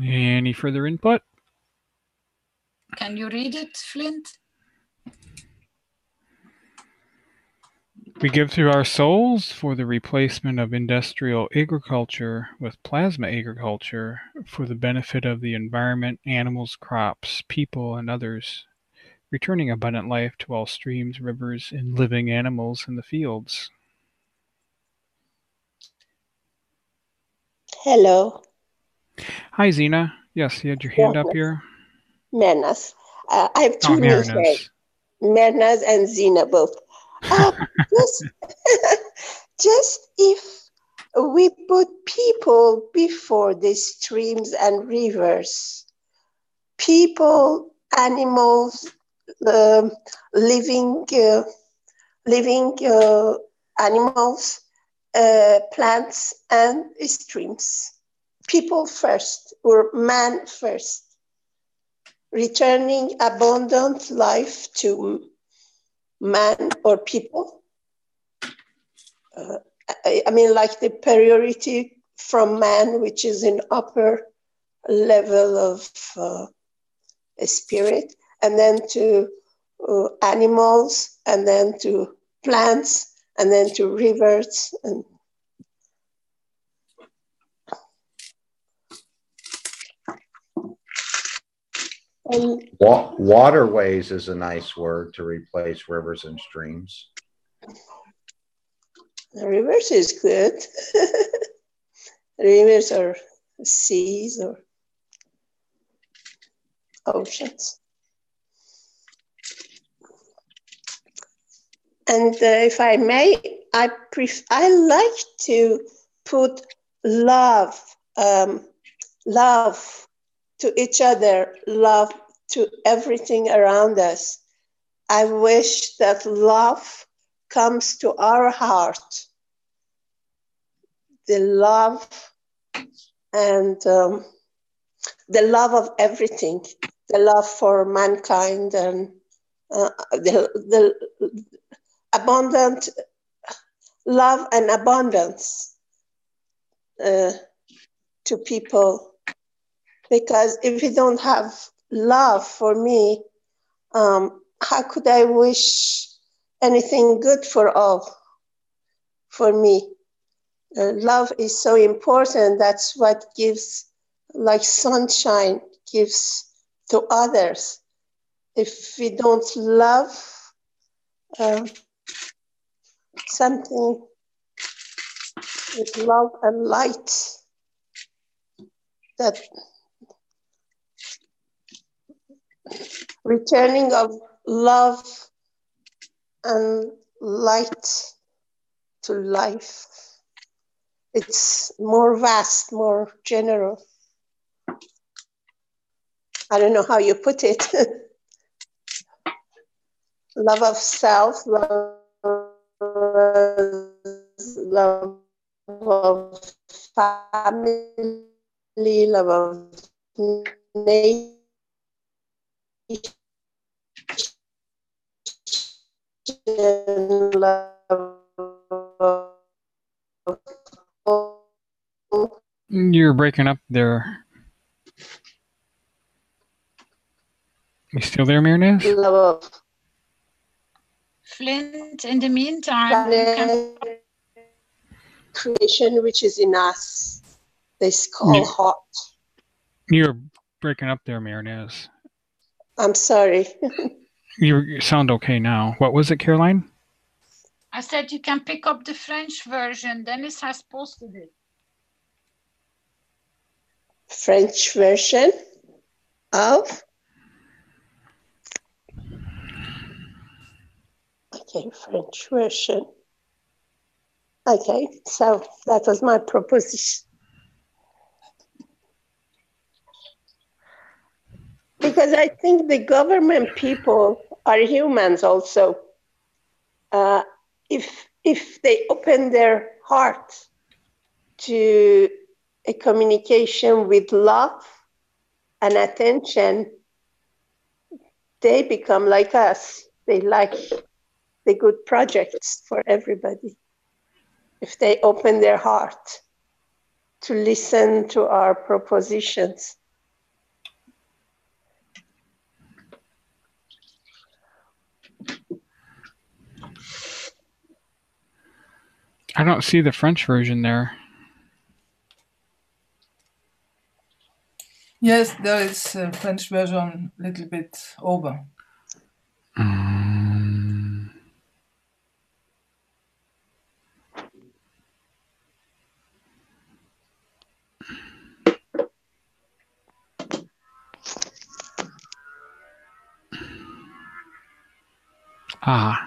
Any further input? Can you read it, Flint? We give through our souls for the replacement of industrial agriculture with plasma agriculture for the benefit of the environment, animals, crops, people, and others, returning abundant life to all streams, rivers, and living animals in the fields. Hello. Hi, Zena. Yes, you had your hand up here. Mernas. I have two Mehranas. names, Mernas and Zena both. Just if we put people before the streams and rivers, people, animals, living animals, plants, and streams. People first, or man first, returning abundant life to man or people. I mean, like the priority from man, which is in upper level of spirit, and then to animals, and then to plants, and then to rivers. And Waterways is a nice word to replace rivers and streams. the rivers is good. rivers or seas or oceans. And if I may, I like to put love, love to each other, love to everything around us. I wish that love comes to our heart. The love and the love of everything, the love for mankind and the abundant love and abundance to people. Because if you don't have love for me, how could I wish anything good for all, for me? Love is so important. That's what gives, like sunshine, gives to others. If we don't love something with love and light, that returning of love and light to life, it's more vast, more general. I don't know how you put it. Love of self, love of family, love of nation, love of... You're breaking up there. You still there, Mehran? Love of Flint, in the meantime, you can... creation which is in us. This call heart. You're breaking up there, Mehran. I'm sorry. You sound okay now. What was it, Caroline? I said you can pick up the French version. Dennis has posted it. French version of? Okay, French version. Okay, so that was my proposition. Because I think the government people are humans also. If they open their heart to a communication with love and attention, they become like us. They like the good projects for everybody. If they open their heart to listen to our propositions. I don't see the French version there. Yes, there is a French version a little bit over. Ah.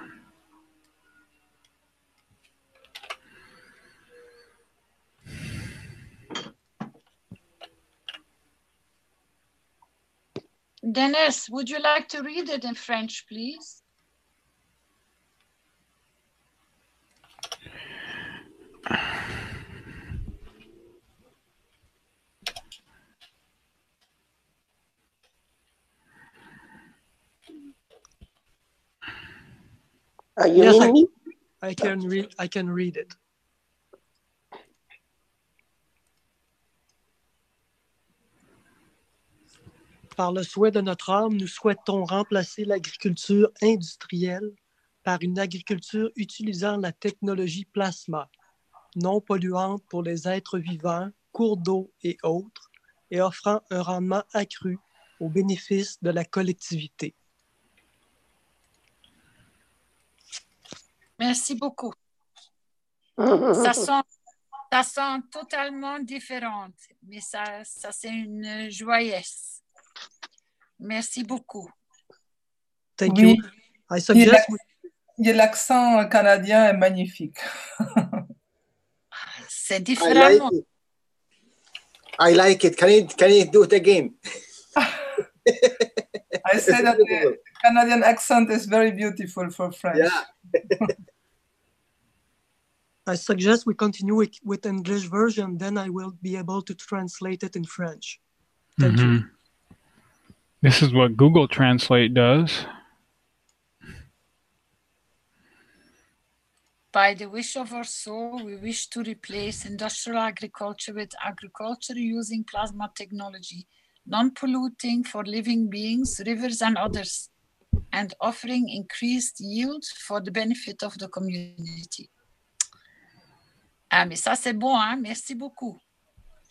Dennis, would you like to read it in French, please? You mean me? I can read it. Par le souhait de notre âme, nous souhaitons remplacer l'agriculture industrielle par une agriculture utilisant la technologie plasma, non polluante pour les êtres vivants, cours d'eau et autres, et offrant un rendement accru au bénéfice de la collectivité. Merci beaucoup. Ça Ça sont totalement différentes, mais ça c'est une joyeuse. Merci beaucoup. Thank Oui, you. I suggest l'accent canadien est magnifique. C'est I like différemment. it. I like it. Can you do it again? I say that the Canadian accent is very beautiful for French. Yeah. I suggest we continue with English version, then I will be able to translate it in French. Thank you. This is what Google Translate does. By the wish of our soul, we wish to replace industrial agriculture with agriculture using plasma technology, non-polluting for living beings, rivers and others, and offering increased yield for the benefit of the community. Ah, mais ça c'est bon, hein? Merci beaucoup.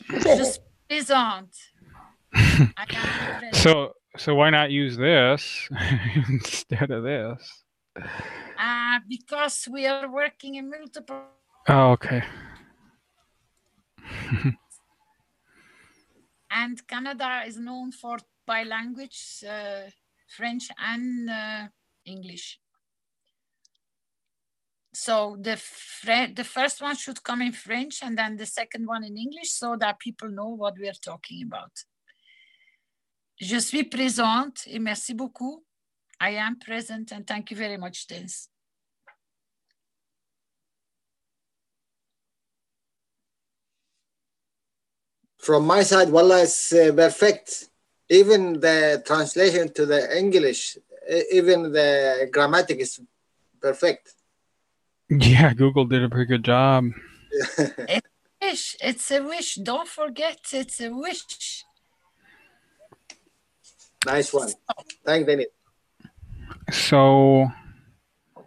Je suis présente. So why not use this instead of this? Because we are working in multiple. Oh, okay. And Canada is known for bilanguage, French and English. So the first one should come in French and then the second one in English so that people know what we are talking about. Je suis présente et merci beaucoup. I am present and thank you very much, Dennis. From my side, Wallah, it's perfect. Even the translation to the English, even the grammatic is perfect. Yeah, Google did a pretty good job. It's a wish. Don't forget, it's a wish. Nice one. Thank Dennis. So,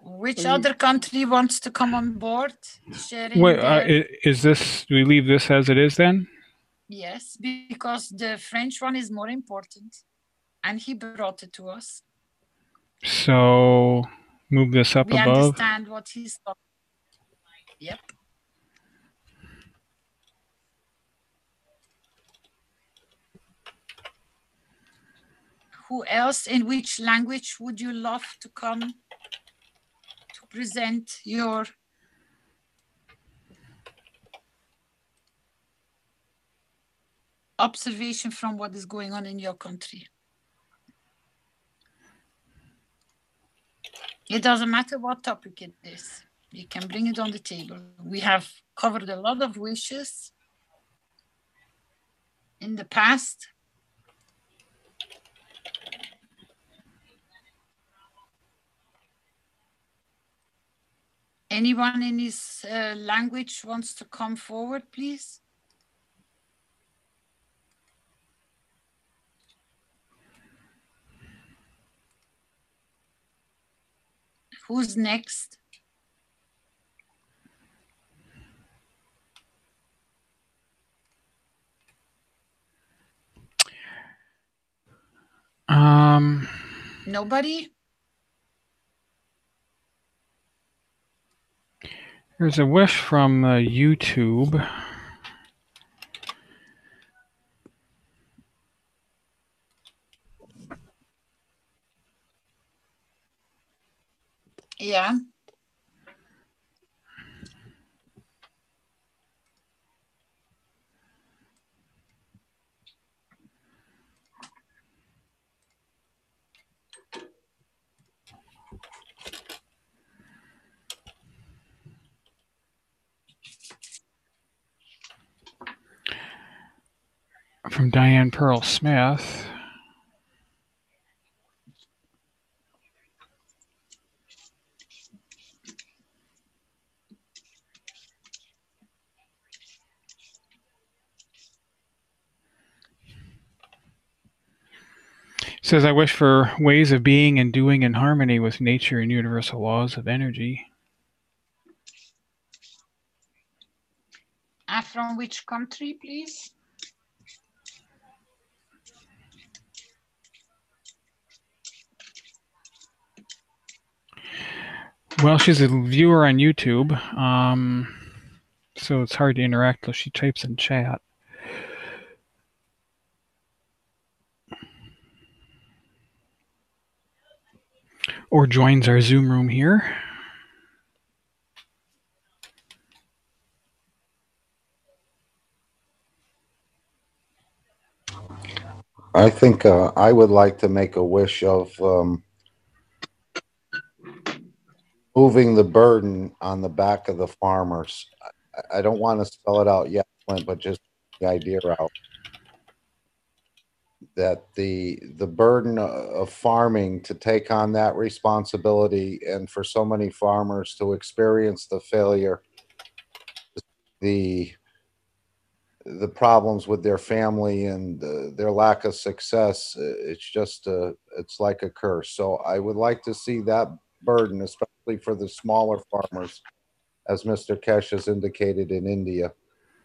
which other country wants to come on board? Sharing wait, is this? Do we leave this as it is then? Yes, because the French one is more important, and he brought it to us. So, move this up we above. We understand what he's talking. Yep. Who else, in which language would you love to come to present your observation from what is going on in your country? It doesn't matter what topic it is. You can bring it on the table. We have covered a lot of wishes in the past. Anyone in his language wants to come forward, please? Who's next? Nobody? There's a wish from YouTube. Yeah. From Diane Pearl Smith. Says, I wish for ways of being and doing in harmony with nature and universal laws of energy. From which country, please? Well, she's a viewer on YouTube. so it's hard to interact till she types in chat. Or joins our Zoom room here. I think I would like to make a wish of moving the burden on the back of the farmers. I don't want to spell it out yet, Clint, but just the idea out that the burden of farming, to take on that responsibility, and for so many farmers to experience the failure, the problems with their family and their lack of success, it's just it's like a curse. So I would like to see that burden, especially for the smaller farmers, as Mr. Keshe has indicated in India,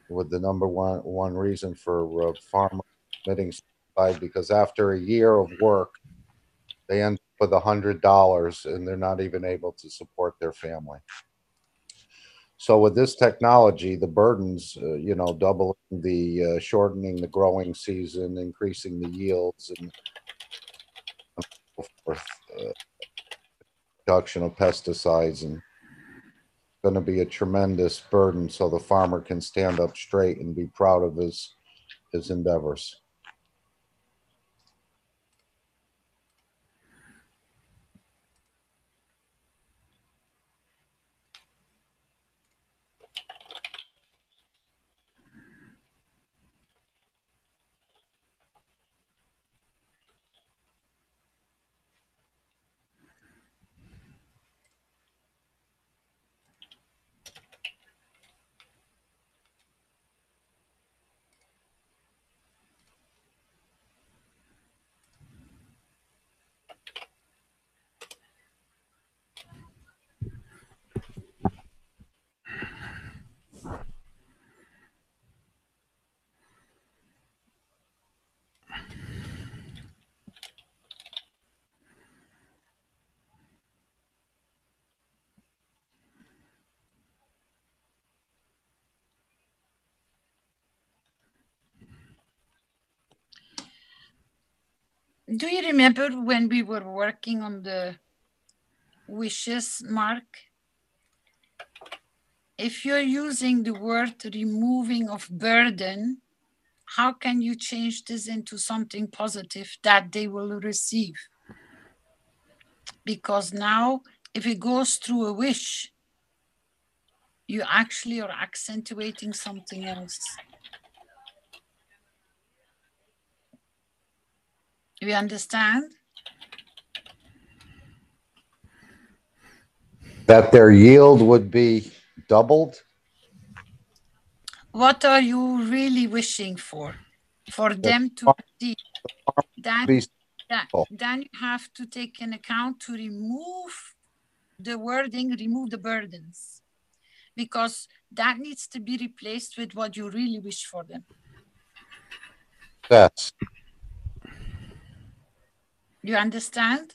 with the number one reason for farmers committing suicide, because after a year of work, they end up with $100 and they're not even able to support their family. So with this technology, the burdens, you know, doubling the, shortening the growing season, increasing the yields, and so forth, reduction of pesticides, and going to be a tremendous burden, so the farmer can stand up straight and be proud of his endeavors. Do you remember when we were working on the wishes, Mark? If you're using the word removing of burden, how can you change this into something positive that they will receive? Because now, if it goes through a wish, you actually are accentuating something else. You understand? That their yield would be doubled? What are you really wishing for? For them to receive. Then you have to take an account to remove the wording, remove the burdens, because that needs to be replaced with what you really wish for them. Yes. You understand?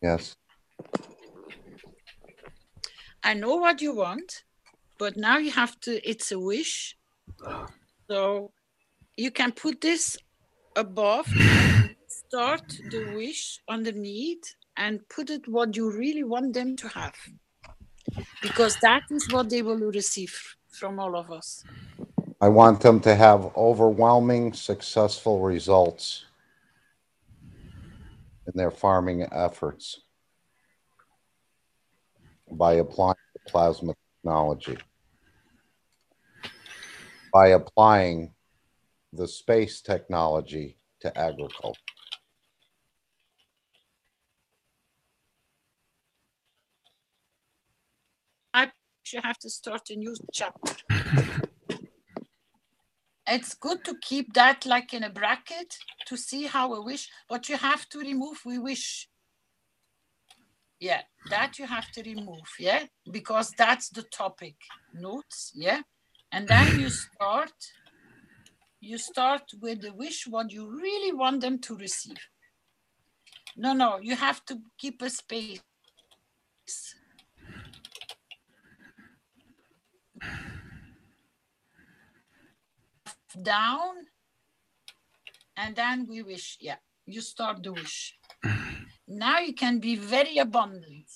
Yes. I know what you want, but now you have to, it's a wish. So you can put this above and start the wish underneath and put it what you really want them to have. Because that is what they will receive from all of us. I want them to have overwhelming successful results in their farming efforts by applying the plasma technology, by applying the space technology to agriculture. You have to start a new chapter. It's good to keep that like in a bracket to see how a wish, but you have to remove we wish. Yeah, that you have to remove, yeah, because that's the topic, notes, yeah. And then you start with the wish, what you really want them to receive. No, you have to keep a space. down, and then we wish. Yeah, you start the wish. Now you can be very abundant.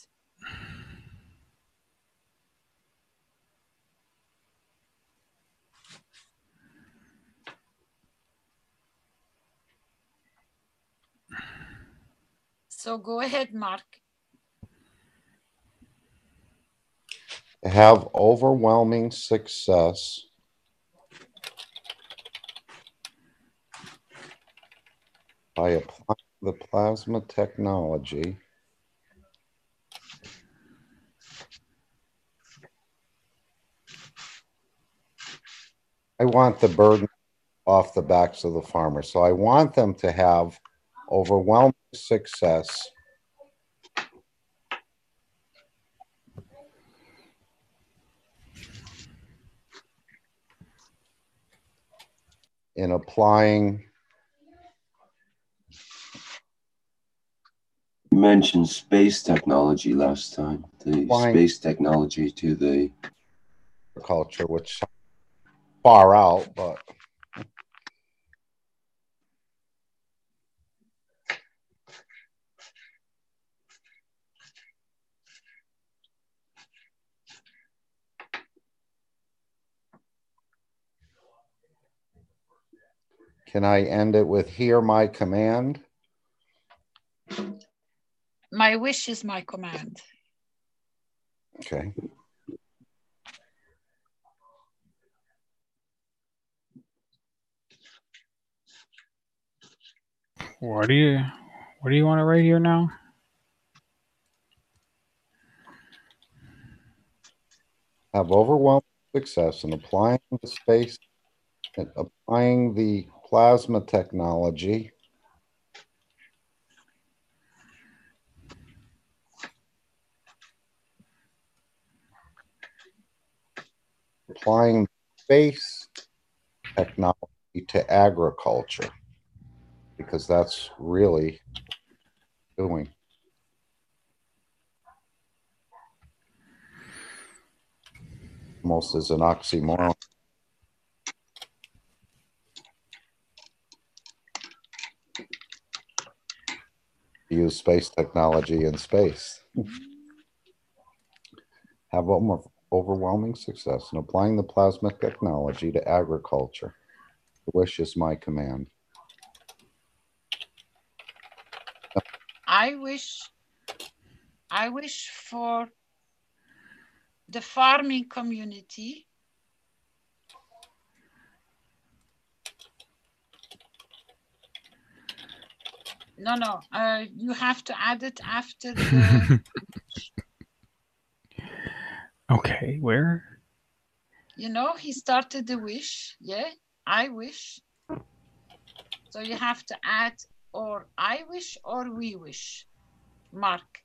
So go ahead, Mark. Have overwhelming success by applying the plasma technology I want the burden off the backs of the farmers. So I want them to have overwhelming success in applying. You mentioned space technology last time, the space technology to the agriculture, which far out, but can I end it with hear my command? My wish is my command. Okay. What do you want to write here now? Have overwhelming success in applying the space and applying the plasma technology applying space technology to agriculture, because that's really doing. Almost as an oxymoron. Use space technology in space. Have overwhelming success in applying the plasma technology to agriculture. The wish is my command. I wish for the farming community No, you have to add it after the Okay, where? You know, he started the wish, yeah? I wish. So you have to add or I wish or we wish. Mark.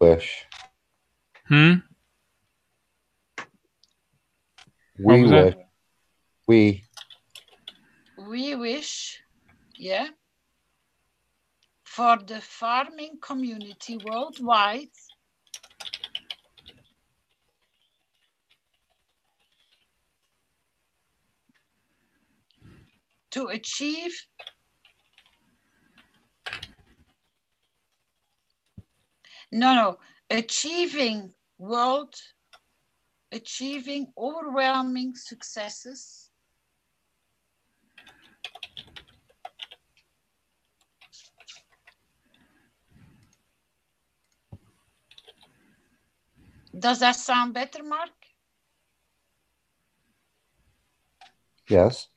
Wish. We wish. We wish, yeah, for the farming community worldwide to achieve achieving overwhelming successes Does that sound better, Mark? Yes.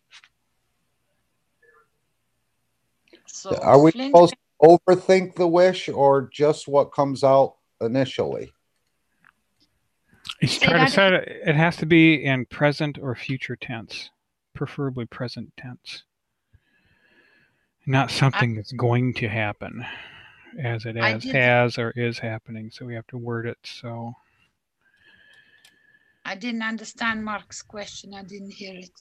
So are we supposed to overthink the wish or just what comes out initially? He's trying to set it has to be in present or future tense, preferably present tense. Not something that's going to happen as it has or is happening. So we have to word it so. I didn't understand Mark's question. I didn't hear it.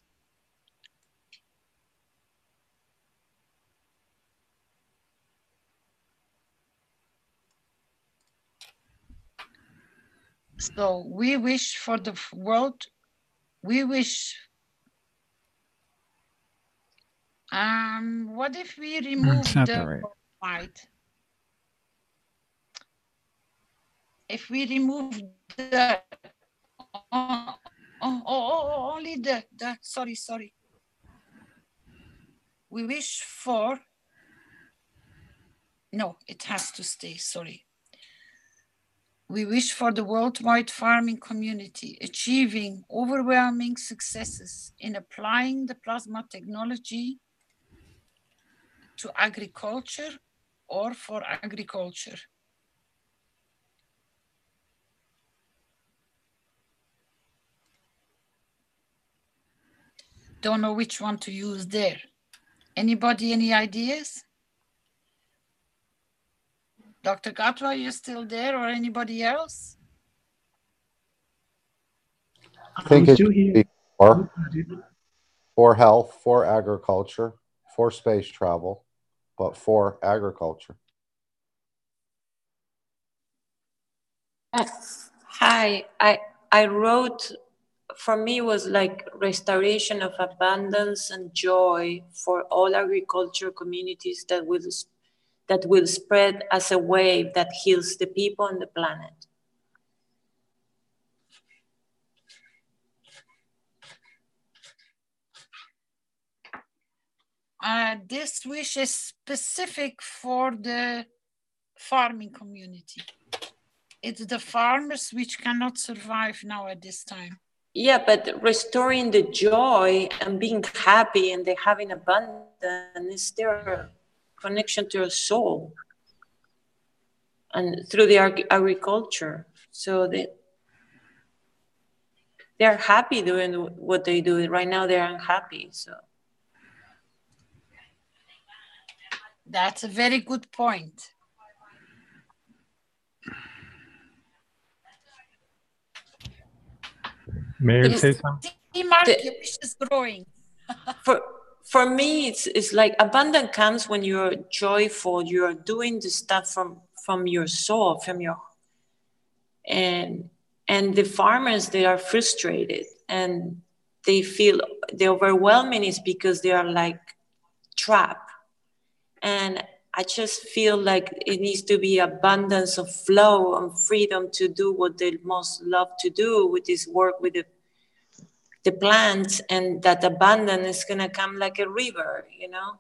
So we wish for the world, we wish What if we remove It's not the the right. worldwide? If we remove the only the sorry. We wish for, no, it has to stay, sorry. We wish for the worldwide farming community achieving overwhelming successes in applying the plasma technology to agriculture or for agriculture. Don't know which one to use there. Anybody, any ideas? Dr. Gatwa, you still there, or anybody else? I think I'm it still should here. be for health, for agriculture, for space travel, but for agriculture. Hi, I wrote, for me was like restoration of abundance and joy for all agriculture communities that will spread as a wave that heals the people and the planet. This wish is specific for the farming community. It's the farmers which cannot survive now at this time. Yeah, but restoring the joy and being happy and they having abundance is their connection to your soul and through the agriculture. So they're happy doing what they do. Right now they're unhappy, so. That's a very good point. May I say something? See, Mark, your wish is growing. For me, it's like abundance comes when you're joyful, you're doing the stuff from your soul, from your, and the farmers, they are frustrated and they feel the overwhelming is because they are like trapped. And I just feel like it needs to be abundance of flow and freedom to do what they most love to do, which is work with the plants, and that abundance is gonna come like a river, you know?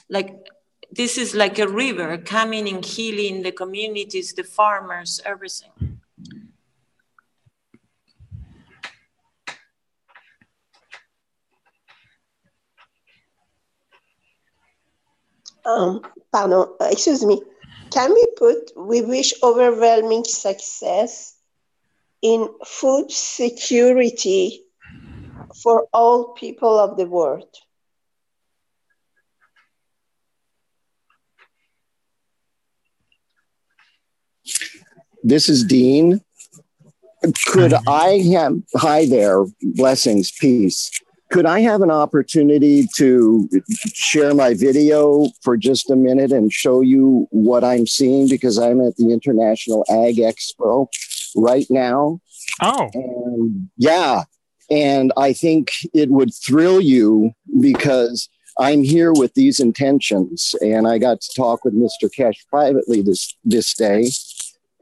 Like, this is like a river coming and healing the communities, the farmers, everything. Pardon, excuse me. Can we put, we wish overwhelming success in food security for all people of the world? This is Dean. Could I have, hi there, blessings, peace. Could I have an opportunity to share my video for just a minute and show you what I'm seeing? Because I'm at the International Ag Expo right now. Oh. And yeah, and I think it would thrill you because I'm here with these intentions. And I got to talk with Mr. Keshe privately this day.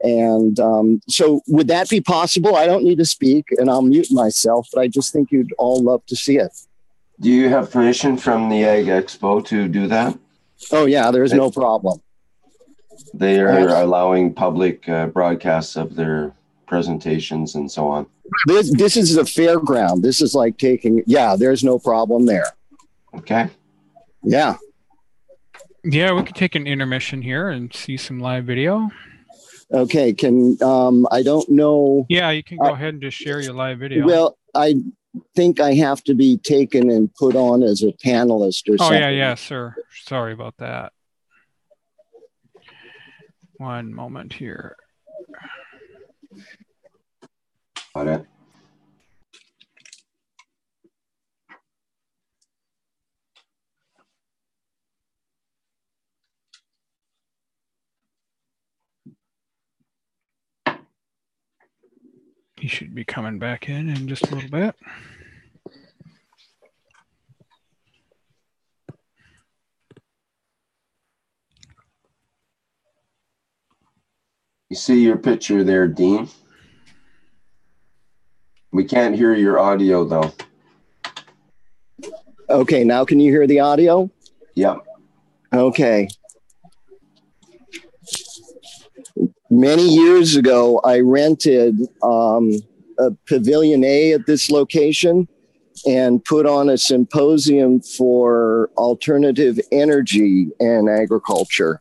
And so would that be possible? I don't need to speak and I'll mute myself, but I just think you'd all love to see it. Do you have permission from the Ag Expo to do that? Oh yeah, there's no problem. They are allowing public broadcasts of their presentations and so on. This is a fairground. This is like taking, yeah, there's no problem there. Okay. Yeah. Yeah, we could take an intermission here and see some live video. Okay, can, I don't know. Yeah, you can go ahead and just share your live video. Well, I think I have to be taken and put on as a panelist or something. Oh, yeah, sir. Sorry about that. One moment here. Got it. He should be coming back in just a little bit. You see your picture there, Dean? We can't hear your audio, though. Okay, now can you hear the audio? Yep. Okay. Many years ago, I rented a Pavilion A at this location and put on a symposium for alternative energy and agriculture.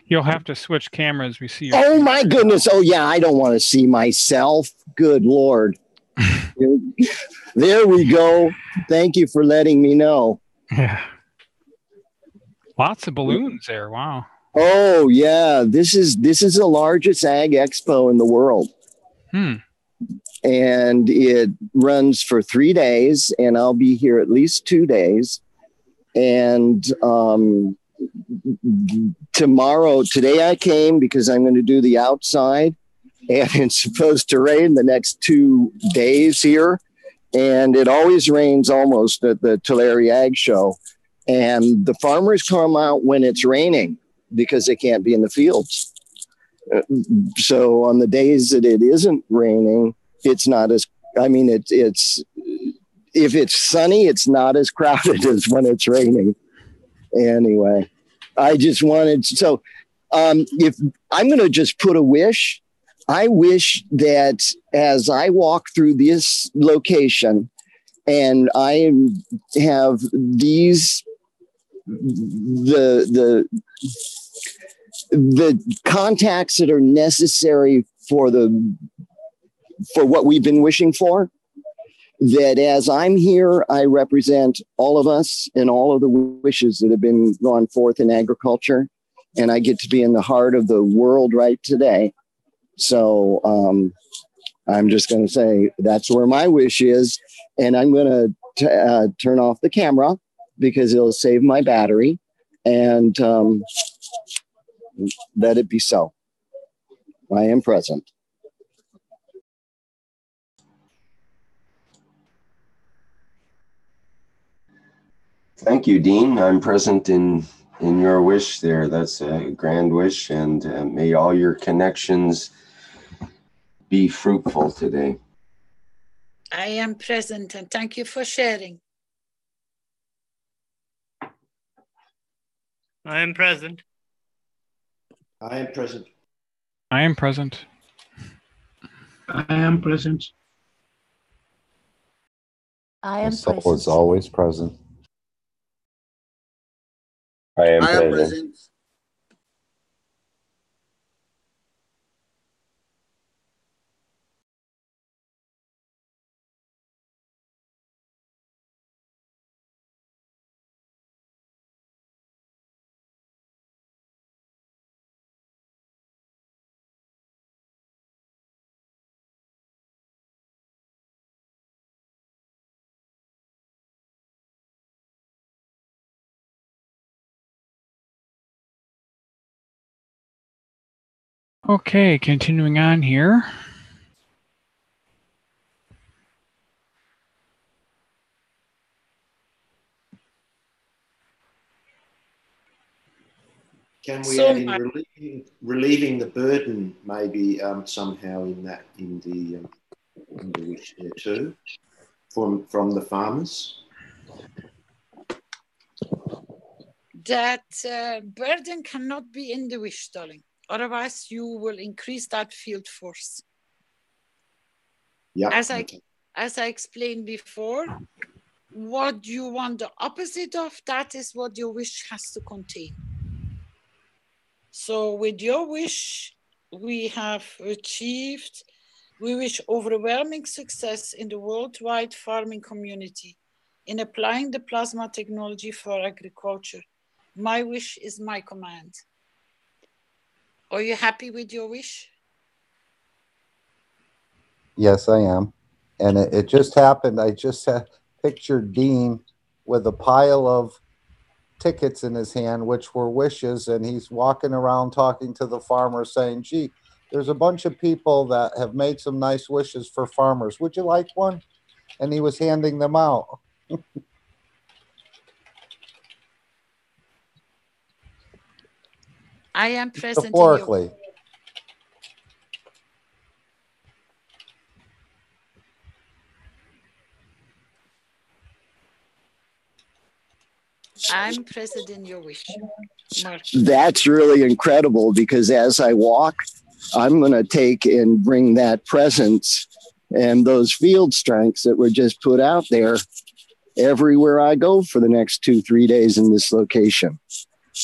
You'll have to switch cameras. We see your Oh my goodness. Oh yeah, I don't want to see myself. Good Lord. There we go. Thank you for letting me know. Yeah. Lots of balloons there. Wow. Oh yeah, this is the largest ag expo in the world. And it runs for 3 days, and I'll be here at least 2 days. And today I came because I'm going to do the outside, and it's supposed to rain the next 2 days here. And it always rains almost at the Tulare Ag Show. And the farmers come out when it's raining because they can't be in the fields. So on the days that it isn't raining, it's not as, I mean, it's if it's sunny, it's not as crowded as when it's raining. Anyway, I just wanted, so if I'm going to just put a wish, I wish that as I walk through this location and I have these, the contacts that are necessary for what we've been wishing for, that as I'm here, I represent all of us and all of the wishes that have been gone forth in agriculture. And I get to be in the heart of the world right today. So I'm just going to say that's where my wish is. And I'm going to turn off the camera because it'll save my battery. And let it be so. I am present. Thank you, Dean. I'm present in your wish there. That's a grand wish, and may all your connections be fruitful today. I am present, and thank you for sharing. I am present. I am present. I am present. I am present. I am present. My soul is always present. I am present. Present. Okay, continuing on here. Can we add in relieving the burden maybe somehow in the wish there too, from the farmers? That burden cannot be in the wish, darling. Otherwise, you will increase that field force. Yeah. As I explained before, what you want the opposite of, that is what your wish has to contain. So with your wish, we have achieved, we wish overwhelming success in the worldwide farming community in applying the plasma technology for agriculture. My wish is my command. Are you happy with your wish? Yes, I am. And it just happened. I just pictured Dean with a pile of tickets in his hand, which were wishes. And he's walking around talking to the farmer saying, gee, there's a bunch of people that have made some nice wishes for farmers. Would you like one? And he was handing them out. I am present. Metaphorically. I'm present in your wish, Mark. That's really incredible, because as I walk, I'm going to take and bring that presence and those field strengths that were just put out there everywhere I go for the next 2-3 days in this location.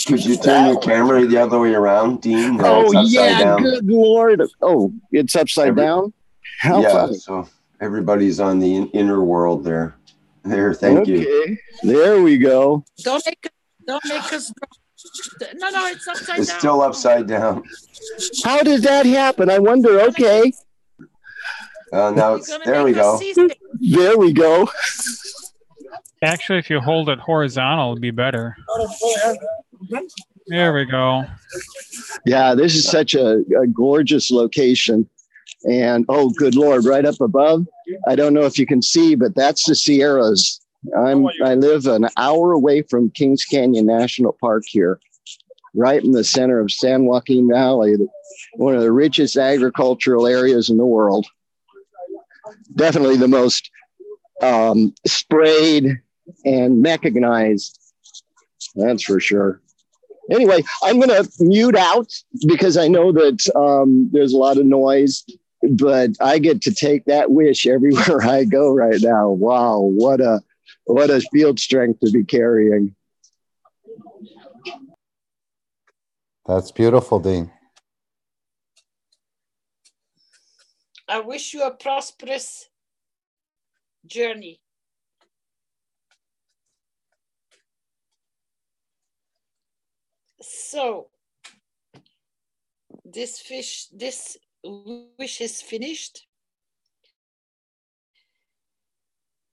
Could you turn your camera the other way around, Dean? Oh, it's upside yeah, down. good Lord. Oh, it's upside down? How yeah, funny. so everybody's on the inner world there. Thank you. There we go. Don't make us go. No, it's upside down. It's still upside down. How did that happen? I wonder. Okay. Now there we go. There we go. Actually, if you hold it horizontal, it'd be better. There we go. Yeah, this is such a gorgeous location. And oh, good Lord, right up above. I don't know if you can see, but that's the Sierras. I live an hour away from Kings Canyon National Park here, right in the center of San Joaquin Valley, one of the richest agricultural areas in the world. Definitely the most sprayed and mechanized, that's for sure. Anyway, I'm going to mute out because I know that there's a lot of noise, but I get to take that wish everywhere I go right now. Wow, what a field strength to be carrying. That's beautiful, Dean. I wish you a prosperous journey. So this wish is finished.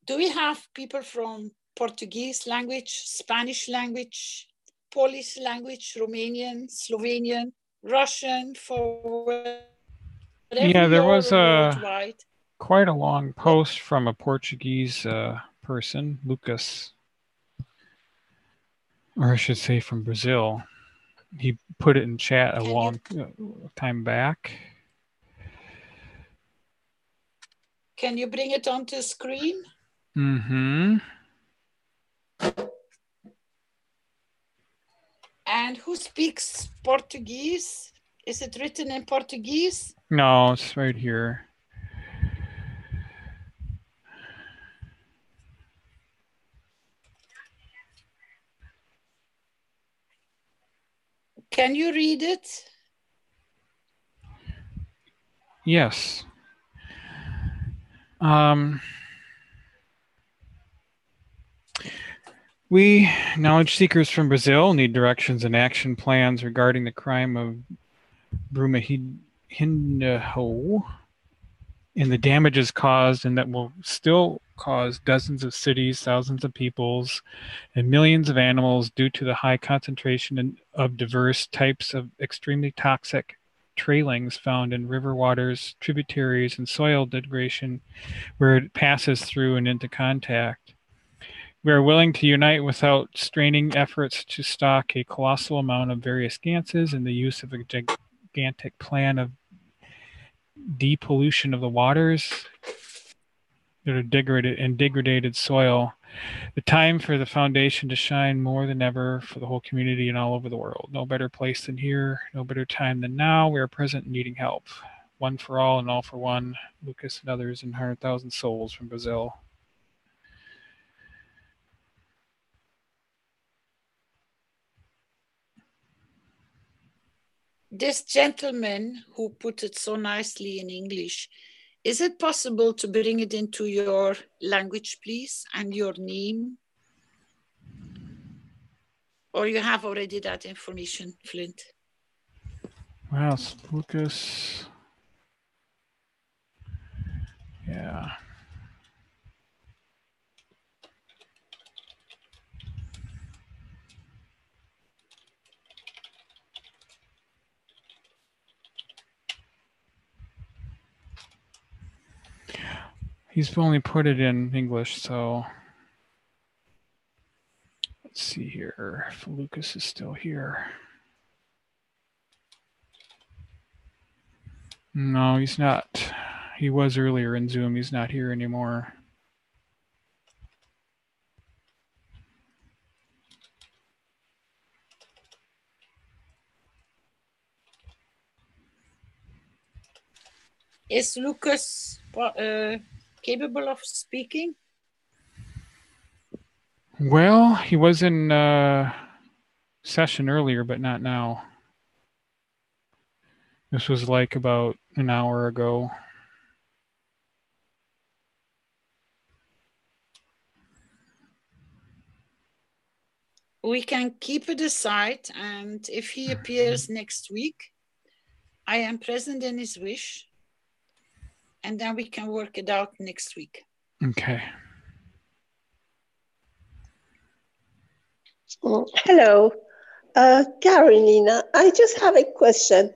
Do we have people from Portuguese language, Spanish language, Polish language, Romanian, Slovenian, Russian, for whatever Yeah, there was worldwide? quite a long post from a Portuguese person, Lucas, or I should say from Brazil. He put it in chat a long time back. Can you bring it onto screen? Mm-hmm. And who speaks Portuguese? Is it written in Portuguese? No, it's right here. Can you read it? Yes. We, knowledge seekers from Brazil, need directions and action plans regarding the crime of Brumadinho and the damages caused and that will still cause dozens of cities, thousands of peoples, and millions of animals due to the high concentration of diverse types of extremely toxic trailings found in river waters, tributaries, and soil degradation where it passes through and into contact. We are willing to unite without straining efforts to stock a colossal amount of various gases and the use of a gigantic plan of depollution of the waters that are degraded soil. The time for the foundation to shine more than ever for the whole community and all over the world. No better place than here, no better time than now. We are present and needing help. One for all and all for one. Lucas and others and 100,000 souls from Brazil. This gentleman who put it so nicely in English, is it possible to bring it into your language, please, and your name? Or you have already that information, Flint? Wow, Lucas. Yeah. He's only put it in English, so let's see here if Lucas is still here. No, he's not. He was earlier in Zoom. He's not here anymore. Is Lucas capable of speaking? Well, he was in session earlier, but not now. This was like about an hour ago. We can keep it aside, and if he appears next week, I am present in his wish, and then we can work it out next week. Okay. Hello, Carolina. I just have a question.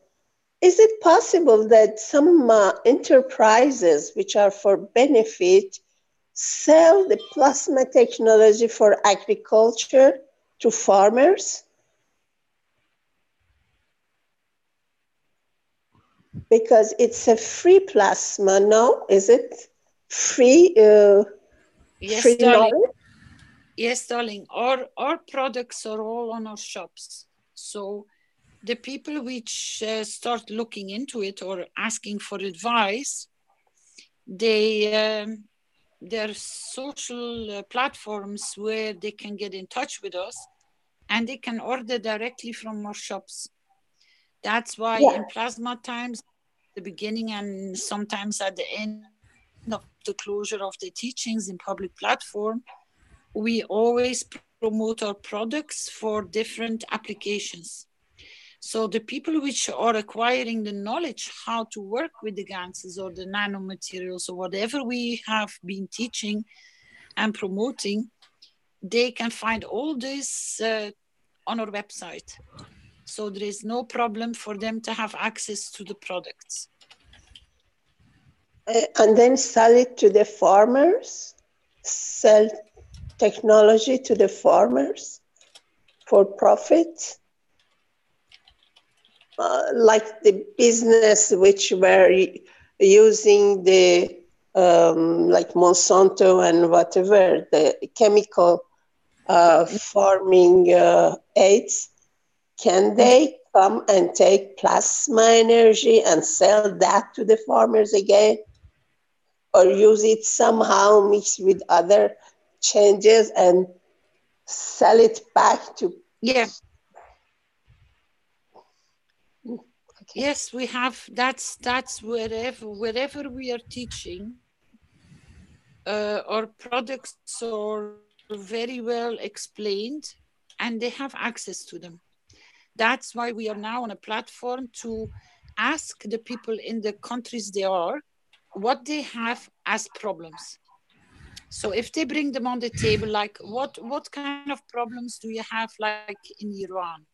Is it possible that some enterprises which are for benefit sell the plasma technology for agriculture to farmers? Because it's a free plasma, no? Is it free? Yes, free darling. knowledge? Yes, darling. Our products are all on our shops. So the people which start looking into it or asking for advice, there are social platforms where they can get in touch with us and they can order directly from our shops. That's why in plasma times, the beginning and sometimes at the end of the closure of the teachings in public platform, we always promote our products for different applications. So the people which are acquiring the knowledge how to work with the ganses or the nanomaterials or whatever we have been teaching and promoting, they can find all this on our website. So there is no problem for them to have access to the products. And then sell it to the farmers? Sell technology to the farmers for profit? Like the business which were using the like Monsanto and whatever, the chemical farming aids, can they come and take plasma energy and sell that to the farmers again? Or use it somehow mixed with other changes and sell it back to... Yeah. Yes, we have, that's wherever we are teaching, our products are very well explained and they have access to them. That's why we are now on a platform to ask the people in the countries they are what they have as problems. So if they bring them on the table, like what kind of problems do you have like in Iran?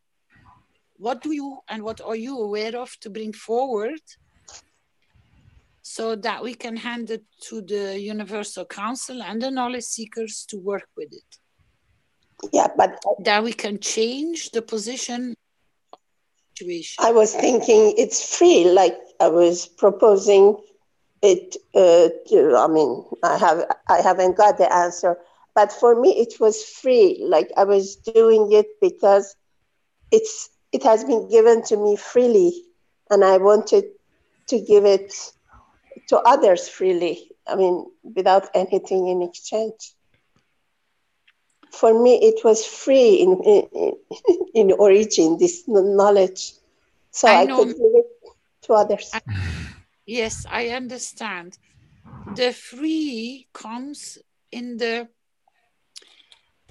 What do you and what are you aware of to bring forward so that we can hand it to the Universal Council and the knowledge seekers to work with it? Yeah, but that we can change the position situation. I was thinking it's free, like I was proposing it. I mean, I haven't got the answer, but for me it was free. Like I was doing it because it has been given to me freely, and I wanted to give it to others freely. I mean, without anything in exchange. For me, it was free in origin, this knowledge. So I could give it to others. Yes, I understand. The free comes in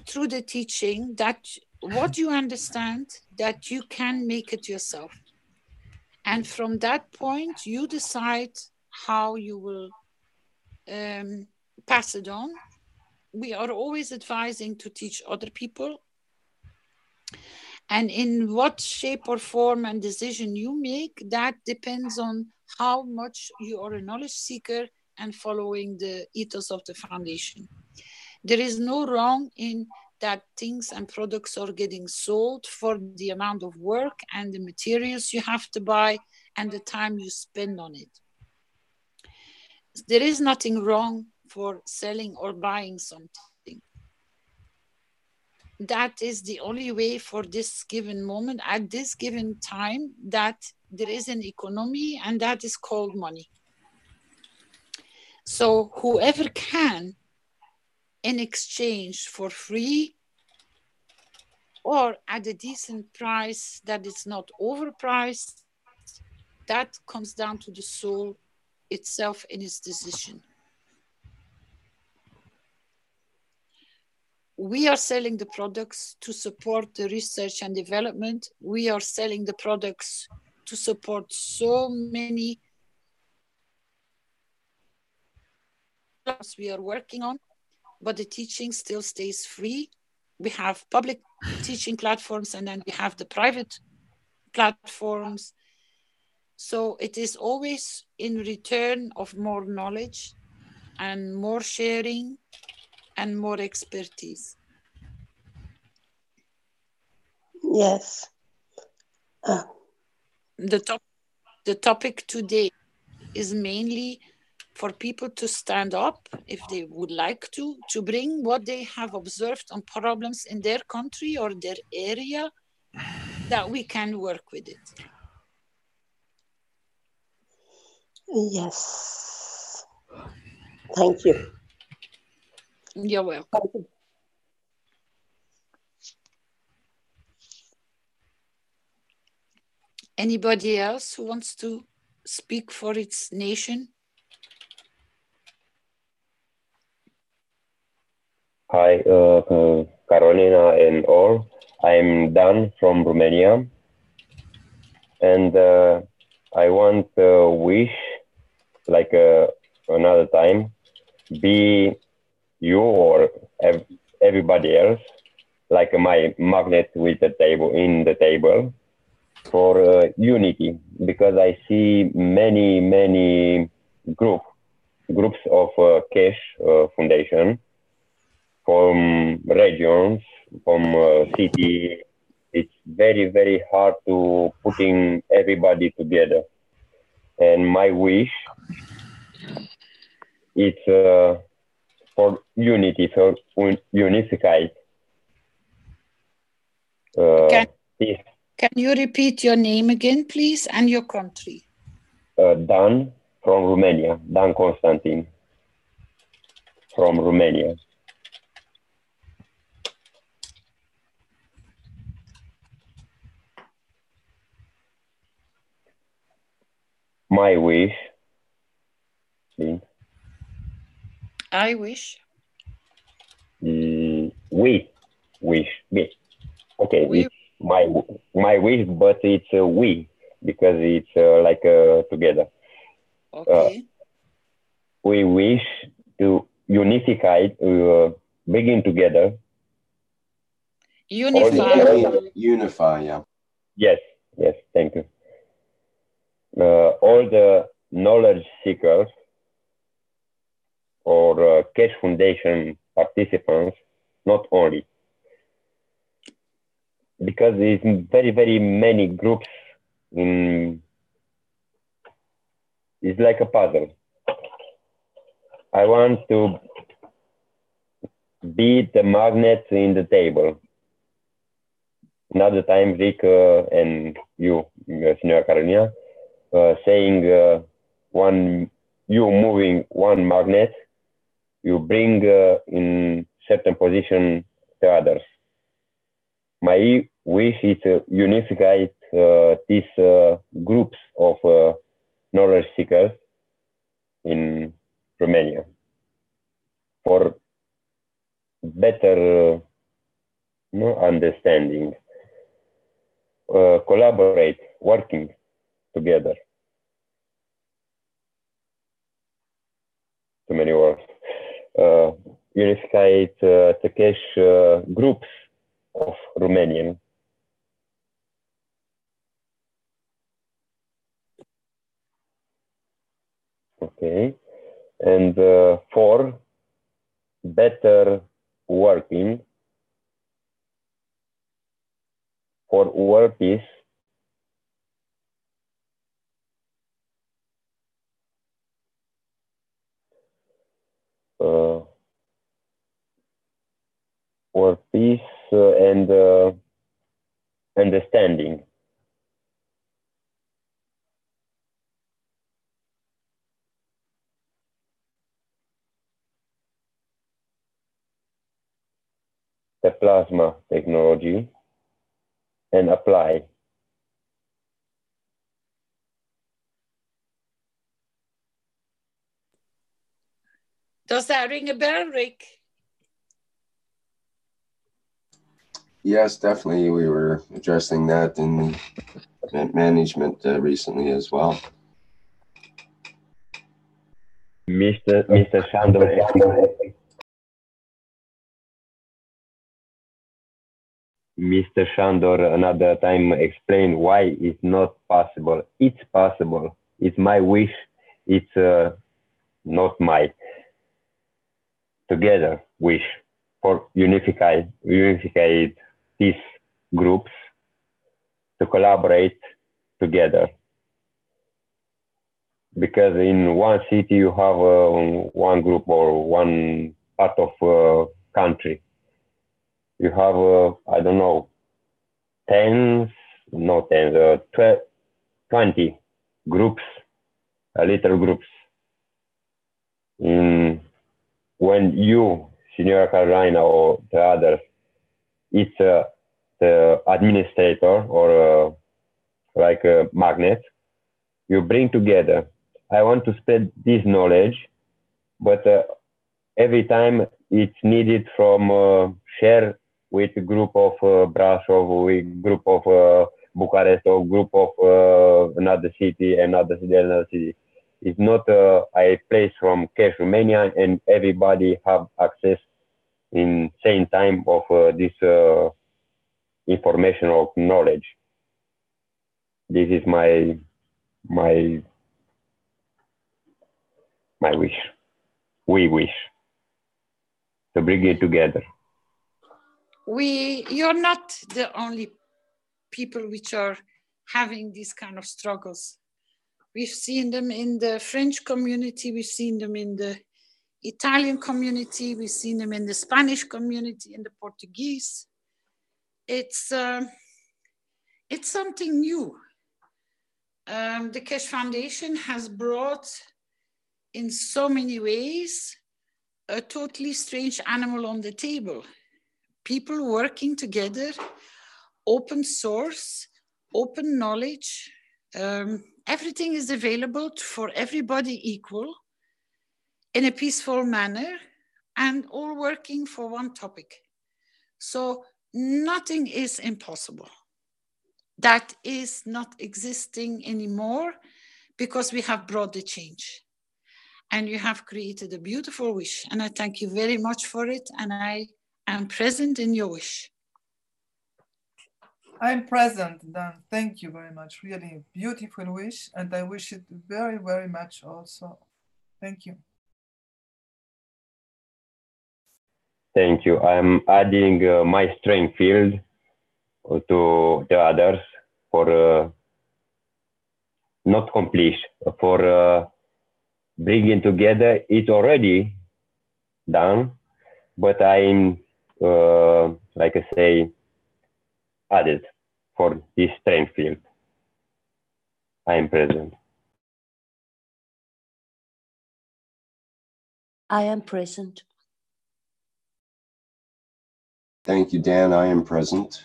through the teaching that what you understand, that you can make it yourself. And from that point, you decide how you will pass it on. We are always advising to teach other people. And in what shape or form and decision you make, that depends on how much you are a knowledge seeker and following the ethos of the foundation. There is no wrong in that things and products are getting sold for the amount of work and the materials you have to buy and the time you spend on it. There is nothing wrong for selling or buying something. That is the only way for this given moment, at this given time, that there is an economy, and that is called money. So whoever can, in exchange for free or at a decent price that is not overpriced, that comes down to the soul itself in its decision. We are selling the products to support the research and development. We are selling the products to support so many we are working on, but the teaching still stays free. We have public teaching platforms, and then we have the private platforms. So it is always in return of more knowledge and more sharing and more expertise. Yes. The topic today is mainly for people to stand up, if they would like to bring what they have observed on problems in their country or their area, that we can work with it. Yes. Thank you. You're welcome. Anybody else who wants to speak for its nation? Hi, Carolina and all. I'm Dan from Romania, and I want to wish, like another time, be you or everybody else, like my magnet with the table in the table for unity, because I see many groups of Keshe Foundation from regions, from city. It's very hard to putting everybody together. And my wish is for unity, for unified. Can you repeat your name again, please, and your country? Dan from Romania, Dan Constantin from Romania. My wish. I wish. We wish. Me. Okay, it's my wish, but it's we, because it's like together. Okay. We wish to unify, begin together. Unify, yeah. Yes, thank you. All the knowledge seekers or Keshe Foundation participants, not only. Because there's very many groups in, it's like a puzzle. I want to be the magnet in the table. Another time, Rick and you, Signora Carolina, saying you moving one magnet, you bring in certain position the others. My wish is to unify these groups of knowledge seekers in Romania for better understanding, collaborate, working together. Too many words. Unify the Keshe groups of Romanian. Okay. and 4, better working for world peace. For peace and understanding. The plasma technology and apply. Does that ring a bell, Rick? Yes, definitely. We were addressing that in event management recently as well. Mr. Shandor, Mr. Shandor another time explained why it's not possible. It's possible. It's my wish. It's not my together wish for unified these groups to collaborate together. Because in one city you have one group or one part of country. You have, I don't know, 20 groups, little groups. When you, Signora Carolina, or the others, it's the administrator or like a magnet, you bring together. I want to spread this knowledge, but every time it's needed from share with a group of Brasov, with group of Bucharest, or group of another city, another city. It's not a place from KF Romania and everybody have access in same time of this information or knowledge. This is my wish. We wish to bring it together. You're not the only people which are having these kind of struggles. We've seen them in the French community, we've seen them in the Italian community, we've seen them in the Spanish community, in the Portuguese. It's something new. The Keshe Foundation has brought in so many ways a totally strange animal on the table. People working together, open source, open knowledge. Everything is available for everybody equal in a peaceful manner and all working for one topic. So nothing is impossible. That is not existing anymore because we have brought the change. And you have created a beautiful wish. And I thank you very much for it. And I am present in your wish. I'm present, Dan. Thank you very much. Really beautiful wish. And I wish it very, very much also. Thank you. Thank you. I'm adding my strength field to the others for not complete, for bringing together. It's already done, but I'm, like I say, added for this strength field. I am present. I am present. Thank you, Dan. I am present.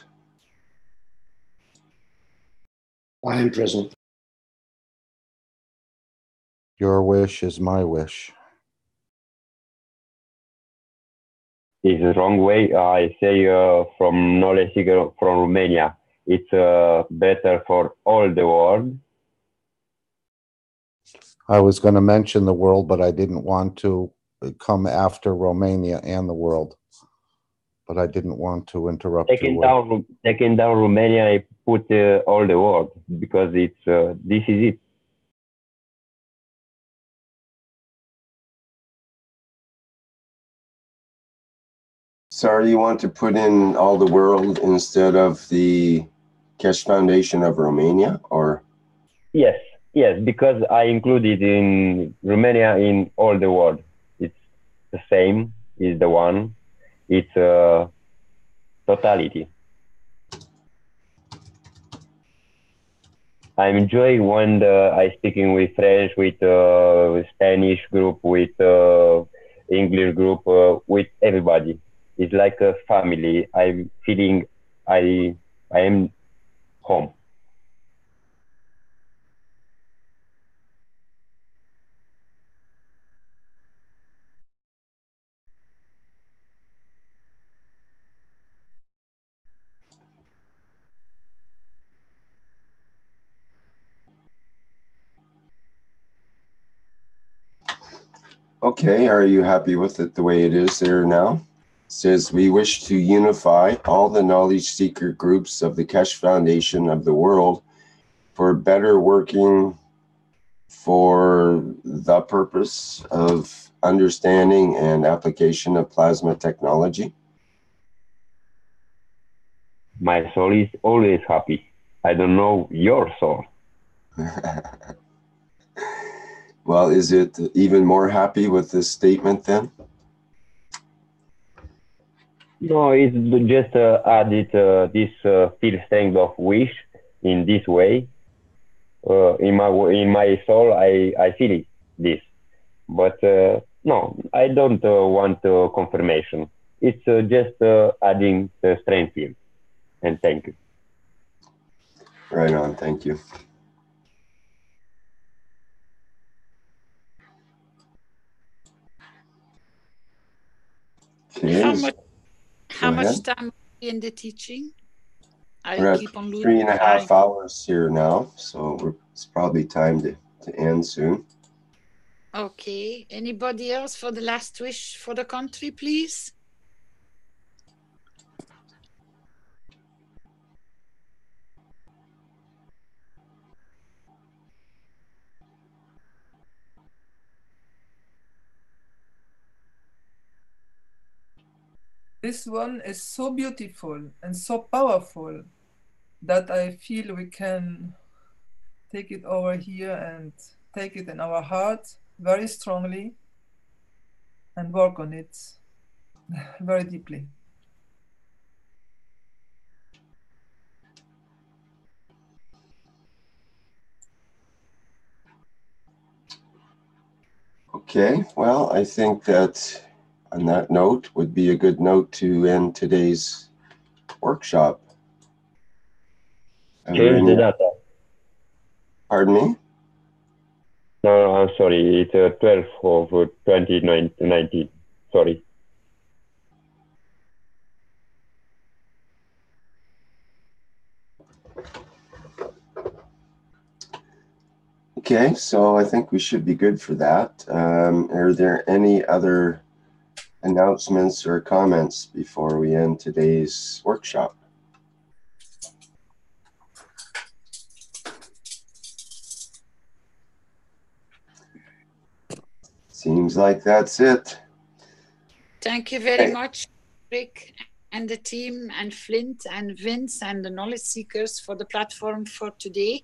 I am present. Your wish is my wish. It's the wrong way. I say from knowledge seeker from Romania. It's better for all the world. I was going to mention the world, but I didn't want to come after Romania and the world. But I didn't want to interrupt Taking down Romania, I put all the world because it's this is it. Sorry, you want to put in all the world instead of the Keshe Foundation of Romania, or? Yes, because I included in Romania in all the world. It's the same, is the one. It's totality. I enjoy when I speaking with French, with Spanish group, with English group, with everybody. It's like a family. I'm feeling I am home. Okay, are you happy with it the way it is there now? It says, we wish to unify all the knowledge seeker groups of the Keshe Foundation of the world for better working for the purpose of understanding and application of plasma technology. My soul is always happy. I don't know your soul. Well, is it even more happy with this statement then? No, it's just added this feel strength of wish in this way. In my soul, I feel it, this. But no, I don't want confirmation. It's just adding the strength field. And thank you. Right on, thank you. Okay. How much time in the teaching? We're at keep on losing 3.5 time. hours here now, so it's probably time to end soon. Okay. Anybody else for the last wish for the country, please? This one is so beautiful and so powerful that I feel we can take it over here and take it in our heart very strongly and work on it very deeply. Okay, well, I think that on that note would be a good note to end today's workshop. Change the data. Pardon me? No, I'm sorry. It's 12 of 2019. Sorry. Okay, so I think we should be good for that. Are there any other announcements or comments before we end today's workshop? Seems like that's it. Thank you very much, Rick and the team, and Flint and Vince and the knowledge seekers for the platform for today,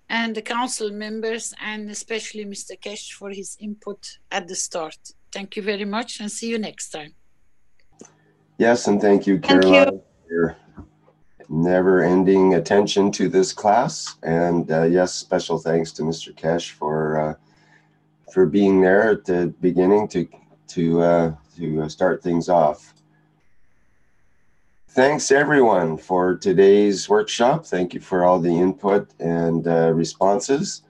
and the council members, and especially Mr. Keshe for his input at the start. Thank you very much, and see you next time. Yes, and thank you, Caroline, for your never-ending attention to this class. And yes, special thanks to Mr. Keshe for being there at the beginning to start things off. Thanks everyone for today's workshop. Thank you for all the input and responses.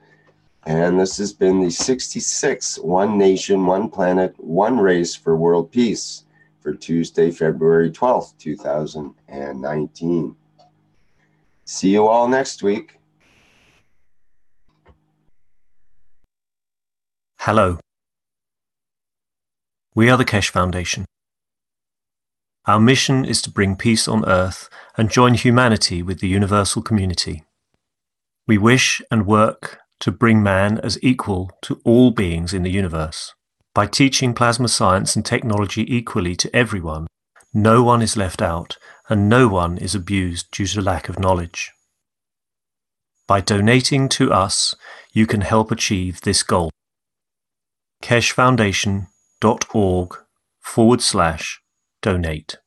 And this has been the 66th One Nation, One Planet, One Race for World Peace for Tuesday, February 12th, 2019. See you all next week. Hello. We are the Keshe Foundation. Our mission is to bring peace on earth and join humanity with the universal community. We wish and work to bring man as equal to all beings in the universe. By teaching plasma science and technology equally to everyone, no one is left out and no one is abused due to lack of knowledge. By donating to us, you can help achieve this goal. keshfoundation.org/donate.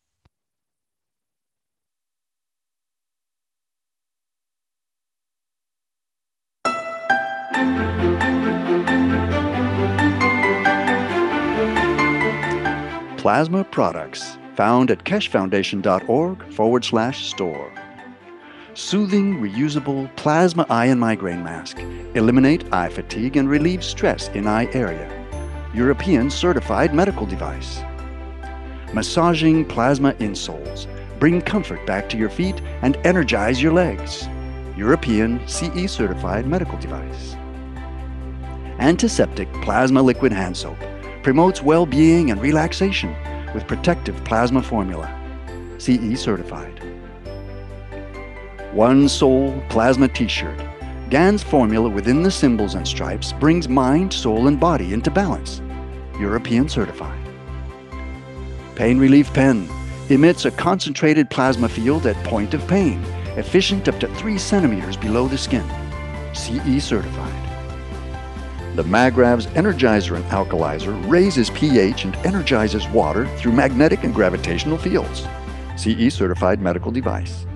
Plasma products found at keshfoundation.org/store. Soothing, reusable plasma eye and migraine mask. Eliminate eye fatigue and relieve stress in eye area. European certified medical device. Massaging plasma insoles. Bring comfort back to your feet and energize your legs. European CE certified medical device. Antiseptic plasma liquid hand soap. Promotes well-being and relaxation with protective plasma formula. CE certified. One Soul Plasma T-shirt. GAN's formula within the symbols and stripes brings mind, soul, and body into balance. European certified. Pain Relief Pen. Emits a concentrated plasma field at point of pain, efficient up to 3 centimeters below the skin. CE certified. The Magrav's Energizer and Alkalizer raises pH and energizes water through magnetic and gravitational fields. CE certified medical device.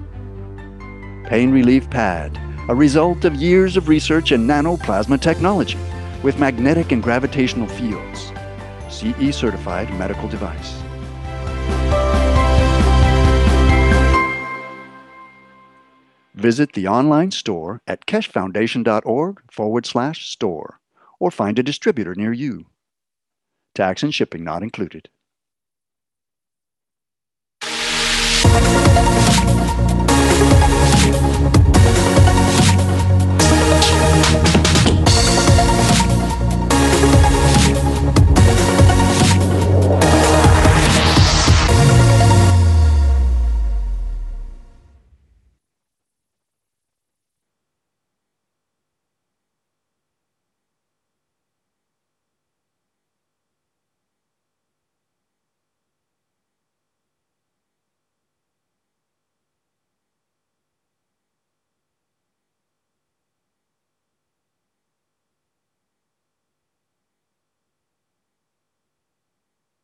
Pain Relief Pad, a result of years of research in nanoplasma technology with magnetic and gravitational fields. CE certified medical device. Visit the online store at keshfoundation.org/store or find a distributor near you. Tax and shipping not included.